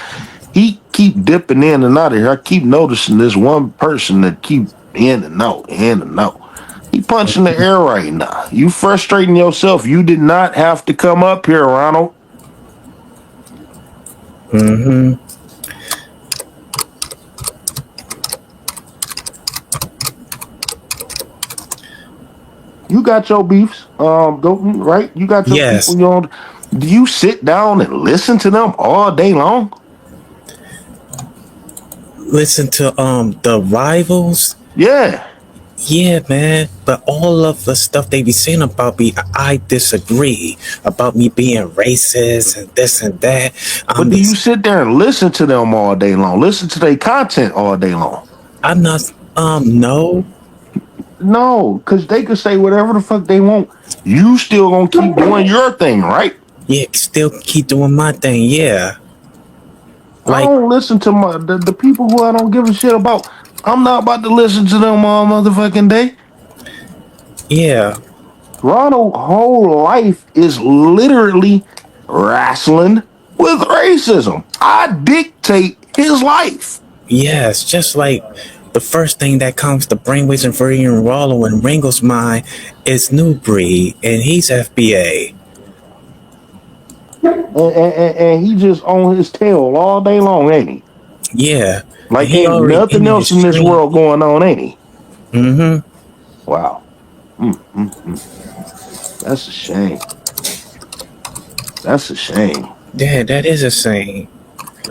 Speaker 4: He keep dipping in and out of here. I keep noticing this one person that keep in and out. He punching the air right now. You frustrating yourself. You did not have to come up here, Ronald. You got your beefs, don't right? You got your
Speaker 6: Yes.
Speaker 4: people. You on. Do you sit down and listen to them all day long?
Speaker 6: Listen to the rivals.
Speaker 4: Yeah.
Speaker 6: Yeah, man. But all of the stuff they be saying about me, I disagree. About me being racist and this and that.
Speaker 4: But do you sit there and listen to them all day long? Listen to their content all day long?
Speaker 6: I'm not. No.
Speaker 4: No, because they could say whatever the fuck they want. You still gonna keep doing your thing, right?
Speaker 6: Yeah, still keep doing my thing. Yeah.
Speaker 4: I don't listen to the people who I don't give a shit about. I'm not about to listen to them all motherfucking day.
Speaker 6: Yeah.
Speaker 4: Ronald's whole life is literally wrestling with racism. I dictate his life.
Speaker 6: Yes, just like the first thing that comes to Brainwaves and Furry and Rollo and Ringo's mind is New Breed, and he's FBA.
Speaker 4: And he just on his tail all day long, ain't he?
Speaker 6: Yeah.
Speaker 4: Like ain't nothing else in this world going on, ain't he?
Speaker 6: Mm-hmm.
Speaker 4: Wow. That's a shame. That's a shame.
Speaker 6: Yeah, that is a shame.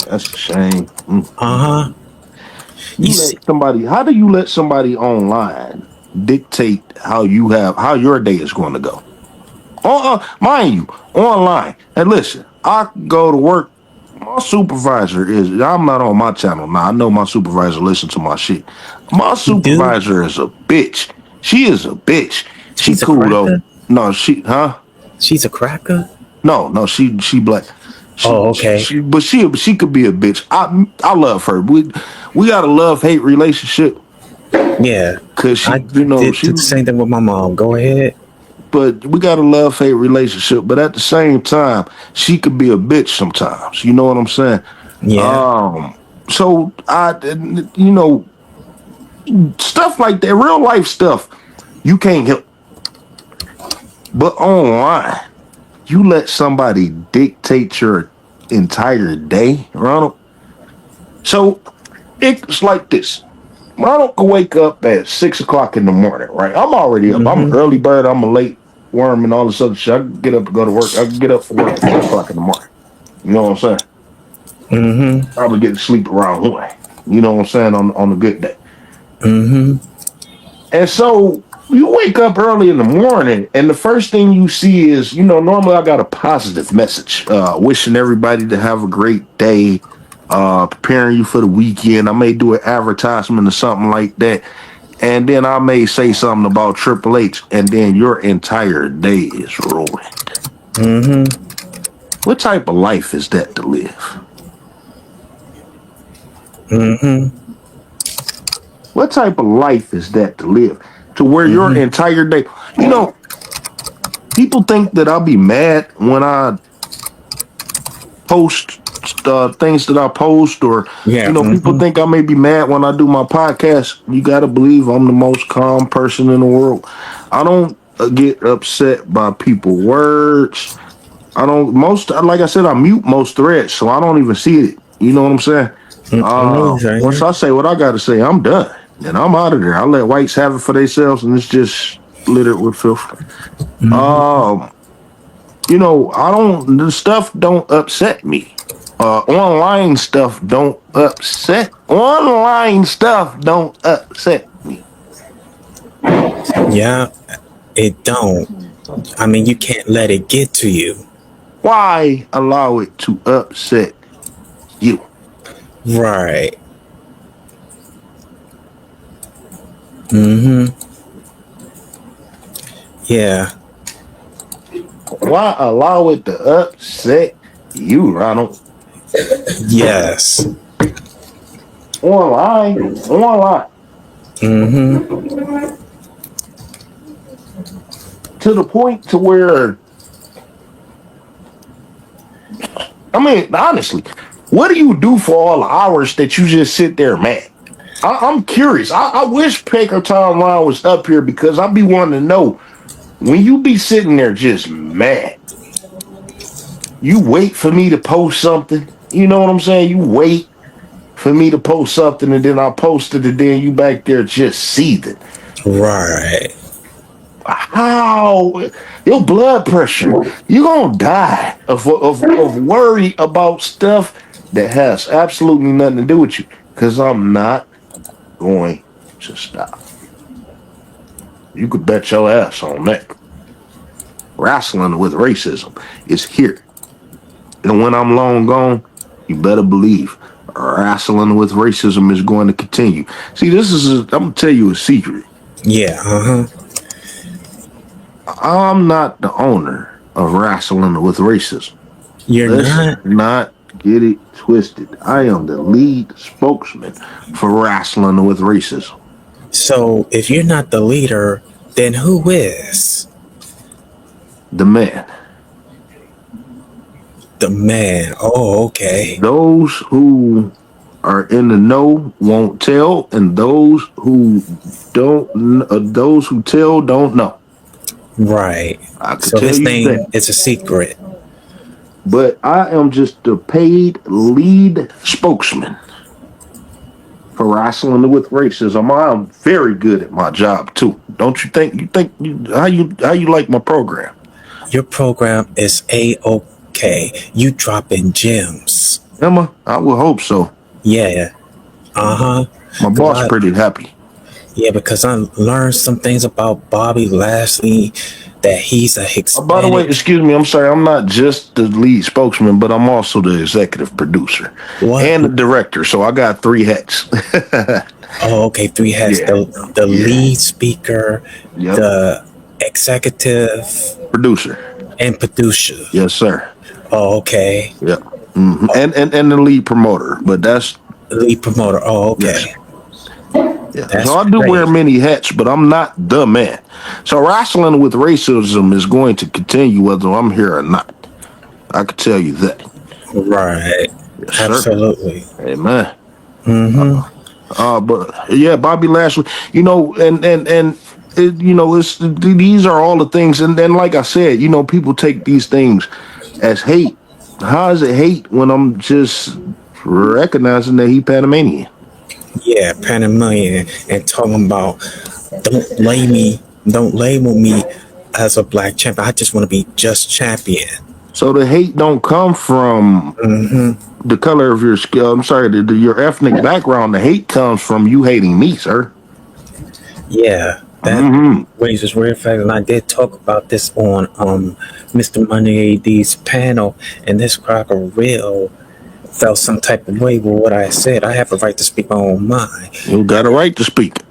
Speaker 4: That's a shame.
Speaker 6: Uh-huh.
Speaker 4: How do you let somebody online dictate how your day is going to go? Mind you, online. And listen, I go to work. My supervisor I'm not on my channel now. I know my supervisor listens to my shit. My supervisor is a bitch. She is a bitch. She's cool though. No,
Speaker 6: She's a cracker?
Speaker 4: No, she black.
Speaker 6: Okay.
Speaker 4: She could be a bitch. I love her. We got a love-hate relationship.
Speaker 6: Yeah.
Speaker 4: Cause she
Speaker 6: did the same thing with my mom. Go ahead.
Speaker 4: But we got a love-hate relationship. But at the same time, she could be a bitch sometimes. You know what I'm saying?
Speaker 6: Yeah.
Speaker 4: So stuff like that, real life stuff, you can't help. But online, you let somebody dictate your entire day, Ronald. So it's like this. Ronald can wake up at 6 o'clock in the morning, right? I'm already up. I'm an early bird. I'm a late worm and all this other shit. I can get up and go to work. I can get up for work at 10 o'clock in the morning. You know what I'm saying?
Speaker 6: Mm-hmm.
Speaker 4: Probably get to sleep around 1. You know what I'm saying? On a good day.
Speaker 6: Mm-hmm.
Speaker 4: And so you wake up early in the morning, and the first thing you see is, normally I got a positive message, wishing everybody to have a great day, preparing you for the weekend. I may do an advertisement or something like that, and then I may say something about Triple H, and then your entire day is ruined.
Speaker 6: Mm-hmm.
Speaker 4: What type of life is that to live?
Speaker 6: Mm-hmm.
Speaker 4: What type of life is that to live? To where your entire day, people think that I'll be mad when I post things that I post, or people think I may be mad when I do my podcast. You got to believe I'm the most calm person in the world. I don't get upset by people's words. Like I said, I mute most threads, so I don't even see it. You know what I'm saying? Once I say what I got to say, I'm done. And I'm out of there. I let whites have it for themselves, and it's just littered with filth. The stuff don't upset me. Online stuff don't upset. Online stuff don't upset me.
Speaker 6: Yeah, it don't. I mean, you can't let it get to you.
Speaker 4: Why allow it to upset you?
Speaker 6: Right. Mm-hmm. Yeah.
Speaker 4: Why allow it to upset you, Ronald?
Speaker 6: Yes.
Speaker 4: Online.
Speaker 6: Mm-hmm.
Speaker 4: To the point to where, I mean, honestly, what do you do for all the hours that you just sit there mad? I'm curious. I wish PeckerTom Ron was up here, because I'd be wanting to know, when you be sitting there just mad, you wait for me to post something. You know what I'm saying? You wait for me to post something, and then I post it, and then you back there just seething.
Speaker 6: Right.
Speaker 4: how your blood pressure, you're gonna die of worry about stuff that has absolutely nothing to do with you. Because I'm not going to stop. You could bet your ass on that. Rasslin with racism is here. And when I'm long gone, you better believe Rasslin with racism is going to continue. See, I'm going to tell you a secret.
Speaker 6: Yeah,
Speaker 4: I'm not the owner of Rasslin with racism.
Speaker 6: Let's
Speaker 4: not get it twisted. I am the lead spokesman for Rasslin with racism.
Speaker 6: So if you're not the leader, then who is?
Speaker 4: The man.
Speaker 6: The man. Oh, okay.
Speaker 4: Those who are in the know won't tell, and those who tell don't know.
Speaker 6: Right.
Speaker 4: I can
Speaker 6: So
Speaker 4: tell
Speaker 6: this
Speaker 4: you
Speaker 6: thing
Speaker 4: that.
Speaker 6: is a secret.
Speaker 4: But I am just the paid lead spokesman for Rasslin with racism. I'm very good at my job too. Don't you think? How you like my program?
Speaker 6: Your program is A-OK. You dropping gems.
Speaker 4: Emma, I would hope so.
Speaker 6: Yeah.
Speaker 4: My boss pretty happy.
Speaker 6: Yeah, because I learned some things about Bobby Lashley, that he's a Hispanic.
Speaker 4: By the way, excuse me, I'm sorry, I'm not just the lead spokesman, but I'm also the executive producer and the director, so I got 3 hats.
Speaker 6: Oh, okay, 3 hats.
Speaker 4: Yeah.
Speaker 6: The lead speaker, the executive
Speaker 4: producer.
Speaker 6: And producer.
Speaker 4: Yes, sir.
Speaker 6: Oh, okay.
Speaker 4: Yeah. Mm-hmm. And the lead promoter, but that's
Speaker 6: the lead promoter. Oh, okay.
Speaker 4: Yes. Yeah. So I do wear many hats, but I'm not the man. So Rasslin with racism is going to continue whether I'm here or not. I can tell you that.
Speaker 6: Right. Yes, absolutely.
Speaker 4: Sir. Amen. But yeah, Bobby Lashley, and these are all the things, and then like I said, people take these things as hate. How is it hate when I'm just recognizing that he Panamanian?
Speaker 6: Yeah, Panamanian, and talking about don't label me as a black champion. I just want to be just champion.
Speaker 4: So the hate don't come from the color of your skin. I'm sorry, your ethnic background. The hate comes from you hating me, sir.
Speaker 6: Yeah, that raises weird fact, and I did talk about this on Mr. Money AD's panel, and this cracker real felt some type of way with what I said. I have a right to speak my own mind.
Speaker 4: You got a right to speak.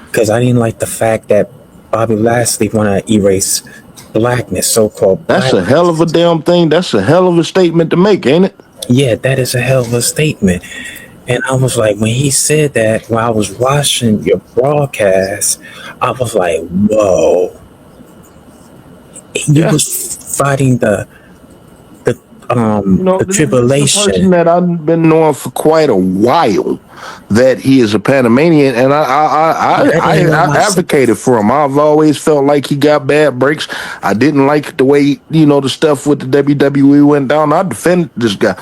Speaker 6: Because I didn't like the fact that Bobby Lashley want to erase blackness, so-called blackness.
Speaker 4: That's a hell of a damn thing. That's a hell of a statement to make, ain't it?
Speaker 6: Yeah, that is a hell of a statement. And I was like, when he said that, while I was watching your broadcast, I was like, whoa. You was fighting the tribulation.
Speaker 4: This is a person that I've been knowing for quite a while, that he is a Panamanian, and I advocated for him. I've always felt like he got bad breaks. I didn't like the way the stuff with the WWE went down. I defended this guy,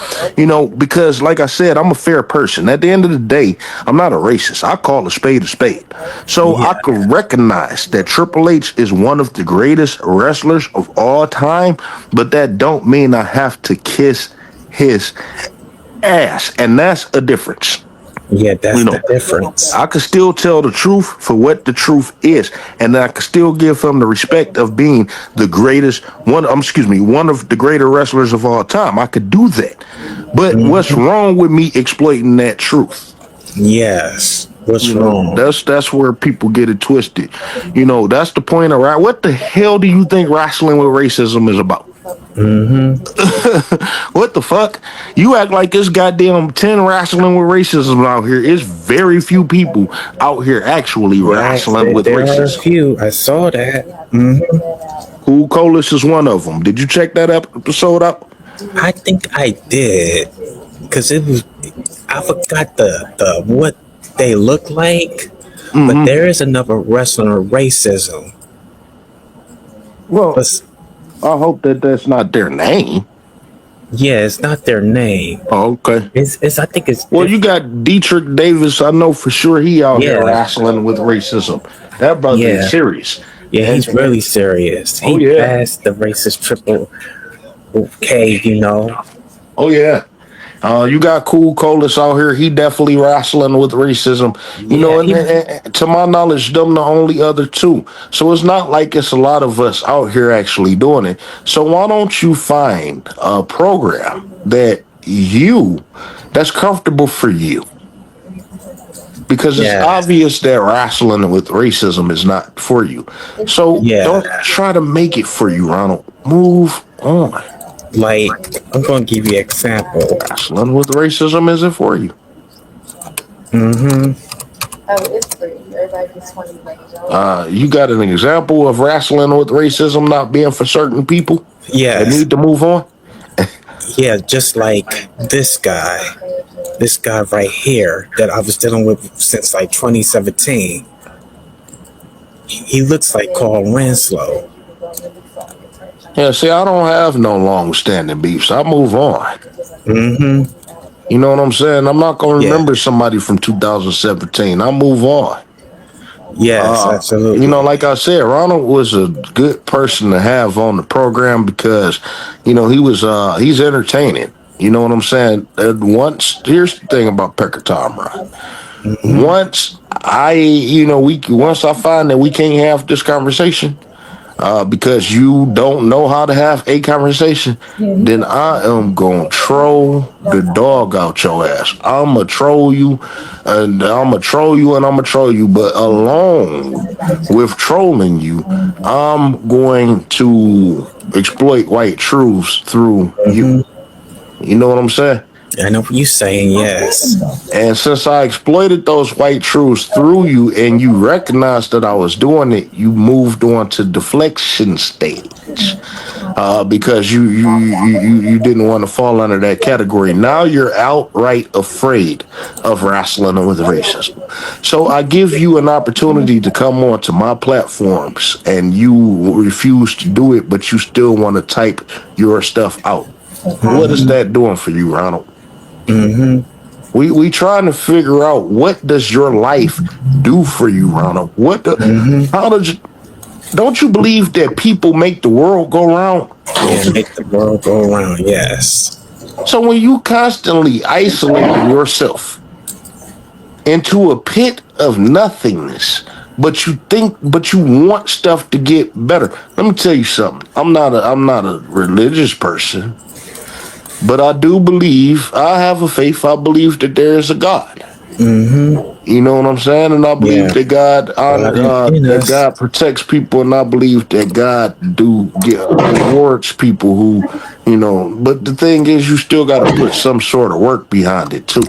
Speaker 4: because like I said, I'm a fair person. At the end of the day, I'm not a racist. I call a spade a spade. So I can recognize that Triple H is one of the greatest wrestlers of all time, but that don't mean I have to kiss his ass, and that's a difference.
Speaker 6: Yeah, that's the difference.
Speaker 4: I could still tell the truth for what the truth is, and I could still give him the respect of being the greatest one of the greater wrestlers of all time. I could do that. But what's wrong with me exploiting that truth?
Speaker 6: Yes. What's wrong?
Speaker 4: That's where people get it twisted. That's the point of right. What the hell do you think wrestling with racism is about? What the fuck? You act like this goddamn 10 wrestling with racism out here. It's very few people out here actually wrestling with racism.
Speaker 6: There are a few. I saw that.
Speaker 4: Cool Colas is one of them. Did you check that episode out?
Speaker 6: I think I did, because I forgot the what they look like, but there is another wrestler with racism.
Speaker 4: Well, I hope that's not their name.
Speaker 6: Yeah, it's not their name.
Speaker 4: Oh, okay.
Speaker 6: I think it's.
Speaker 4: Well, you got Dietrich Davis. I know for sure he out here wrestling with racism. That brother is serious.
Speaker 6: Yeah,
Speaker 4: And
Speaker 6: he's really serious.
Speaker 4: oh
Speaker 6: He
Speaker 4: yeah,
Speaker 6: passed the racist triple K,
Speaker 4: oh yeah. You got Cool Colas out here. He definitely wrestling with racism.
Speaker 6: Yeah,
Speaker 4: And to my knowledge, them the only other two. So it's not like it's a lot of us out here actually doing it. So why don't you find a program that's comfortable for you? Because it's
Speaker 6: yeah,
Speaker 4: obvious that wrestling with racism is not for you. So
Speaker 6: yeah.
Speaker 4: don't try to make it for you, Ronald. Move on.
Speaker 6: Like, I'm gonna give you an example.
Speaker 4: Wrestling with racism isn't for you.
Speaker 6: Mm-hmm.
Speaker 4: You got an example of wrestling with racism not being for certain people that
Speaker 6: Yes.
Speaker 4: need to move on?
Speaker 6: Yeah, just like this guy. This guy right here that I was dealing with since like 2017. He looks like Carl Ranslow.
Speaker 4: Yeah, see, I don't have no long-standing beefs. I move on.
Speaker 6: Mm-hmm.
Speaker 4: You know what I'm saying? I'm not going to
Speaker 6: Yeah.
Speaker 4: remember somebody from 2017. I move on.
Speaker 6: Yes, absolutely.
Speaker 4: Like I said, Ronald was a good person to have on the program because, he's entertaining. You know what I'm saying? Here's the thing about PeckerTom Ron.
Speaker 6: Mm-hmm.
Speaker 4: Once I find that we can't have this conversation, because you don't know how to have a conversation, then I am gonna troll the dog out your ass. I'ma troll you, and I'ma troll you, and I'ma troll you. But along with trolling you, I'm going to exploit white truths through you. You know what I'm saying?
Speaker 6: I know what you're saying, yes.
Speaker 4: And since I exploited those white truths through you and you recognized that I was doing it, you moved on to deflection stage. Because you didn't want to fall under that category. Now you're outright afraid of wrestling with racism. So I give you an opportunity to come onto my platforms and you refuse to do it, but you still want to type your stuff out. What is that doing for you, Ronald?
Speaker 6: Mm-hmm.
Speaker 4: We trying to figure out what does your life do for you, Ronald? Don't you believe that people make the world go round?
Speaker 6: Yeah, make the world go around, yes.
Speaker 4: So when you constantly isolate yourself into a pit of nothingness, but you want stuff to get better. Let me tell you something. I'm not a religious person. But I do believe, I have a faith, I believe that there is a God.
Speaker 6: Mm-hmm.
Speaker 4: You know what I'm saying? And I believe that God protects people, and I believe that God rewards people who, but the thing is, you still got to put some sort of work behind it too.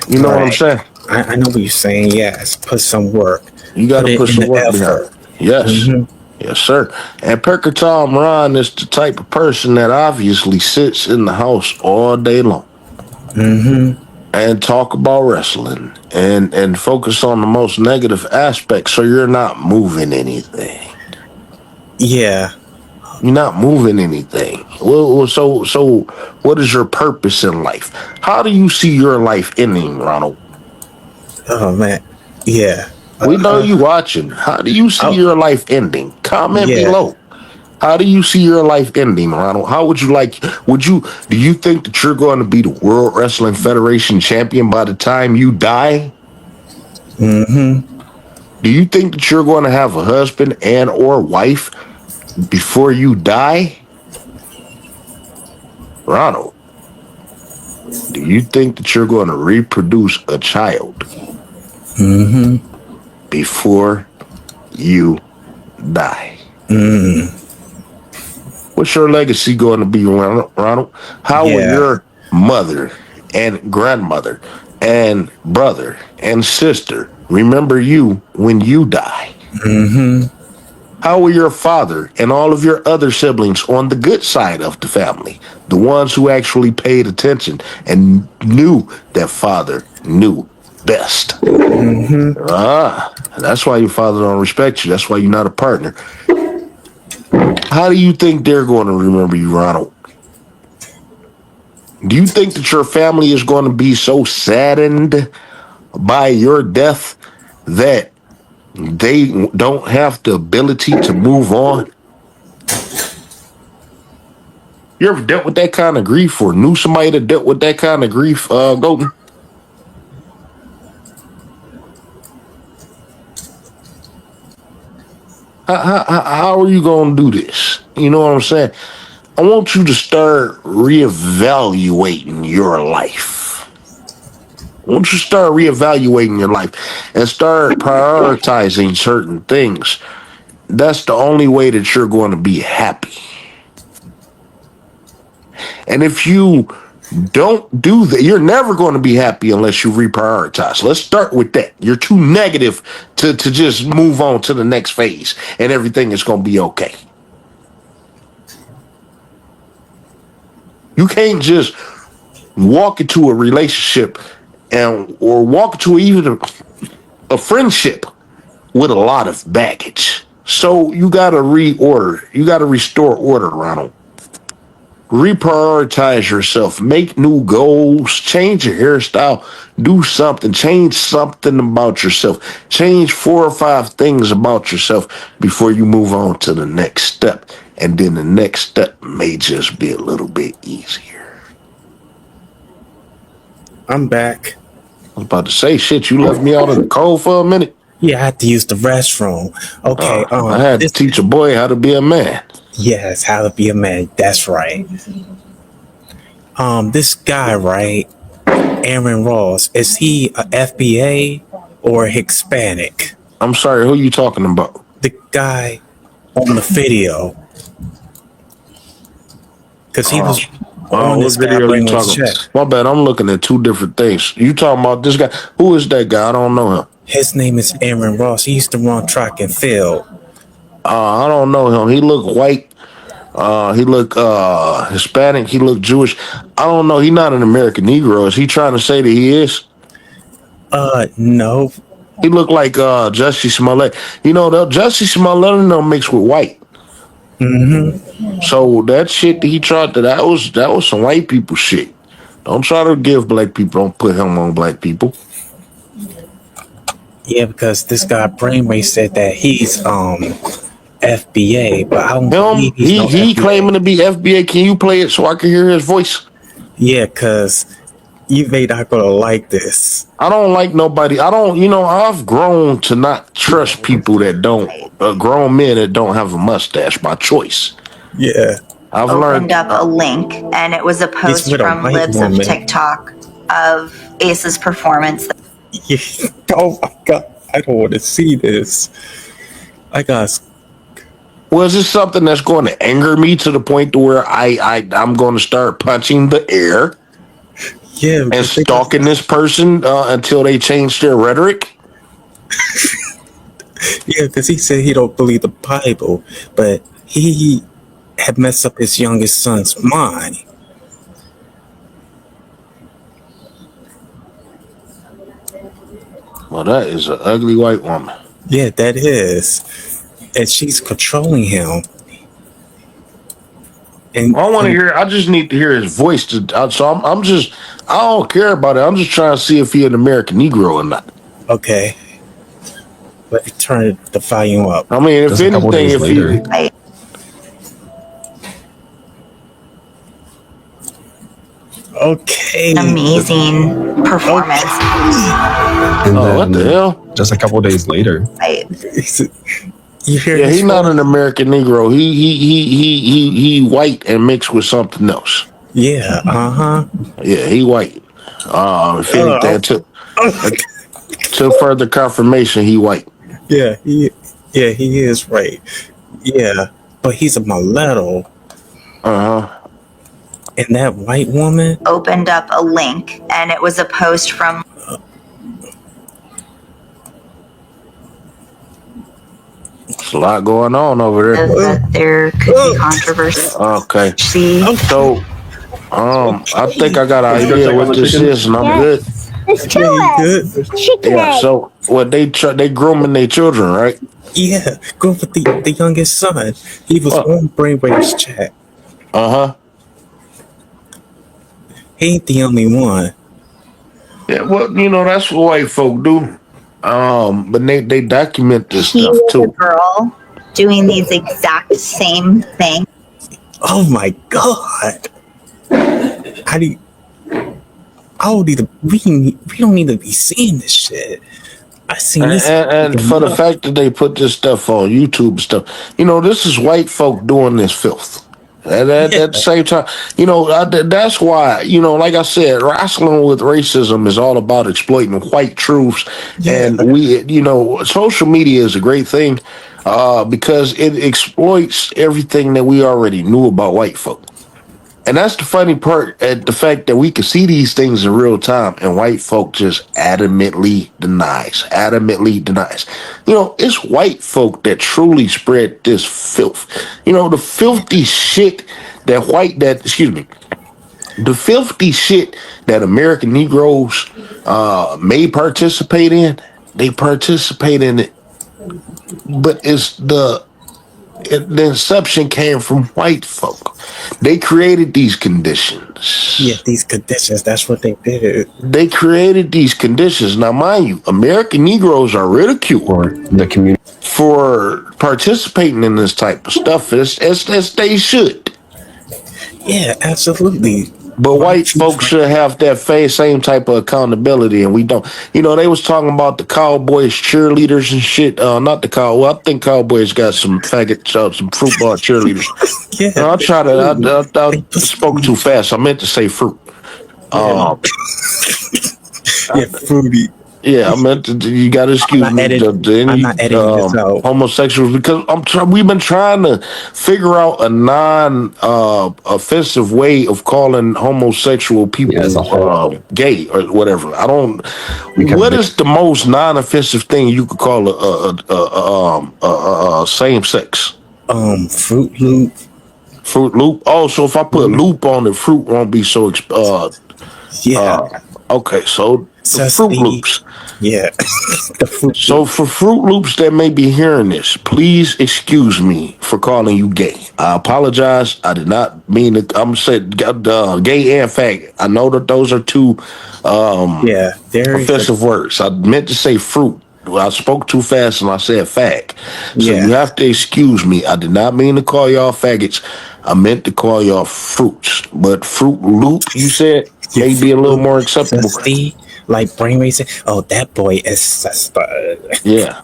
Speaker 4: You know what I'm saying?
Speaker 6: I know what you're saying, yes. Put some work.
Speaker 4: You got to put some work behind it. Yes. Mm-hmm. Yes, sir. And PeckerTom Ron is the type of person that obviously sits in the house all day long.
Speaker 6: Mm-hmm.
Speaker 4: And talk about wrestling and focus on the most negative aspects, so you're not moving anything.
Speaker 6: Yeah.
Speaker 4: You're not moving anything. Well, so what is your purpose in life? How do you see your life ending, Ronald?
Speaker 6: Oh, man. Yeah.
Speaker 4: We know you watching. How do you see your life ending? Comment below. How do you see your life ending, Ronald? How would you do you think that you're going to be the World Wrestling Federation champion by the time you die?
Speaker 6: Mm-hmm.
Speaker 4: Do you think that you're going to have a husband and or wife before you die? Ronald, do you think that you're going to reproduce a child before you die? What's your legacy going to be, Ronald? How will your mother and grandmother and brother and sister remember you when you die? How will your father and all of your other siblings on the good side of the family, the ones who actually paid attention and knew that father knew best? That's why your father don't respect you. That's why you're not a partner. How do you think they're going to remember you, Ronald? Do you think that your family is going to be so saddened by your death that they don't have the ability to move on? You ever dealt with that kind of grief or knew somebody that dealt with that kind of grief, Golden? How are you going to do this? You know what I'm saying? I want you to start reevaluating your life. I want you to start reevaluating your life and start prioritizing certain things. That's the only way that you're going to be happy. And if you don't do that, you're never going to be happy unless you reprioritize. Let's start with that. You're too negative to just move on to the next phase and everything is going to be okay. You can't just walk into a relationship or walk into even a friendship with a lot of baggage. So you got to reorder. You got to restore order, Ronald. Reprioritize yourself. Make new goals. Change your hairstyle. Do something. Change something about yourself. Change 4 or 5 things about yourself before you move on to the next step. And then the next step may just be a little bit easier.
Speaker 6: I'm back.
Speaker 4: I was about to say, shit, you left me out in the cold for a minute.
Speaker 6: Yeah, I had to use the restroom. Okay.
Speaker 4: I had to teach a boy how to be a man.
Speaker 6: Yes, how to be a man. That's right. This guy, right? Aaron Ross, is he a FBA or Hispanic?
Speaker 4: I'm sorry, who you talking about?
Speaker 6: The guy on the video. Because he was on
Speaker 4: what
Speaker 6: this guy
Speaker 4: video you
Speaker 6: bringing
Speaker 4: talking
Speaker 6: check.
Speaker 4: about? My bad, I'm looking at 2 different things. You talking about this guy? Who is that guy? I don't know him.
Speaker 6: His name is Aaron Ross. He used to run track and field.
Speaker 4: I don't know him. He look white. He look Hispanic. He look Jewish. I don't know. He not an American Negro. Is he trying to say that he is?
Speaker 6: No.
Speaker 4: He look like Jussie Smollett. You know, Jussie Smollett don't mix with white.
Speaker 6: Mm-hmm.
Speaker 4: So that shit that he tried to that was some white people shit. Don't try to give black people. Don't put him on black people.
Speaker 6: Yeah, because this guy Brainwave said that he's FBA, but I don't believe he's no
Speaker 4: he
Speaker 6: FBA.
Speaker 4: claiming to be FBA. Can you play it so I can hear his voice?
Speaker 6: Yeah, because you may not gonna like this.
Speaker 4: I don't like nobody. I've grown to not trust people that don't, grown men that don't have a mustache by choice.
Speaker 6: Yeah.
Speaker 4: I've
Speaker 9: opened
Speaker 4: learned.
Speaker 9: up a link, and it was a post
Speaker 6: with a
Speaker 9: from
Speaker 6: white
Speaker 9: Libs
Speaker 6: woman.
Speaker 9: of TikTok of Ace's performance.
Speaker 6: Oh my god, I don't want to see this.
Speaker 4: Was this something that's going to anger me to the point to where I'm going to start punching the air?
Speaker 6: Yeah,
Speaker 4: and stalking this person until they change their rhetoric?
Speaker 6: Yeah, because he said he don't believe the Bible, but he had messed up his youngest son's mind.
Speaker 4: Well, that is an ugly white woman.
Speaker 6: Yeah, that is. And she's controlling him. And
Speaker 4: I want to hear. I just need to hear his voice. I'm just. I don't care about it. I'm just trying to see if he an American Negro or not.
Speaker 6: Okay. Let me turn the volume up.
Speaker 4: I mean, if anything, if he.
Speaker 6: Okay.
Speaker 9: Amazing performance.
Speaker 10: And
Speaker 4: Oh, what the hell?
Speaker 10: Just a couple days later.
Speaker 6: You hear?
Speaker 4: Yeah, he's not an American Negro. He white and mixed with something else.
Speaker 6: Yeah.
Speaker 4: Yeah, he white. If anything, to further confirmation, he white.
Speaker 6: Yeah, he is right. Yeah, but he's a mulatto. And that white woman
Speaker 9: Opened up a link, and it was a post from
Speaker 4: There's a lot going on over there.
Speaker 9: that there could be controversy.
Speaker 4: Okay. So, I think I got an idea what this is, and I'm good.
Speaker 5: It's chicken.
Speaker 4: Yeah. So, what they grooming their children, right?
Speaker 6: Yeah, go with the youngest son. He was on Brainwave's chat.
Speaker 4: He
Speaker 6: ain't the only one.
Speaker 4: Yeah, well, that's what white folk do. But they document this
Speaker 9: He
Speaker 4: stuff
Speaker 9: was a
Speaker 4: too.
Speaker 9: girl doing these exact same things.
Speaker 6: Oh my God! How do you? I don't need to. We don't need to be seeing this shit. I seen this.
Speaker 4: And for the fact that they put this stuff on YouTube and stuff, this is white folk doing this filth. And at the same time, that's why, like I said, wrestling with racism is all about exploiting white truths.
Speaker 6: Yeah.
Speaker 4: And social media is a great thing because it exploits everything that we already knew about white folk. And that's the funny part, at the fact that we can see these things in real time, and white folk just adamantly denies. It's white folk that truly spread this filth. The filthy shit the filthy shit that American Negroes may participate in, they participate in it. But the inception came from white folk. They created these conditions.
Speaker 6: Yeah, these conditions. That's what they did.
Speaker 4: They created these conditions. Now, mind you, American Negroes are ridiculed
Speaker 10: for the community
Speaker 4: for participating in this type of stuff as they should.
Speaker 6: Yeah, absolutely.
Speaker 4: But white folks should have that same type of accountability, and we don't. They was talking about the Cowboys cheerleaders and shit. Not the Well, I think Cowboys got some some football cheerleaders.
Speaker 6: Yeah,
Speaker 4: I spoke too fast. I meant to say fruit.
Speaker 6: Yeah, fruity.
Speaker 4: Yeah, I meant to. You got to excuse me.
Speaker 6: I'm not editing this out.
Speaker 4: Homosexuals, because we've been trying to figure out a non-offensive way of calling homosexual people gay or whatever. I don't. What is the most non-offensive thing you could call a same sex?
Speaker 6: Fruit Loop.
Speaker 4: Fruit Loop. Oh, so if I put loop on it, fruit won't be so. Okay, so the Fruit Loops.
Speaker 6: Yeah.
Speaker 4: So for Fruit Loops that may be hearing this, please excuse me for calling you gay. I apologize. I did not mean to. I'm saying gay and faggot. I know that those are two offensive words. I meant to say fruit. I spoke too fast and I said fag. So you have to excuse me. I did not mean to call y'all faggots. I meant to call y'all fruits. But Fruit Loop, you said, may be a little more acceptable.
Speaker 6: Like Brainwave said, oh, that boy is
Speaker 4: Yeah.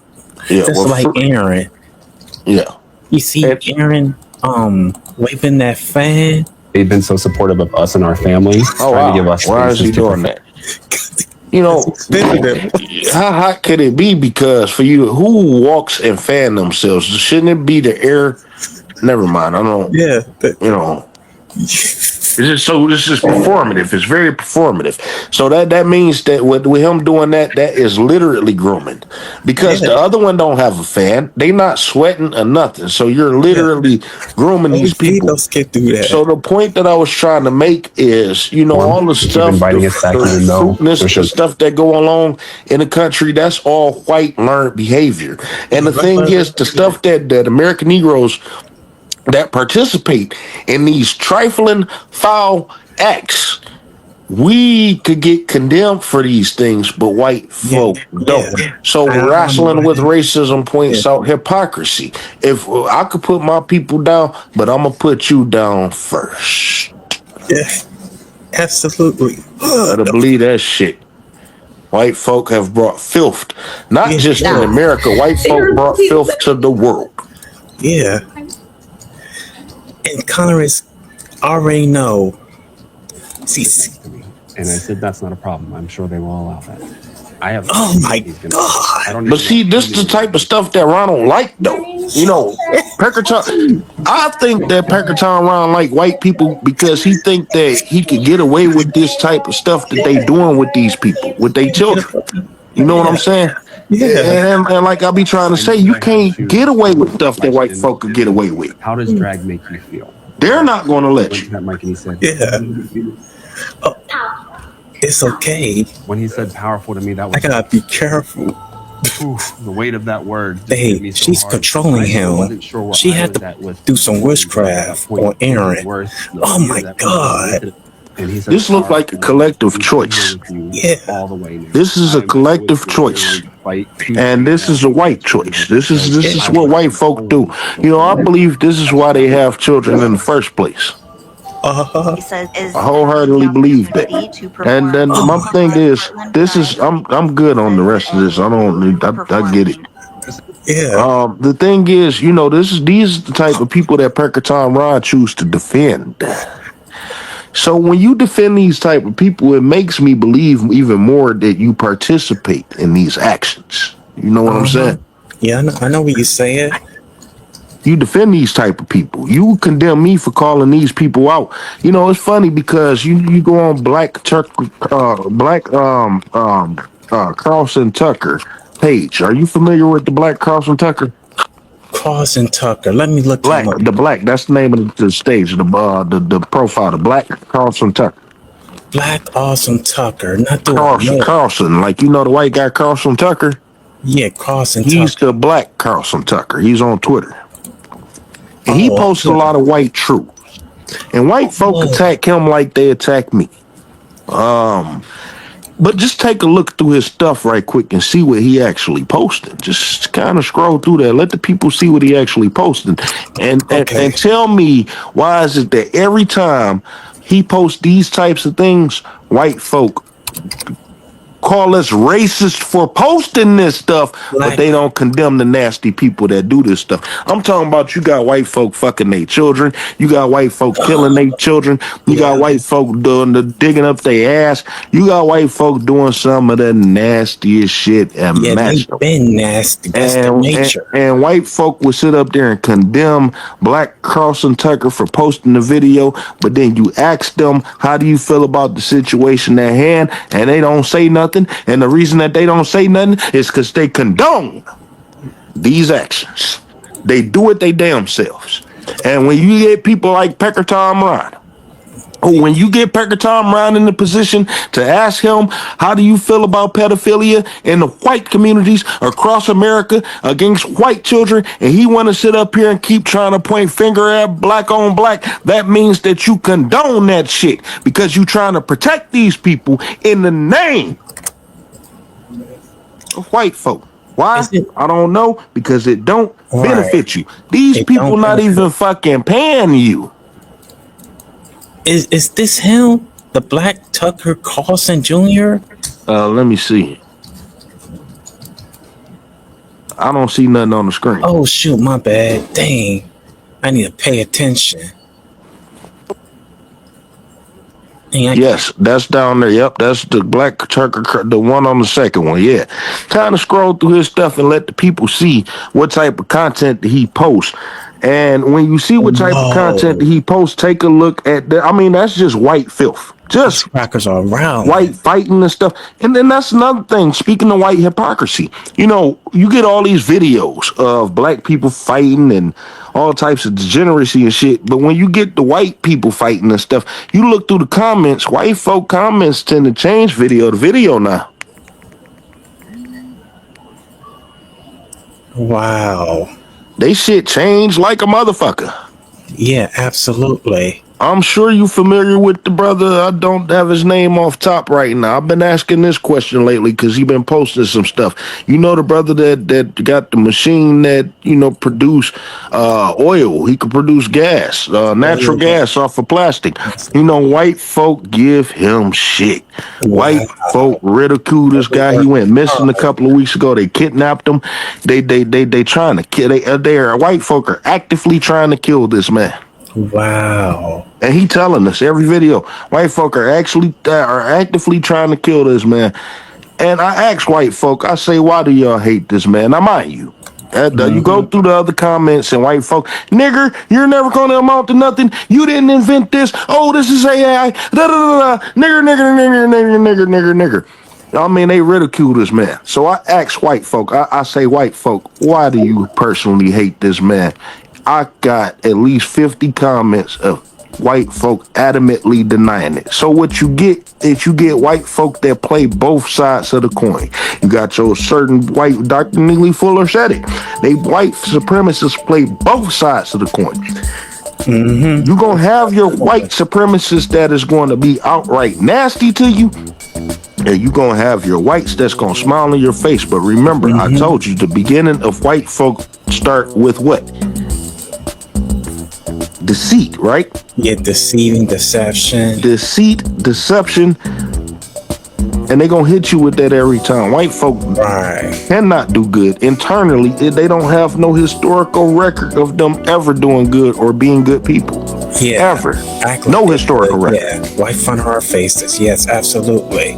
Speaker 6: Just like Aaron.
Speaker 4: Yeah.
Speaker 6: You see Aaron waving that fan.
Speaker 10: They've been so supportive of us and our family.
Speaker 4: To give us why is he doing that? How hot could it be? Because for you, who walks and fan themselves? Shouldn't it be the air? Never mind. I don't.
Speaker 6: Yeah.
Speaker 4: This is performative. It's very performative. So that means that with him doing that is literally grooming, because the other one don't have a fan. They not sweating or nothing. So you're literally grooming these people.
Speaker 6: Do that.
Speaker 4: So the point that I was trying to make is, all the stuff, the fruitness, the stuff that go along in the country, that's all white learned behavior. And the thing is, the stuff that American Negroes that participate in these trifling foul acts, we could get condemned for these things, but white folk don't. So wrestling with racism points out hypocrisy. If I could put my people down, but I'm gonna put you down first.
Speaker 6: Yeah, absolutely.
Speaker 4: I believe that shit. White folk have brought filth, not just in America. White folk brought filth to the world.
Speaker 6: Yeah. And Congress already know.
Speaker 10: And I said that's not a problem. I'm sure they will allow that. I have.
Speaker 6: Oh my God!
Speaker 4: But see, this is the type of stuff that Ron don't like, though. PeckerTom. I think that PeckerTom Ron like white people because he think that he could get away with this type of stuff that they doing with these people, with their children. You know what I'm saying? Yeah. And like I be trying to say, you can't get away with stuff that white folk could get away with.
Speaker 10: How does drag make you feel?
Speaker 4: They're not going to let you.
Speaker 10: That Mike and he said,
Speaker 6: it's okay.
Speaker 10: When he said powerful to me, that was.
Speaker 6: I gotta be careful.
Speaker 10: The weight of that word.
Speaker 6: Hey, she's controlling him. She had to do some witchcraft on Aaron. Oh my God.
Speaker 4: This looks like a collective choice.
Speaker 6: Yeah.
Speaker 10: All the way.
Speaker 4: This is a collective choice. And this is a white choice. This is what white folk do. You know, I believe this is why they have children in the first place.
Speaker 9: He says, is
Speaker 4: I wholeheartedly believe that. And then my thing is, I'm good on the rest of this. I get it.
Speaker 6: Yeah.
Speaker 4: The thing is, you know, these are the type of people that PeckerTom Ron choose to defend. So when you defend these type of people, it makes me believe even more that you participate in these actions. You know what I'm saying?
Speaker 6: Yeah, I know what you're saying.
Speaker 4: You defend these type of people. You condemn me for calling these people out. You know, it's funny because you go on Carlson Tucker page. Are you familiar with the Black Carlson Tucker?
Speaker 6: Carlson Tucker. Let me look him up.
Speaker 4: The Black. That's the name of the stage. The profile. The Black Carlson Tucker.
Speaker 6: Black Awesome Tucker. Not the
Speaker 4: Carlson. Like, you know the white guy Carlson Tucker?
Speaker 6: Yeah, Carlson Tucker.
Speaker 4: He's the Black Carlson Tucker. He's on Twitter. And he posts a lot of white truths. And white folk attack him like they attack me. But just take a look through his stuff right quick and see what he actually posted. Just kind of scroll through that. Let the people see what he actually posted. And tell me, why is it that every time he posts these types of things, white folk call us racist for posting this stuff, but they don't condemn the nasty people that do this stuff. I'm talking about, you got white folk fucking their children, you got white folk killing their children, you got white folk digging up their ass, you got white folk doing some of the nastiest shit imaginable.
Speaker 6: They've been nasty. That's their nature.
Speaker 4: And white folk will sit up there and condemn Black Carlson Tucker for posting the video, but then you ask them, how do you feel about the situation at hand, and they don't say nothing. And the reason that they don't say nothing is because they condone these actions. They do it they damn selves. And when you get people like PeckerTom Ron, when you get PeckerTom Ron in the position to ask him, how do you feel about pedophilia in the white communities across America against white children, and he want to sit up here and keep trying to point finger at black on black, that means that you condone that shit because you trying to protect these people in the name of white folk. Why? I don't know, because it don't benefit you. These people not even fucking paying you.
Speaker 6: Is this him? The Black Tucker Carlson Jr.?
Speaker 4: Let me see. I don't see nothing on the screen.
Speaker 6: Oh shoot, my bad. Dang. I need to pay attention.
Speaker 4: Yes, that's down there. Yep, that's the Black Tucker, the one on the second one. Yeah, kind of scroll through his stuff and let the people see what type of content that he posts. And when you see what type of content that he posts, take a look at that. I mean, that's just white filth. Just
Speaker 6: crackers are around.
Speaker 4: White fighting and stuff. And then that's another thing. Speaking of white hypocrisy, you know, you get all these videos of black people fighting and all types of degeneracy and shit. But when you get the white people fighting and stuff, you look through the comments, white folk comments tend to change video to video now.
Speaker 6: Wow.
Speaker 4: They shit changed like a motherfucker.
Speaker 6: Yeah, absolutely.
Speaker 4: I'm sure you're familiar with the brother. I don't have his name off top right now. I've been asking this question lately because he's been posting some stuff. You know the brother that got the machine that, you know, produce oil. He could produce gas, natural gas off of plastic. You know, white folk give him shit. White folk ridicule this guy. He went missing a couple of weeks ago. They kidnapped him. They trying to kill. White folk are actively trying to kill this man.
Speaker 6: Wow.
Speaker 4: And he telling us every video, white folk are actively trying to kill this man. And I ask white folk, I say, why do y'all hate this man? Now, mind you, you go through the other comments and white folk, nigger, you're never going to amount to nothing. You didn't invent this. Oh, this is AI. Nigger. I mean, they ridicule this man. So I ask white folk, I say, white folk, why do you personally hate this man? I got at least 50 comments of white folk adamantly denying it. So what you get is you get white folk that play both sides of the coin. You got your certain white, Dr. Neely Fuller said it. They white supremacists play both sides of the coin. Mm-hmm. You're going to have your white supremacist that is going to be outright nasty to you. And you're going to have your whites that's going to smile in your face. But remember, I told you, the beginning of white folk start with what? Deceit, right?
Speaker 6: Yeah, deceiving, deception.
Speaker 4: Deceit, deception. And they going to hit you with that every time. White folk cannot do good. Internally, they don't have no historical record of them ever doing good or being good people.
Speaker 6: Yeah.
Speaker 4: Ever. No historical record.
Speaker 6: Yeah. White front hard faces. Yes, absolutely.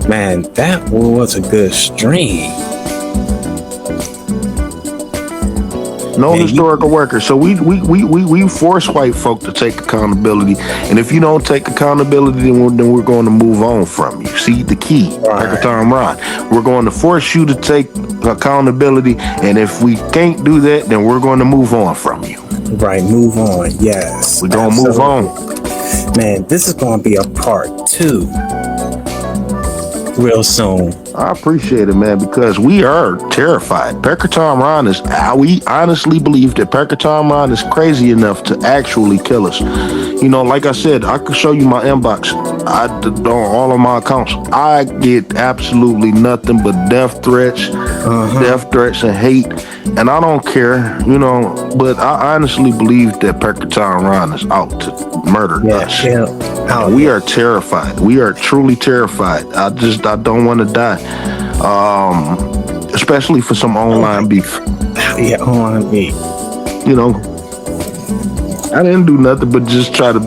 Speaker 6: Man, that was a good stream.
Speaker 4: No historical record. So we force white folk to take accountability. And if you don't take accountability, then we're going to move on from you. See the key, PeckerTom Ron. We're going to force you to take accountability. And if we can't do that, then we're going to move on from you.
Speaker 6: Right, move on. Yes.
Speaker 4: We're going to move on.
Speaker 6: Man, this is going to be a part 2 real soon.
Speaker 4: I appreciate it, man, because we are terrified. PeckerTom Ron is, we honestly believe that PeckerTom Ron is crazy enough to actually kill us. You know, like I said, I could show you my inbox. On all of my accounts, I get absolutely nothing but death threats and hate, and I don't care, you know, but I honestly believe that PeckerTom Ron is out to murder us. We are terrified. We are truly terrified. I don't want to die. Especially for some online beef.
Speaker 6: Yeah, online beef.
Speaker 4: You know, I didn't do nothing but just try to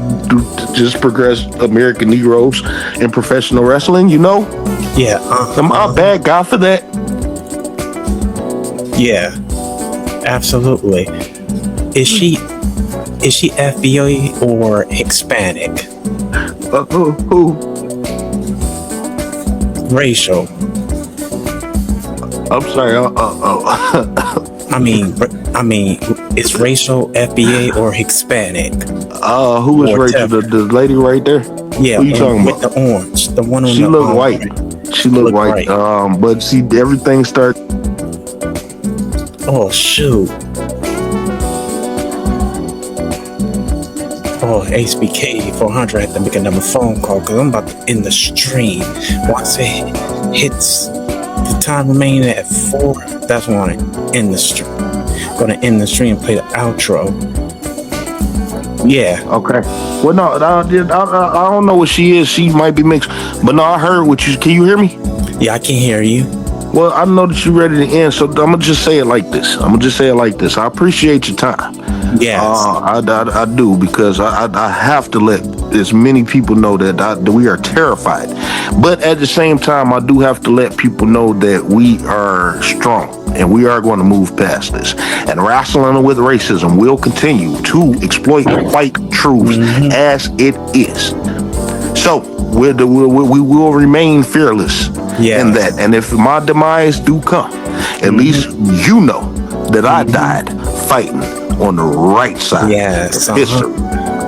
Speaker 4: just progress American Negroes in professional wrestling, you know?
Speaker 6: Yeah.
Speaker 4: Am I a bad guy for that?
Speaker 6: Yeah, absolutely. Is she FBA or Hispanic?
Speaker 4: Who?
Speaker 6: Racial.
Speaker 4: I'm sorry.
Speaker 6: I mean, is racial FBA or Hispanic?
Speaker 4: Who is Rachel? The lady right there?
Speaker 6: Yeah,
Speaker 4: who you talking
Speaker 6: with
Speaker 4: about?
Speaker 6: The orange, the one on
Speaker 4: she
Speaker 6: the
Speaker 4: look white. She look white.
Speaker 6: Right.
Speaker 4: But see, everything start.
Speaker 6: Oh shoot. Oh, HBK 400, I have to make another phone call because I'm about to end the stream. Once it hits the time remaining at 4, that's when I end the stream. Gonna end the stream and play the outro. Yeah.
Speaker 4: Okay. Well, no, I don't know what she is. She might be mixed. But no, I heard what you. Can you hear me?
Speaker 6: Yeah, I can hear you.
Speaker 4: Well, I know that you're ready to end, so I'm gonna just say it like this. I appreciate your time.
Speaker 6: Yes.
Speaker 4: I do, because I have to let as many people know that we are terrified. But at the same time, I do have to let people know that we are strong and we are going to move past this. And Rasslin with Racism will continue to exploit white truths as it is. So we will remain fearless in that. And if my demise do come, at least you know that I died fighting on the right side of history.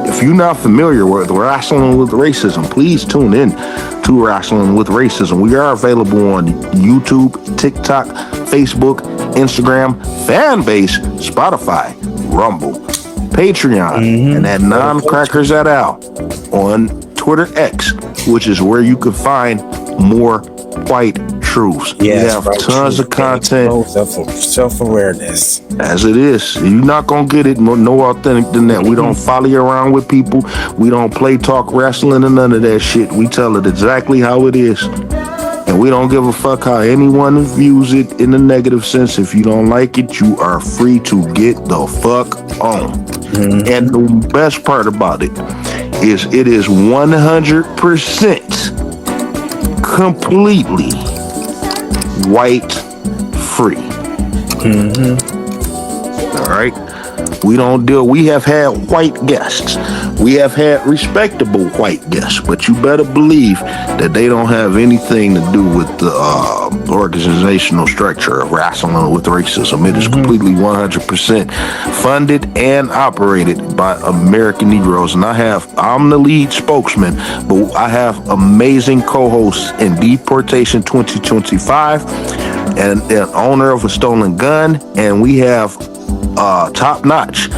Speaker 4: If you're not familiar with Rasslin with Racism, please tune in to Rasslin with Racism. We are available on YouTube, TikTok, Facebook, Instagram, Fanbase, Spotify, Rumble, Patreon, and that non-crackers at Al on Twitter X, which is where you can find more white truths. We have tons of content.
Speaker 6: Self-awareness.
Speaker 4: As it is. You're not going to get it no authentic than that. We don't follow you around with people. We don't play talk wrestling and none of that shit. We tell it exactly how it is. And we don't give a fuck how anyone views it in a negative sense. If you don't like it, you are free to get the fuck on. And the best part about it is 100% completely white free. All right. We have had white guests. We have had respectable white guests, but you better believe that they don't have anything to do with the organizational structure of Rasslin with Racism. It is completely 100% funded and operated by American Negroes. And I'm the lead spokesman, but I have amazing co-hosts in Deportation 2025 and owner of a stolen gun. And we have top-notch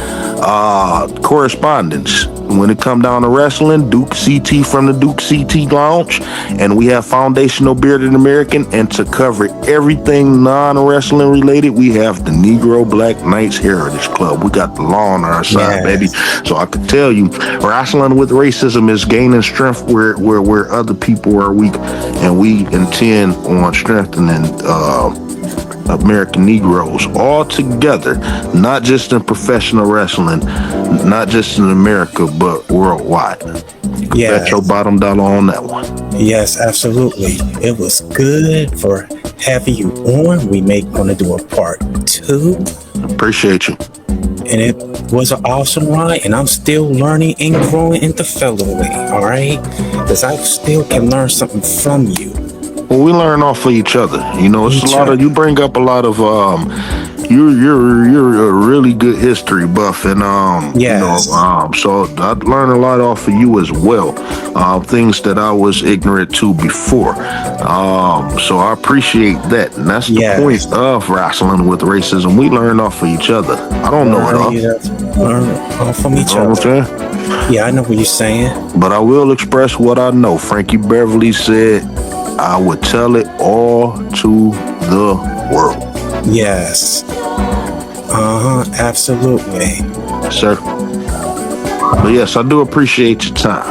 Speaker 4: correspondence. When it come down to wrestling, Duke CT from the Duke CT Lounge, and we have Foundational Bearded American. And to cover everything non-wrestling related, we have the Negro Black Knights Heritage Club. We got the law on our side, baby. So I could tell you, wrestling with racism is gaining strength where other people are weak, and we intend on strengthening American Negroes all together, not just in professional wrestling, not just in America, but worldwide.
Speaker 6: Yeah.
Speaker 4: Bet your bottom dollar on that one.
Speaker 6: Yes, absolutely. It was good for having you on. We gonna do a part 2.
Speaker 4: Appreciate you.
Speaker 6: And it was an awesome ride, and I'm still learning and growing into fellowing, all right? Because I still can learn something from you.
Speaker 4: Well, we learn off of each other. You know, it's a lot of, you bring up a lot of, you're a really good history buff, and
Speaker 6: yes.
Speaker 4: you know, so I learned a lot off of you as well. Things that I was ignorant to before. So I appreciate that, and that's the point of wrestling with racism. We learn off of each other. I don't know it all.
Speaker 6: Learn off from each other. Yeah, I know what you're saying.
Speaker 4: But I will express what I know. Frankie Beverly said, I would tell it all to the world.
Speaker 6: Yes. Absolutely.
Speaker 4: Sir. But yes, I do appreciate your time.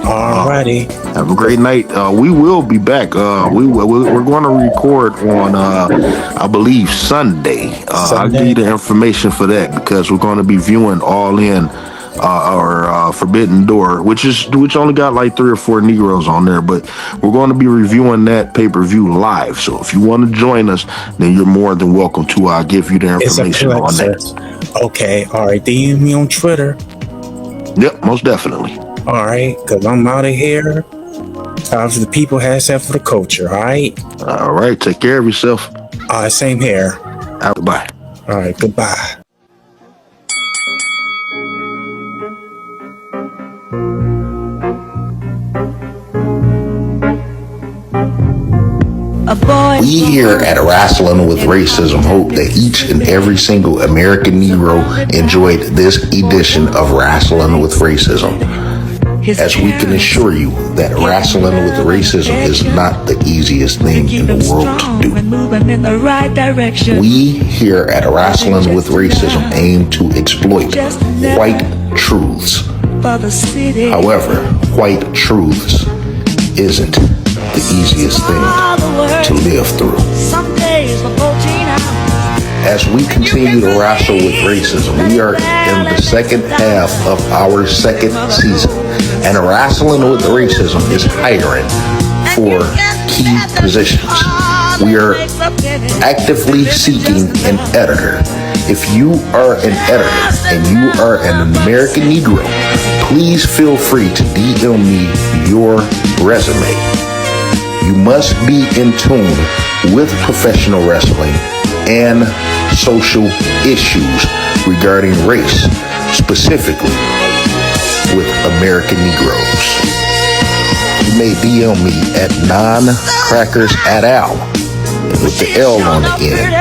Speaker 6: Alrighty.
Speaker 4: Have a great night. We will be back. We're going to record on, I believe, Sunday. I'll give you the information for that, because we're going to be viewing All In, our Forbidden Door, which only got like 3 or 4 Negroes on there, but we're going to be reviewing that pay-per-view live. So if you want to join us, then you're more than welcome to. I'll give you the information on that.
Speaker 6: Okay, all right. DM me on Twitter.
Speaker 4: Yep, most definitely.
Speaker 6: All right, because I'm out of here. Time for the people, hashtag for the culture. All right.
Speaker 4: All right. Take care of yourself.
Speaker 6: All right. Same here.
Speaker 4: Goodbye.
Speaker 6: All right. Goodbye.
Speaker 11: We here at Rasslin with Racism hope that each and every single American Negro enjoyed this edition of Rasslin with Racism, as we can assure you that Rasslin with Racism is not the easiest thing in the world to do. We here at Rasslin with Racism aim to exploit white truths. However, white truths isn't the easiest thing to live through. As we continue to wrestle with racism, we are in the second half of our second season, and Wrestling with Racism is hiring for key positions. We are actively seeking an editor. If you are an editor and you are an American Negro, please feel free to DM me your resume. You must be in tune with professional wrestling and social issues regarding race, specifically with American Negroes. You may DM me at non-crackers@al, with the L on the end,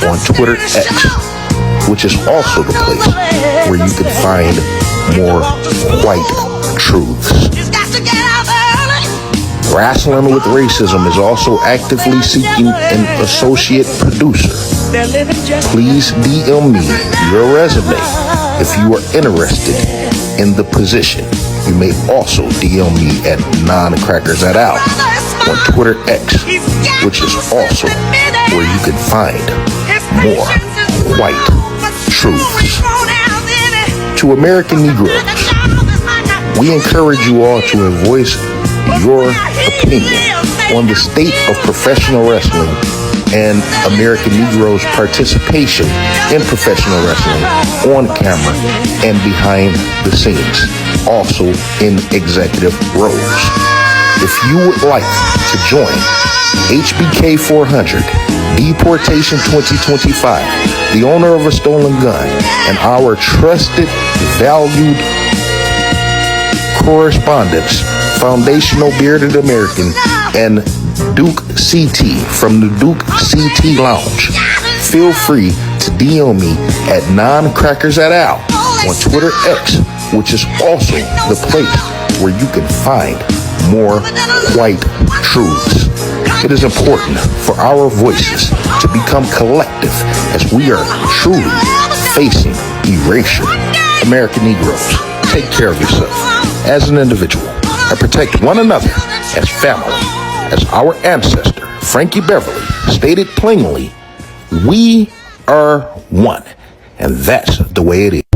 Speaker 11: on Twitter X, which is also the place where you can find more white truths. Wrestling with Racism is also actively seeking an associate producer. Please DM me your resume if you are interested in the position. You may also DM me at non-crackers@al on Twitter X, which is also where you can find more white truths. To American Negroes, we encourage you all to voice your opinion on the state of professional wrestling and American Negroes' participation in professional wrestling on camera and behind the scenes, also in executive roles. If you would like to join HBK 400, Deportation 2025, the owner of a stolen gun, and our trusted, valued correspondents, Foundational Bearded American and Duke CT from the Duke CT Lounge, feel free to DM me at non-crackers@al on Twitter X, which is also the place where you can find more white truths. It is important for our voices to become collective as we are truly facing erasure. American Negroes, take care of yourself as an individual and protect one another as family. As our ancestor, Frankie Beverly, stated plainly, we are one. And that's the way it is.